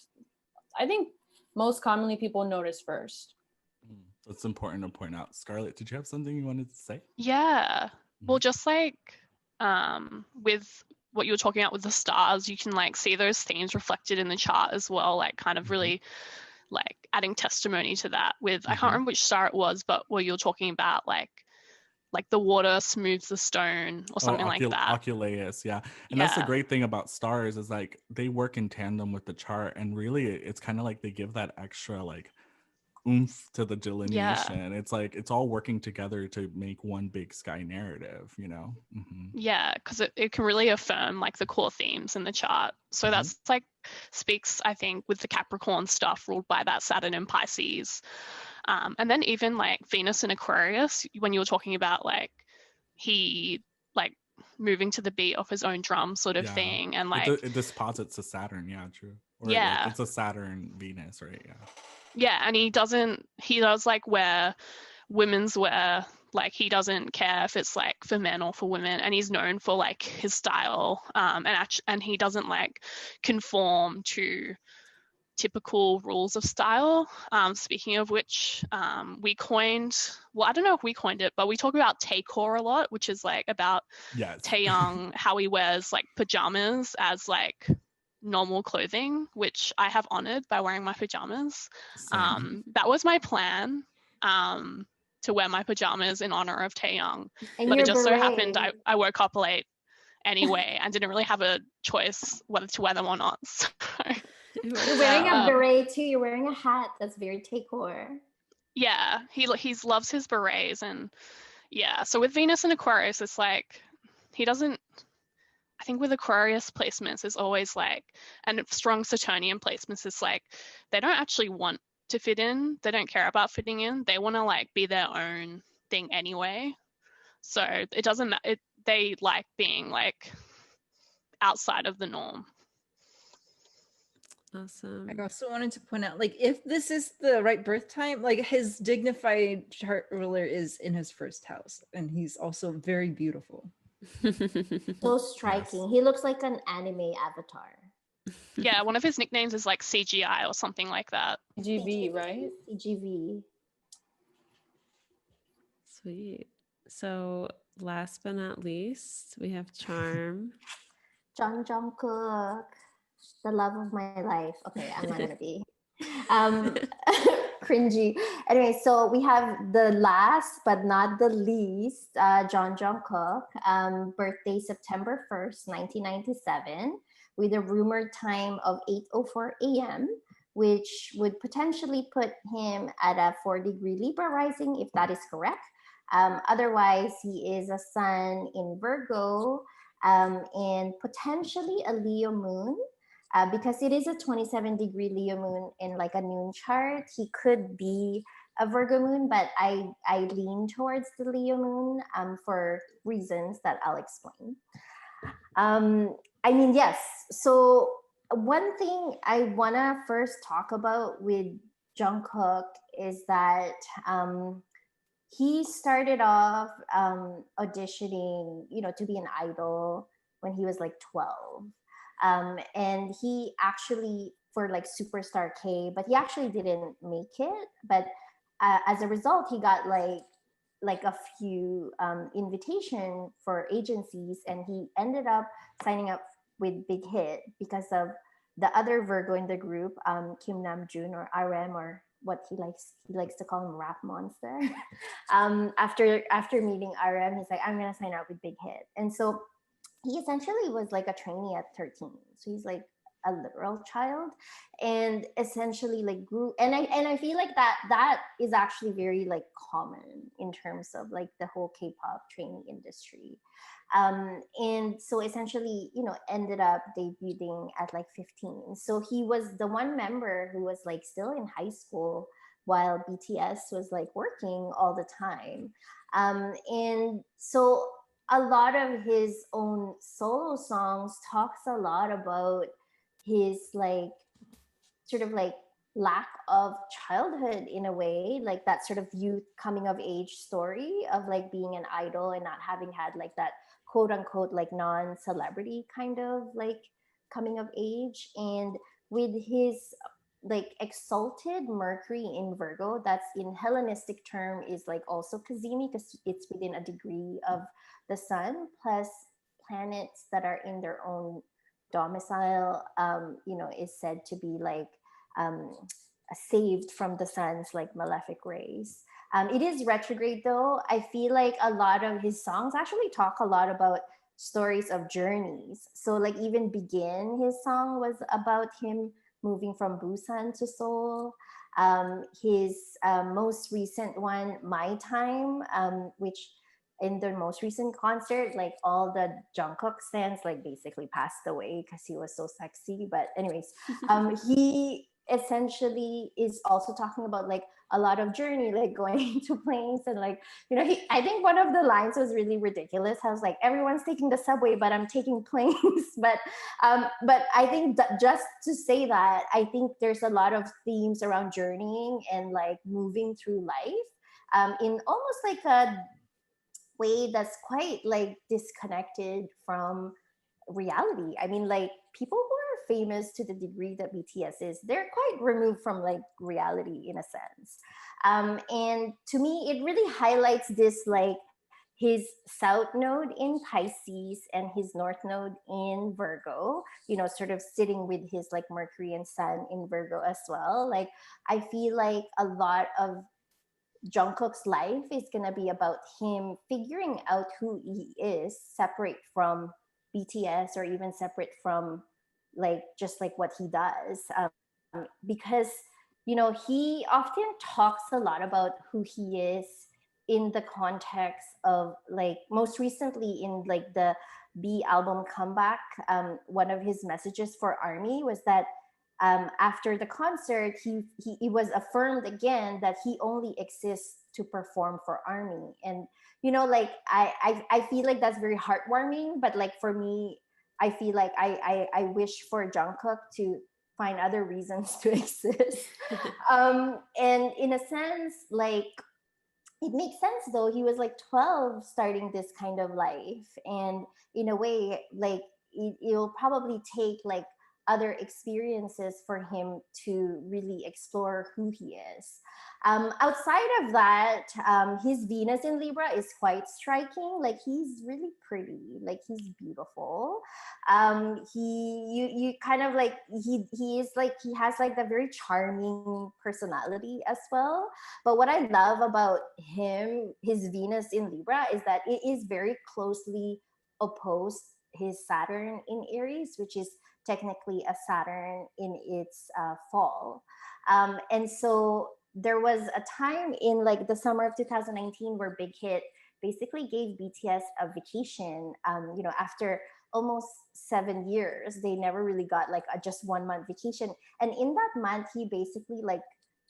I think most commonly people notice first. That's important to point out. Scarlett, did you have something you wanted to say? Yeah. Well, just like with what you were talking about with the stars, you can like see those themes reflected in the chart as well, like kind of really like adding testimony to that with, I can't remember which star it was, but where you're talking about like the water smooths the stone or something like that. Oculeus, yeah. And that's the great thing about stars is like they work in tandem with the chart, and really it's kind of like they give that extra like oomph to the delineation. It's like it's all working together to make one big sky narrative, Yeah, because it can really affirm like the core themes in the chart. So that's like speaks, I think, with the Capricorn stuff ruled by that Saturn in Pisces. And then even like Venus in Aquarius, when you were talking about like he like moving to the beat of his own drum sort of thing, and like it disposits to Saturn, true. Or like, it's a Saturn Venus, right? Yeah, and he does like wear women's wear, like he doesn't care if it's like for men or for women, and he's known for like his style, and he doesn't like conform to typical rules of style. Speaking of which, we coined, well, I don't know if we coined it, but we talk about Taekor a lot, which is like about Taeyang, how he wears like pajamas as like normal clothing, which I have honored by wearing my pajamas. That was my plan, to wear my pajamas in honor of Taeyang, but it just so happened I woke up late anyway and didn't really have a choice whether to wear them or not. So. You're wearing a beret too. You're wearing a hat. That's very Taekor. Yeah, he loves his berets, and so with Venus and Aquarius, it's like he doesn't. I think with Aquarius placements is always like, and strong Saturnian placements is like they don't actually want to fit in. They don't care about fitting in. They want to like be their own thing anyway. So it doesn't matter. They like being like outside of the norm. Awesome. I also wanted to point out, like, if this is the right birth time, like his dignified chart ruler is in his first house, and he's also very beautiful. So striking. He looks like an anime avatar. Yeah, one of his nicknames is like CGI or something like that. GB, right? CGV. Sweet. So last but not least, we have Charm. Jung Kook, the love of my life. Okay, I'm not gonna be cringy. Anyway, so we have the last but not the least, Jung Kook, birthday September 1st, 1997, with a rumored time of 8:04 a.m., which would potentially put him at a 4-degree Libra rising, if that is correct. Otherwise, he is a sun in Virgo, and potentially a Leo moon, because it is a 27-degree Leo moon in like a noon chart. He could be a Virgo moon, but I lean towards the Leo moon for reasons that I'll explain. I mean, yes. So one thing I want to first talk about with Jung Kook is that he started off auditioning, to be an idol when he was like 12. And he actually, for like Superstar K, but he actually didn't make it. But as a result, he got like a few invitation for agencies, and he ended up signing up with Big Hit because of the other Virgo in the group, Kim Namjoon, or RM, or what he likes to call him, Rap Monster. After meeting RM, he's like, I'm gonna sign up with Big Hit. And so he essentially was like a trainee at 13. So he's like a literal child, and essentially like grew. And I feel like that is actually very like common in terms of like the whole K-pop training industry. And so essentially, ended up debuting at like 15. So he was the one member who was like still in high school while BTS was like working all the time. And so a lot of his own solo songs talks a lot about his like sort of like lack of childhood in a way, like that sort of youth coming of age story of like being an idol and not having had like that quote unquote like non-celebrity kind of like coming of age. And with his like exalted Mercury in Virgo, that's in Hellenistic term is like also Kazimi, because it's within a degree of the sun, plus planets that are in their own domicile, is said to be like saved from the sun's like malefic rays. It is retrograde though. I feel like a lot of his songs actually talk a lot about stories of journeys. So like even Begin, his song was about him moving from Busan to Seoul. His most recent one, My Time, which in their most recent concert, like all the Jungkook fans like basically passed away because he was so sexy. But anyways, he essentially is also talking about like a lot of journey, like going to planes and like, I think one of the lines was really ridiculous. I was like, everyone's taking the subway, but I'm taking planes. But I think that just to say that, I think there's a lot of themes around journeying and like moving through life in almost like a way that's quite like disconnected from reality. I mean, like people who are famous to the degree that BTS is, they're quite removed from like reality in a sense. And to me, it really highlights this like his south node in Pisces and his north node in Virgo, sort of sitting with his like Mercury and Sun in Virgo as well. Like I feel like a lot of Jungkook's life is gonna be about him figuring out who he is, separate from BTS or even separate from like just like what he does, because he often talks a lot about who he is in the context of like most recently in like the B album Comeback. One of his messages for ARMY was that after the concert, he was affirmed again that he only exists to perform for ARMY. And like I feel like that's very heartwarming. But like for me, I feel like I wish for Jungkook to find other reasons to exist. And in a sense, like it makes sense though. He was like 12 starting this kind of life, and in a way, like it'll probably take like other experiences for him to really explore who he is. Outside of that, his Venus in Libra is quite striking. Like he's really pretty, like he's beautiful. You kind of like he is like he has like the very charming personality as well. But what I love about him, his Venus in Libra, is that it is very closely opposed his Saturn in Aries, which is technically a Saturn in its fall. And so there was a time in like the summer of 2019 where Big Hit basically gave BTS a vacation. After almost 7 years, they never really got like a just 1 month vacation. And in that month, he basically like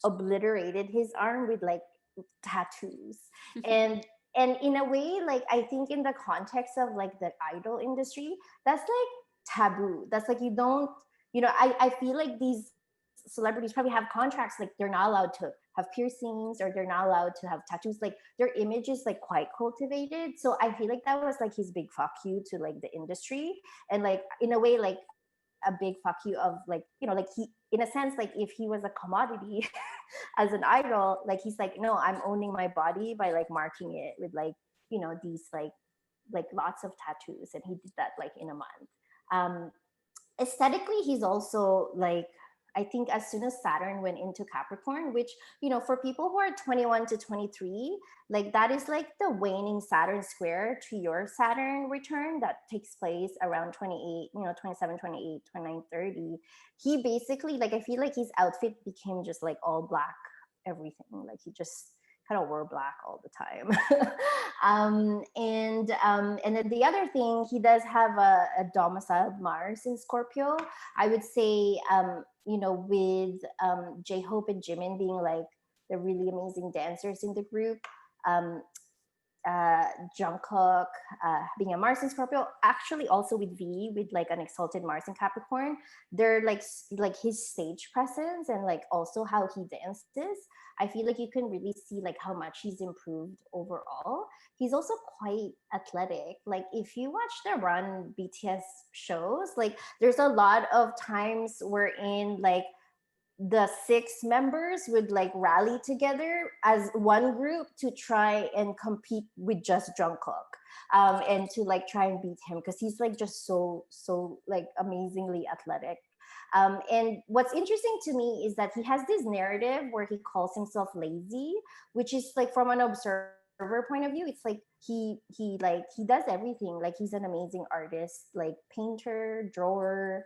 obliterated his arm with like tattoos. And in a way, like I think in the context of like the idol industry, that's like taboo. That's like you don't, I feel like these celebrities probably have contracts, like they're not allowed to have piercings or they're not allowed to have tattoos. Like their image is like quite cultivated. So I feel like that was like his big fuck you to like the industry. And like in a way, like a big fuck you of like, like he, in a sense, like if he was a commodity as an idol, like he's like, no, I'm owning my body by like marking it with like, these like lots of tattoos. And he did that like in a month. Aesthetically, he's also like, I think as soon as Saturn went into Capricorn, which, for people who are 21 to 23, like that is like the waning Saturn square to your Saturn return that takes place around 28, 27, 28, 29, 30. He basically, like, I feel like his outfit became just like all black, everything. Like he just kind of wore black all the time. And then the other thing, he does have a domiciled Mars in Scorpio. I would say, with J-Hope and Jimin being like the really amazing dancers in the group, um, Jung Kook being a Mars in Scorpio, actually also with V, with like an exalted Mars in Capricorn, they're like his stage presence and like also how he dances. I feel like you can really see like how much he's improved overall. He's also quite athletic. Like if you watch the Run BTS shows, like there's a lot of times wherein like the 6 members would like rally together as one group to try and compete with just Jungkook, and to like try and beat him because he's like just so like amazingly athletic. And what's interesting to me is that he has this narrative where he calls himself lazy, which is like from an observer point of view, it's like he does everything. Like he's an amazing artist, like painter, drawer,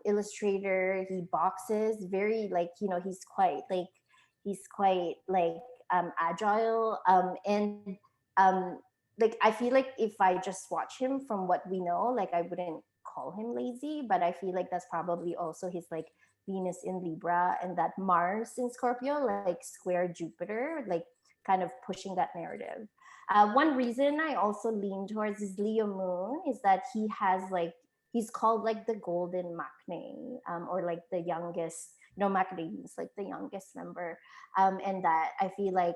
illustrator. He boxes very like he's quite like agile, and um, like I feel like if I just watch him from what we know, like I wouldn't call him lazy, but I feel like that's probably also his like Venus in Libra and that Mars in Scorpio, like square Jupiter, like kind of pushing that narrative. One reason I also lean towards his Leo moon is that he has like he's called like the golden maknae, or like the youngest. Maknae is like the youngest member, and that I feel like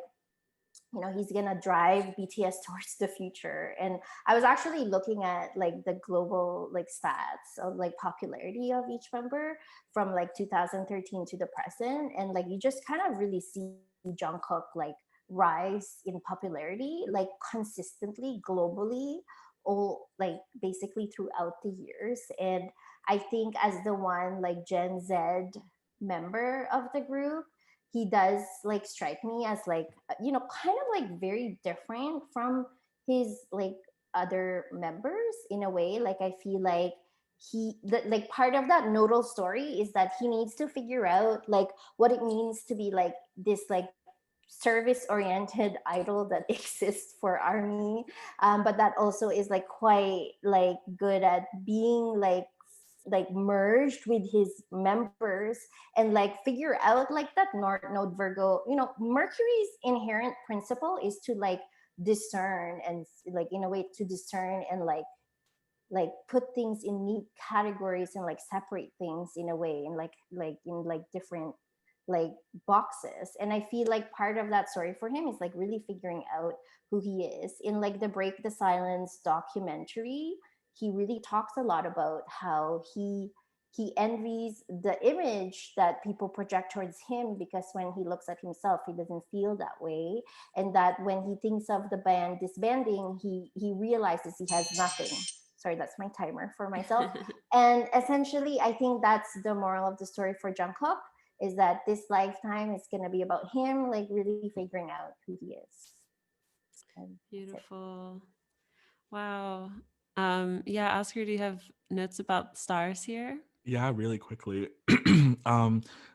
he's gonna drive BTS towards the future. And I was actually looking at like the global like stats of like popularity of each member from like 2013 to the present, and like you just kind of really see Jungkook like rise in popularity like consistently globally, all like basically throughout the years. And I think as the one like Gen Z member of the group, he does like strike me as like kind of like very different from his like other members in a way. Like I feel like like part of that nodal story is that he needs to figure out like what it means to be like this like service oriented idol that exists for army, but that also is like quite like good at being like like merged with his members and like figure out like that North Node Virgo, Mercury's inherent principle is to like discern and like in a way to discern and like put things in neat categories and like separate things in a way and like in like different like boxes. And I feel like part of that story for him is like really figuring out who he is. In like the Break the Silence documentary, he really talks a lot about how he envies the image that people project towards him, because when he looks at himself he doesn't feel that way, and that when he thinks of the band disbanding, he realizes he has nothing. Sorry, that's my timer for myself. And essentially I think that's the moral of the story for Jungkook, is that this lifetime is going to be about him like really figuring out who he is. And Beautiful. Wow. Yeah, Oscar, do you have notes about stars here? Yeah, really quickly.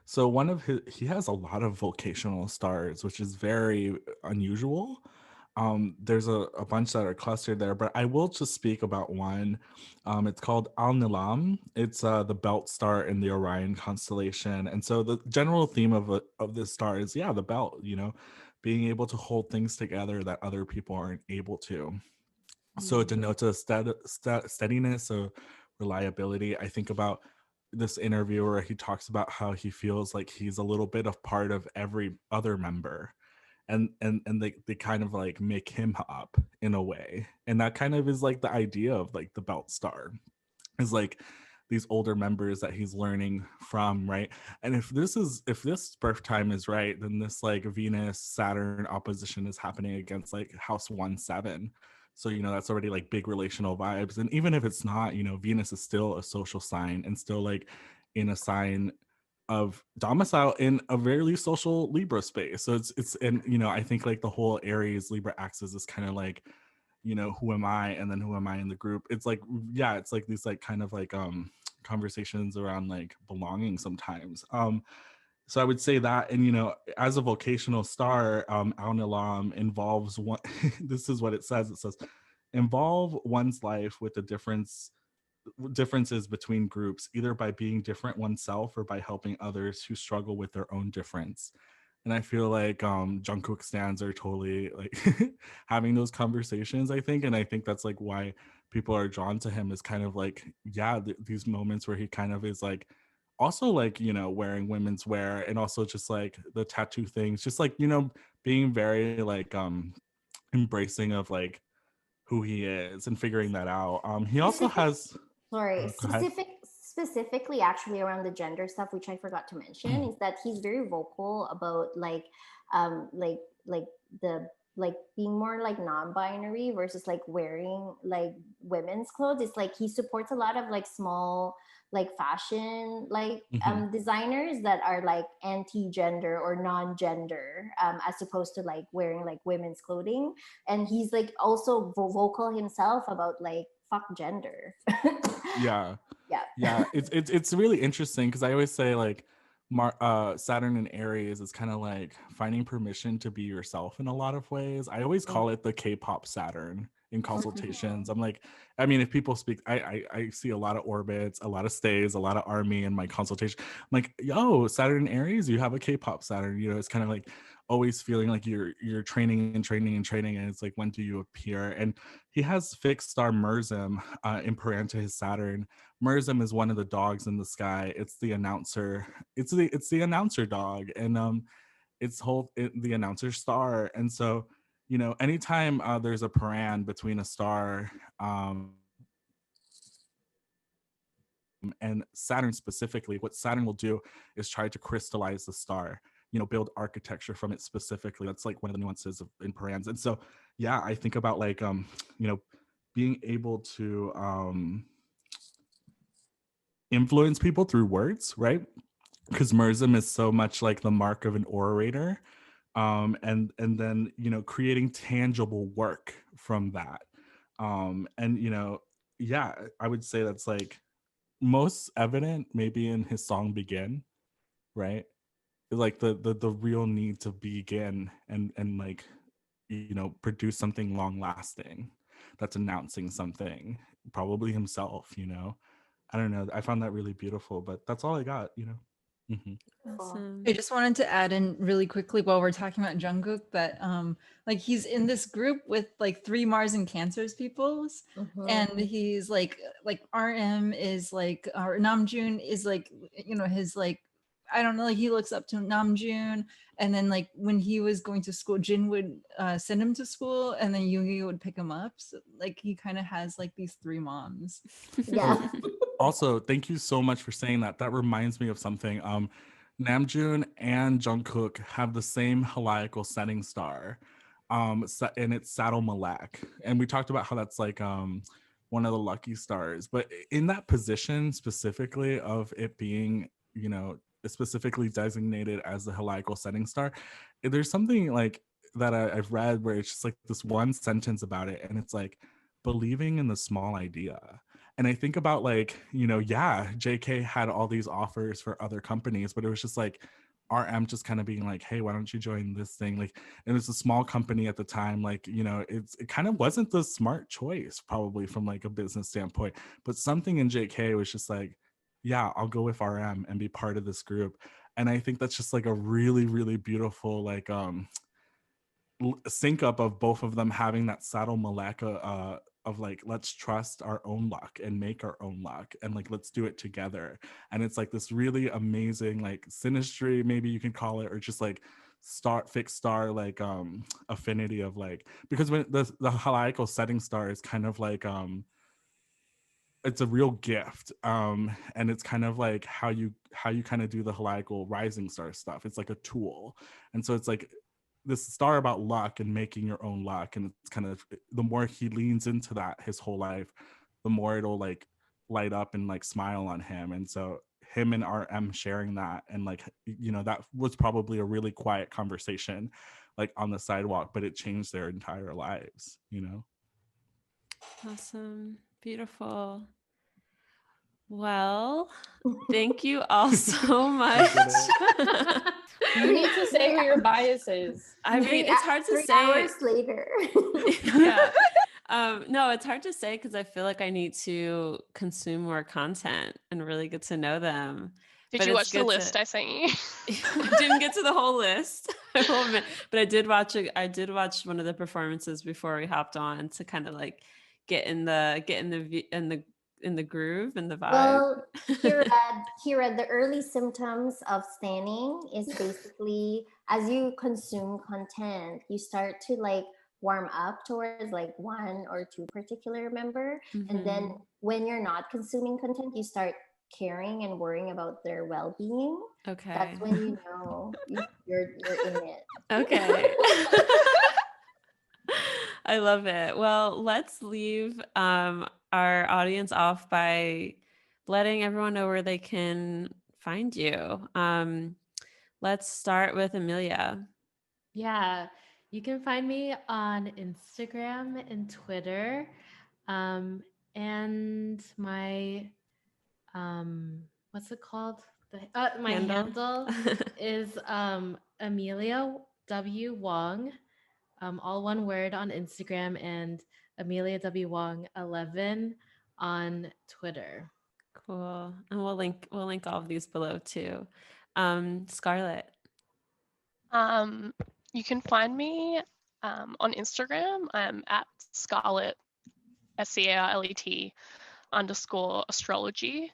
So he has a lot of vocational stars, which is very unusual. There's a bunch that are clustered there, but I will just speak about one. It's called Al Nilam. It's the belt star in the Orion constellation, and so the general theme of this star is the belt. Being able to hold things together that other people aren't able to. So it denotes a steadiness, a reliability. I think about this interview where he talks about how he feels like he's a little bit of part of every other member, and they kind of like make him up in a way, and that kind of is like the idea of like the belt star is like these older members that he's learning from, right? And if this birth time is right, then this like Venus Saturn opposition is happening against like house 1-7. So that's already like big relational vibes. And even if it's not, Venus is still a social sign and still like in a sign of domicile in a very social Libra space. So it's and I think like the whole Aries Libra axis is kind of like, who am I, and then who am I in the group. It's like, it's like these like kind of like conversations around like belonging sometimes. So I would say that, and as a vocational star, Al Nilam involves one. This is what it says. It says, involve one's life with the differences between groups, either by being different oneself or by helping others who struggle with their own difference. And I feel like Jungkook stands are totally like having those conversations, I think. And I think that's like why people are drawn to him, is kind of like, these moments where he kind of is like also like, wearing women's wear, and also just like the tattoo things, just like, being very like embracing of like who he is and figuring that out. He also has sorry, go ahead. specifically actually around the gender stuff, which I forgot to mention, is that he's very vocal about like the like being more like non-binary versus like wearing like women's clothes. It's like he supports a lot of like small like fashion like designers that are like anti-gender or non-gender, as opposed to like wearing like women's clothing. And he's like also vocal himself about like fuck gender. Yeah. Yeah. It's really interesting because I always say like Saturn and Aries is kind of like finding permission to be yourself in a lot of ways. I always call it the K-pop Saturn in consultations. I'm like, I mean, if people speak, I see a lot of orbits, a lot of stays, a lot of army in my consultation. I'm like, yo, Saturn and Aries, you have a K-pop Saturn. It's kind of like always feeling like you're training and training and training, and it's like, when do you appear? And he has fixed star Merzim in paran to his Saturn. Merzim is one of the dogs in the sky. It's the announcer. It's the announcer dog, and the announcer star. And so, anytime there's a paran between a star and Saturn specifically, what Saturn will do is try to crystallize the star, build architecture from it specifically. That's like one of the nuances in parans. And so, I think about like, being able to influence people through words, right? Because Merzim is so much like the mark of an orator, and then creating tangible work from that, and I would say that's like most evident maybe in his song Begin, right? Like the real need to begin and like produce something long lasting that's announcing something, probably himself. I don't know. I found that really beautiful, but that's all I got, you know. Awesome. I just wanted to add in really quickly while we're talking about Jung Kook that like he's in this group with like 3 Mars and Cancers peoples, and he's like RM is like, or Namjoon is like, you know, his like, I don't know, like he looks up to Namjoon, and then like when he was going to school, Jin would send him to school, and then Yoongi would pick him up. So like he kind of has like these 3 moms. Yeah. Also, thank you so much for saying that. That reminds me of something. Namjoon and Jungkook have the same heliacal setting star, and it's Saddle Malak. And we talked about how that's like one of the lucky stars. But in that position specifically of it being, you know, specifically designated as the heliacal setting star, there's something like that I've read where it's just like this one sentence about it, and it's like believing in the small idea. And I think about like, you know, yeah, JK had all these offers for other companies, but it was just like RM just kind of being like, hey, why don't you join this thing? Like, it was a small company at the time. Like, you know, it kind of wasn't the smart choice probably from like a business standpoint, but something in JK was just like, yeah, I'll go with RM and be part of this group. And I think that's just like a really, really beautiful, like, sync up of both of them having that saddle malaka of like, let's trust our own luck and make our own luck, and like let's do it together. And it's like this really amazing like synastry, maybe you can call it, or just like fixed star like affinity of like, because when the heliacal setting star is kind of like it's a real gift, and it's kind of like how you kind of do the heliacal rising star stuff. It's like a tool, and so it's like this star about luck and making your own luck. And it's kind of, the more he leans into that his whole life, the more it'll like light up and like smile on him. And so him and RM sharing that, and like, you know, that was probably a really quiet conversation like on the sidewalk, but it changed their entire lives, you know. Awesome. Beautiful. Well, thank you all so much. You need to say who your bias is. I mean, it's hard to 3 say. hours later. Yeah. No, it's hard to say because I feel like I need to consume more content and really get to know them. Did you watch the list I sent you? I didn't get to the whole list, I will admit, but I did watch one of the performances before we hopped on to kind of like get in the groove and the vibe. Well, Kirah, the early symptoms of standing is basically as you consume content, you start to like warm up towards like 1 or 2 particular member. And then when you're not consuming content, you start caring and worrying about their well-being. Okay. That's when you know you're in it. Okay. I love it. Well, let's leave our audience off by letting everyone know where they can find you. Let's start with Emilia. Yeah, you can find me on Instagram and Twitter. And my what's it called? My handle is Emilia W Wang. All one word on Instagram, and Emilia W Wang 11 on Twitter. Cool. And we'll link all of these below too. Scarlet. You can find me on Instagram. I'm at Scarlet SCARLET _ astrology.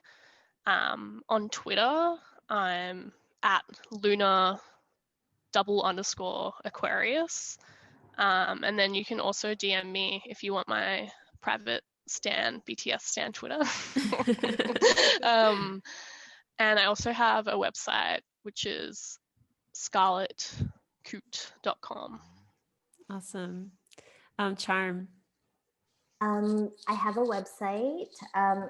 On Twitter, I'm at Luna _ Aquarius. And then you can also DM me if you want my private BTS Stan Twitter. And I also have a website, which is scarletcoote.com. Awesome. Charm. I have a website.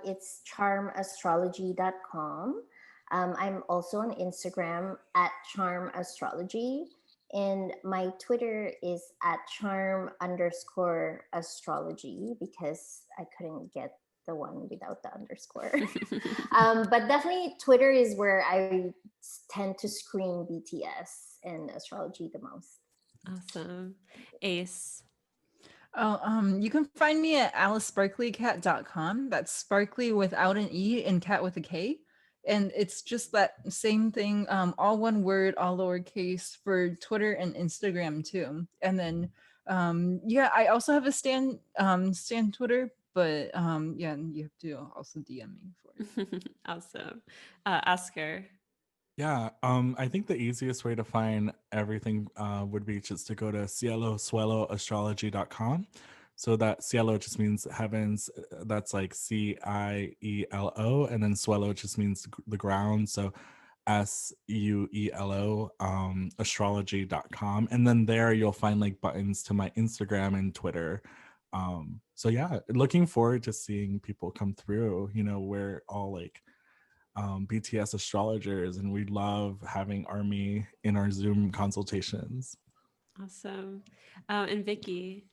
It's charmastrology.com. I'm also on Instagram at charmastrology. And my Twitter is at charm_astrology because I couldn't get the one without the underscore. But definitely Twitter is where I tend to scream BTS and astrology the most. Awesome. Ace. You can find me at alicesparklycat.com. That's sparkly without an E and cat with a K. And it's just that same thing, all one word, all lowercase for Twitter and Instagram too. And then, yeah, I also have a Stan Twitter, but yeah, and you have to also DM me for it. Awesome. Oscar. Yeah, I think the easiest way to find everything would be just to go to cielosueloastrology.com. So that cielo just means heavens. That's like Cielo, and then suelo just means the ground. So Suelo, astrology.com. And then there you'll find like buttons to my Instagram and Twitter. So yeah, looking forward to seeing people come through. You know, we're all like BTS astrologers, and we love having Army in our Zoom consultations. Awesome. And Vicky.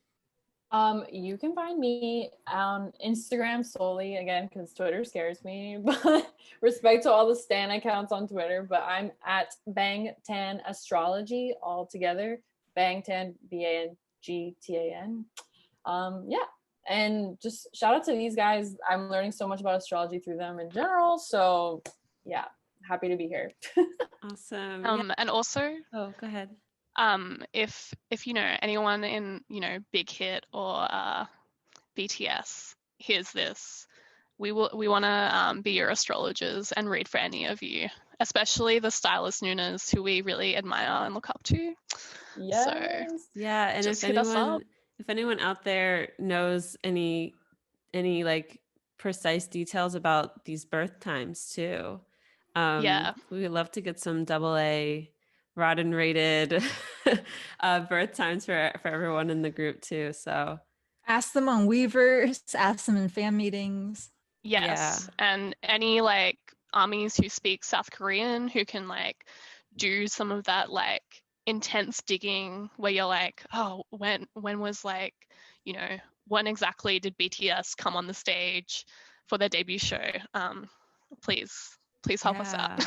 You can find me on Instagram solely, again, because Twitter scares me, but respect to all the Stan accounts on Twitter, but I'm at Bangtan Astrology all together. Bangtan, Bangtan. Yeah. And just shout out to these guys. I'm learning so much about astrology through them in general. So yeah, happy to be here. Awesome. And also, Oh, go ahead. if you know anyone in Big Hit or BTS hears this, we want to be your astrologers and read for any of you, especially the stylist Nunas, who we really admire and look up to. Yes. So yeah, and just hit us up. if anyone out there knows any like precise details about these birth times too, Yeah. we would love to get some AA Rodden rated birth times for everyone in the group too. So Ask them on Weavers, ask them in fan meetings. Yes. And any like armies who speak South Korean who can like do some of that like intense digging where you're like, oh, when was like, when exactly did BTS come on the stage for their debut show? Please help us out.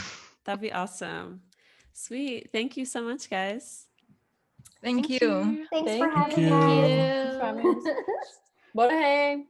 That'd be awesome. Sweet. Thank you so much, guys. Thank you. Thanks for Thank having you. us. Bye.